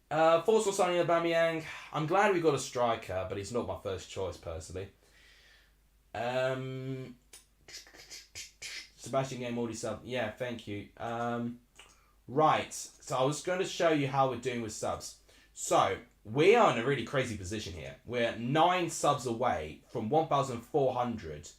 Speaker 1: Force or signing Aubameyang. I'm glad we got a striker, but he's not my first choice personally. Sebastian Game already sub. Yeah, thank you. Right. So I was going to show you how we're doing with subs. So we are in a really crazy position here. We're 9 subs away from 1,400.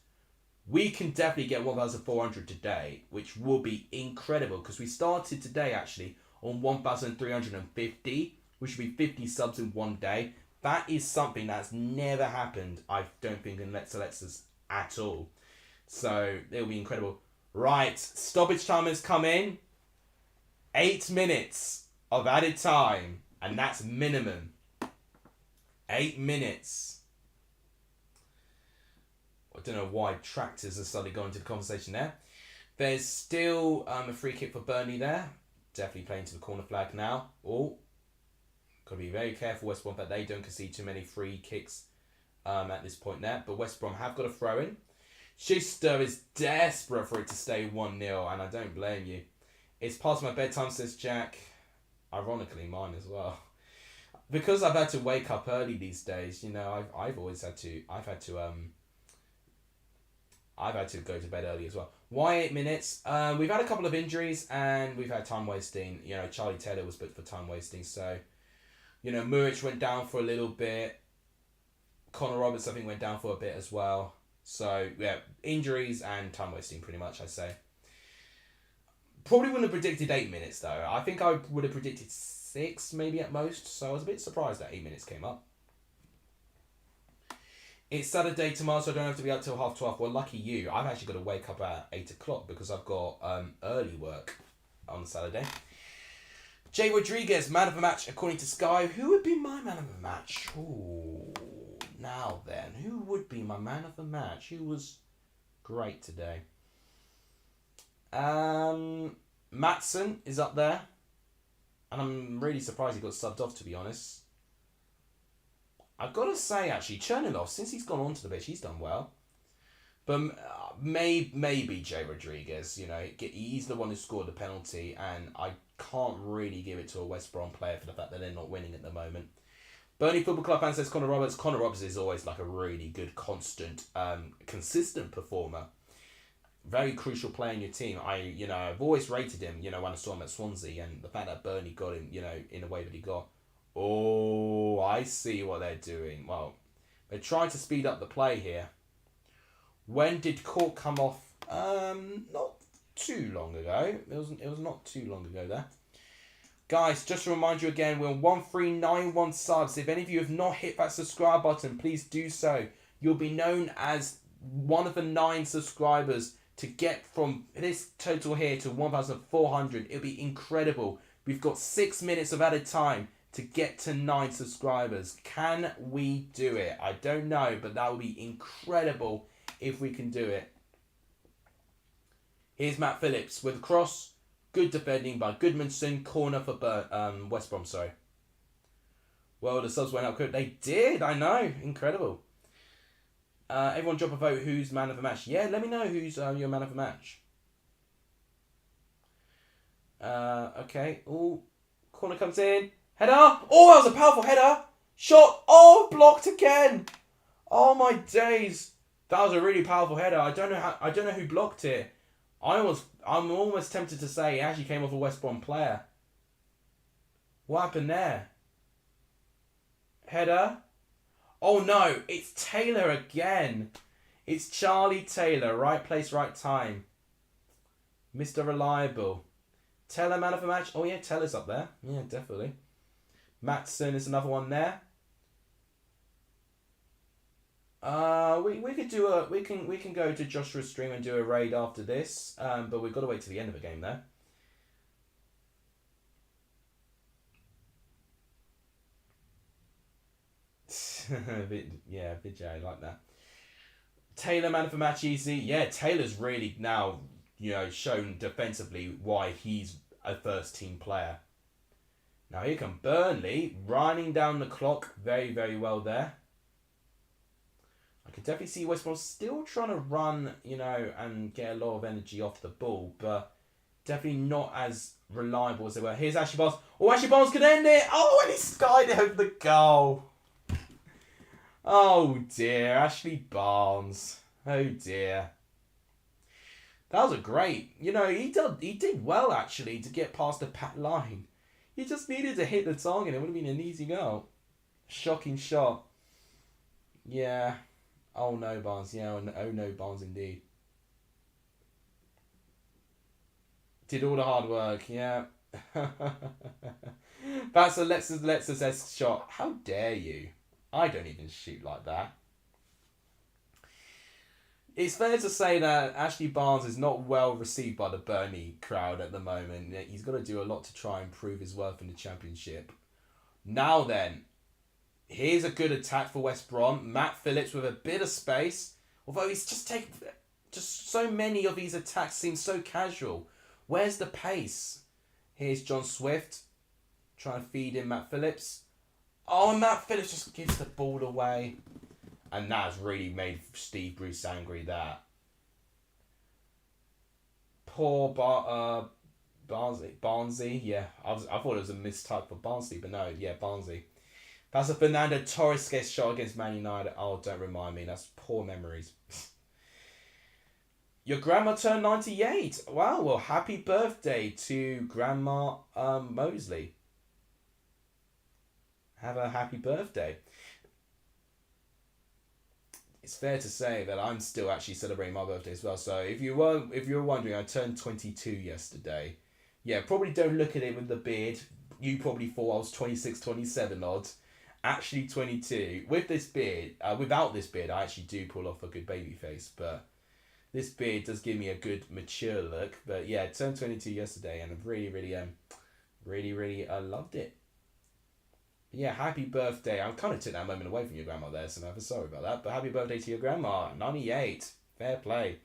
Speaker 1: We can definitely get 1,400 today, which will be incredible because we started today actually on 1,350, which would be 50 subs in one day. That is something that's never happened, I don't think, in Let's Alexis at all. So it'll be incredible. Right, stoppage time has come in. 8 minutes of added time, and that's minimum. 8 minutes. I don't know why tractors are suddenly going into the conversation there. There's still a free kick for Burnley there. Definitely playing to the corner flag now. Oh, got to be very careful, West Brom, that they don't concede too many free kicks at this point there. But West Brom have got a throw in. Schuster is desperate for it to stay 1-0, and I don't blame you. It's past my bedtime, says Jack. Ironically, mine as well. Because I've had to wake up early these days, you know, I've had to go to bed early as well. Why 8 minutes? We've had a couple of injuries and we've had time wasting. You know, Charlie Taylor was booked for time wasting. So, you know, Muric went down for a little bit. Connor Roberts, I think, went down for a bit as well. So, yeah, injuries and time wasting pretty much, I say. Probably wouldn't have predicted 8 minutes though. I think I would have predicted 6 maybe at most. So I was a bit surprised that 8 minutes came up. It's Saturday tomorrow, so I don't have to be up till 12:30. Well, lucky you. I've actually got to wake up at 8 o'clock because I've got early work on Saturday. Jay Rodriguez, man of the match, according to Sky. Who would be my man of the match? Ooh, now then. Who would be my man of the match? Who was great today? Maatsen is up there. And I'm really surprised he got subbed off, to be honest. I've got to say, actually, Chernilov, since he's gone on to the pitch, he's done well. But maybe Jay Rodriguez, you know, he's the one who scored the penalty, and I can't really give it to a West Brom player for the fact that they're not winning at the moment. Burnley Football Club fan says Connor Roberts. Connor Roberts is always like a really good, constant, consistent performer. Very crucial player in your team. I've always rated him, you know, when I saw him at Swansea, and the fact that Burnley got him, you know, in the way that he got. Oh, I see what they're doing. Well, they're trying to speed up the play here. When did Cork come off? Not too long ago. It was not too long ago there. Guys, just to remind you again, we're on 1391 subs. If any of you have not hit that subscribe button, please do so. You'll be known as one of the 9 subscribers to get from this total here to 1,400. It'll be incredible. We've got 6 minutes of added time to get to 9 subscribers. Can we do it? I don't know, but that would be incredible if we can do it. Here's Matt Phillips with a cross. Good defending by Goodmanson. Corner for West Brom, sorry. Well, the subs went up quick. They did, I know. Incredible. Everyone drop a vote. Who's man of the match? Yeah, let me know who's your man of the match. Okay. Oh, corner comes in. Header. Oh, that was a powerful header. Shot. Oh, blocked again. Oh my days. That was a really powerful header. I don't know who blocked it. I'm almost tempted to say it actually came off a West Brom player. What happened there? Header. Oh no, it's Taylor again. It's Charlie Taylor. Right place, right time. Mr. Reliable. Taylor, man of the match. Oh yeah, Taylor's up there. Yeah, definitely. Matson is another one there. We could do a we can go to Joshua's stream and do a raid after this. But we've got to wait till the end of the game there. Yeah, Vijay, I like that. Taylor, man of the match, easy. Yeah, Taylor's really now, shown defensively why he's a first team player. Now here come Burnley, running down the clock very, very well there. I can definitely see West Brom still trying to run, and get a lot of energy off the ball, but definitely not as reliable as they were. Here's Ashley Barnes. Oh, Ashley Barnes could end it. Oh, and he skied it over the goal. Oh dear, Ashley Barnes. Oh dear. That was a great. He did well actually to get past the pat line. He just needed to hit the target. It would have been an easy goal. Shocking shot. Yeah. Oh no, Barnes. Yeah. Oh no, Barnes indeed. Did all the hard work. Yeah. That's Alexis shot. How dare you? I don't even shoot like that. It's fair to say that Ashley Barnes is not well received by the Burnley crowd at the moment. He's got to do a lot to try and prove his worth in the Championship. Now then, here's a good attack for West Brom. Matt Phillips with a bit of space. Although he's just so many of these attacks seem so casual. Where's the pace? Here's John Swift trying to feed in Matt Phillips. Oh, and Matt Phillips just gives the ball away. And that's really made Steve Bruce angry, that. Poor Barnsley. Yeah, I thought it was a mistype for Barnsley, but no, yeah, Barnsley. That's a Fernando Torres shot against Man United. Oh, don't remind me. That's poor memories. Your grandma turned 98. Wow, well, happy birthday to Grandma Mosley. Have a happy birthday. It's fair to say that I'm still actually celebrating my birthday as well. So if you were wondering, I turned 22 yesterday. Yeah, probably don't look at it with the beard. You probably thought I was 26, 27 odd. Actually 22. With this beard, without this beard, I actually do pull off a good baby face. But this beard does give me a good mature look. But yeah, I turned 22 yesterday, and I've really loved it. Yeah, happy birthday. I kind of took that moment away from your grandma there, so I'm sorry about that. But happy birthday to your grandma. 98. Fair play.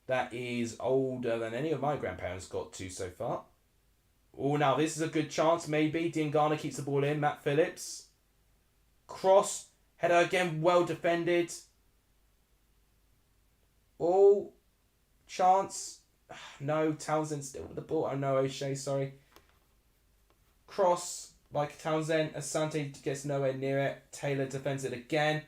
Speaker 1: That is older than any of my grandparents got to so far. Oh, now this is a good chance, maybe. Diangana keeps the ball in. Matt Phillips. Cross. Header again, well defended. Oh, chance. No, Townsend still with the ball. Oh no, O'Shea, sorry. Cross. Like Townsend, Asante gets nowhere near it. Taylor defends it again.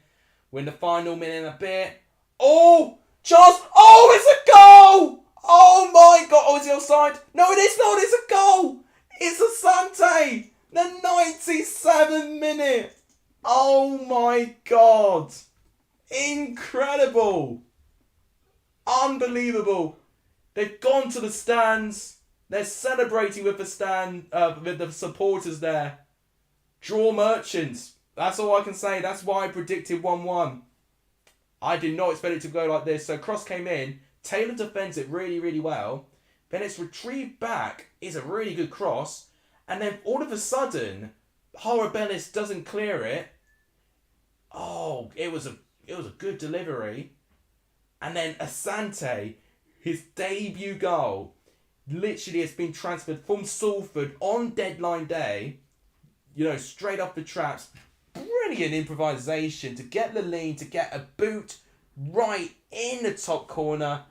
Speaker 1: We're in the final minute and a bit. Oh! Charles! Oh, it's a goal! Oh my god! Oh, is he offside? No, it is not! It's a goal! It's Asante! The 97th minute! Oh my god! Incredible! Unbelievable! They've gone to the stands. They're celebrating with the supporters there. Draw merchants. That's all I can say. That's why I predicted 1-1. I did not expect it to go like this. So cross came in. Taylor defends it really, really well. Then it's retrieved back. It's a really good cross. And then all of a sudden, Horribellis doesn't clear it. Oh, it was a good delivery. And then Asante, his debut goal, literally has been transferred from Salford on deadline day, straight off the traps. Brilliant improvisation to get the lean, to get a boot right in the top corner.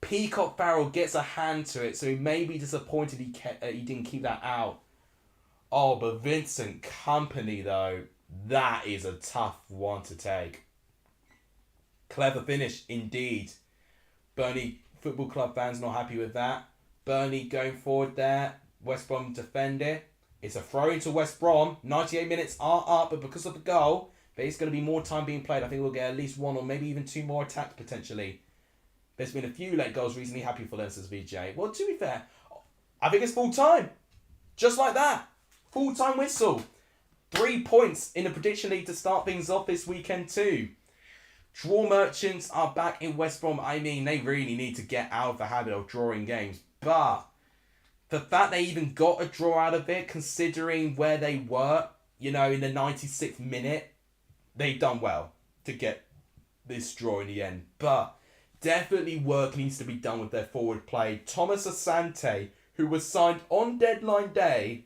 Speaker 1: Peacock Farrell gets a hand to it, so he may be disappointed he didn't keep that out. Oh, but Vincent Company, though, that is a tough one to take. Clever finish, indeed. Burnley Football Club fans not happy with that. Burnley going forward there. West Brom defend it. It's a throw into West Brom. 98 minutes are up, but because of the goal, there's going to be more time being played. I think we'll get at least one or maybe even two more attacks potentially. There's been a few late goals recently. Happy for them, says VJ. Well, to be fair, I think it's full time. Just like that. Full time whistle. 3 points in the prediction league to start things off this weekend too. Draw merchants are back in West Brom. I mean, they really need to get out of the habit of drawing games. But the fact they even got a draw out of it, considering where they were, in the 96th minute, they've done well to get this draw in the end. But definitely work needs to be done with their forward play. Thomas Asante, who was signed on deadline day,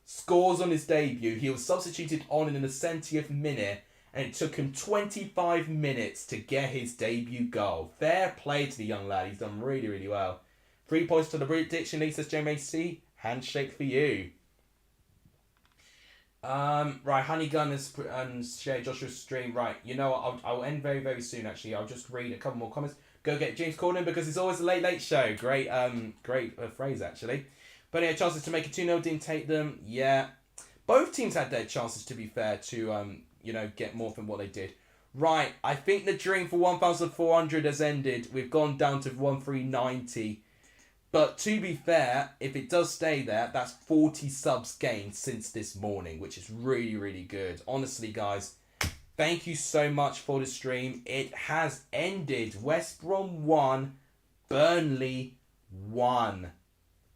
Speaker 1: scores on his debut. He was substituted on in the 70th minute, and it took him 25 minutes to get his debut goal. Fair play to the young lad. He's done really, really well. 3 points to the prediction league, says JMAC. Handshake for you. Right, Honeygun has shared Joshua's stream. Right, you know what? I'll end very, very soon, actually. I'll just read a couple more comments. Go get James Corden because it's always a late show. Great phrase, actually. But yeah, chances to make it 2-0 didn't take them. Yeah. Both teams had their chances, to be fair, to get more than what they did. Right, I think the dream for 1,400 has ended. We've gone down to 1,390. But to be fair, if it does stay there, that's 40 subs gained since this morning, which is really, really good. Honestly, guys, thank you so much for the stream. It has ended. West Brom 1, Burnley 1.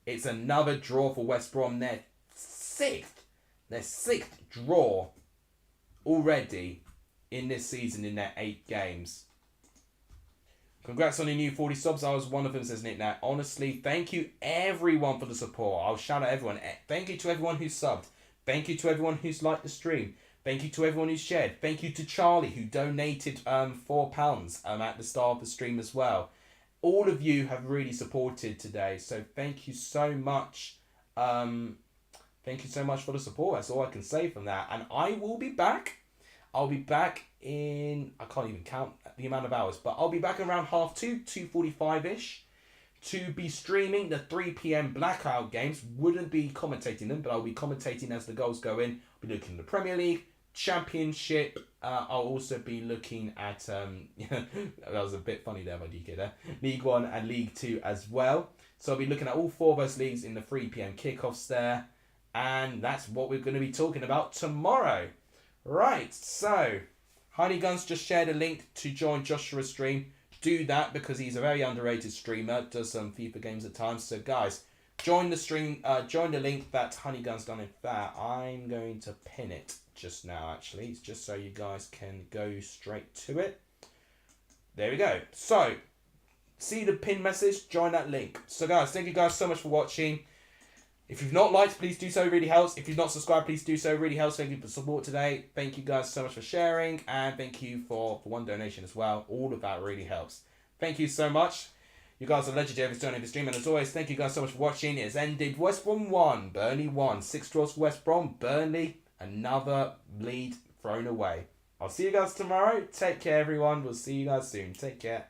Speaker 1: It's another draw for West Brom. Their sixth draw already in this season in their 8 games. Congrats on the new 40 subs. I was one of them, says Nick. Now, honestly, thank you everyone for the support. I'll shout out everyone. Thank you to everyone who's subbed. Thank you to everyone who's liked the stream. Thank you to everyone who's shared. Thank you to Charlie, who donated £4 at the start of the stream as well. All of you have really supported today, so thank you so much. Thank you so much for the support. That's all I can say from that. And I will be back. I'll be back in, I can't even count the amount of hours, but I'll be back around 2:30, 2:45ish to be streaming the 3 p.m. blackout games. Wouldn't be commentating them, but I'll be commentating as the goals go in. I'll be looking at the Premier League, Championship. I'll also be looking at, that was a bit funny there by DK there, League 1 and League 2 as well. So I'll be looking at all 4 of those leagues in the 3 p.m. kickoffs there. And that's what we're going to be talking about tomorrow. Right, so Honeyguns just shared a link to join Joshua's stream. Do that because he's a very underrated streamer. Does some FIFA games at times. So guys, join the stream. Join the link that Honeyguns done. In fact, I'm going to pin it just now. Actually, it's just so you guys can go straight to it. There we go. So, see the pin message. Join that link. So guys, thank you guys so much for watching. If you've not liked, please do so. It really helps. If you've not subscribed, please do so. It really helps. Thank you for support today. Thank you guys so much for sharing. And thank you for one donation as well. All of that really helps. Thank you so much. You guys are legendary for donating the stream. And as always, thank you guys so much for watching. It has ended. West Brom 1, Burnley 1. 6 draws for West Brom. Burnley, another lead thrown away. I'll see you guys tomorrow. Take care, everyone. We'll see you guys soon. Take care.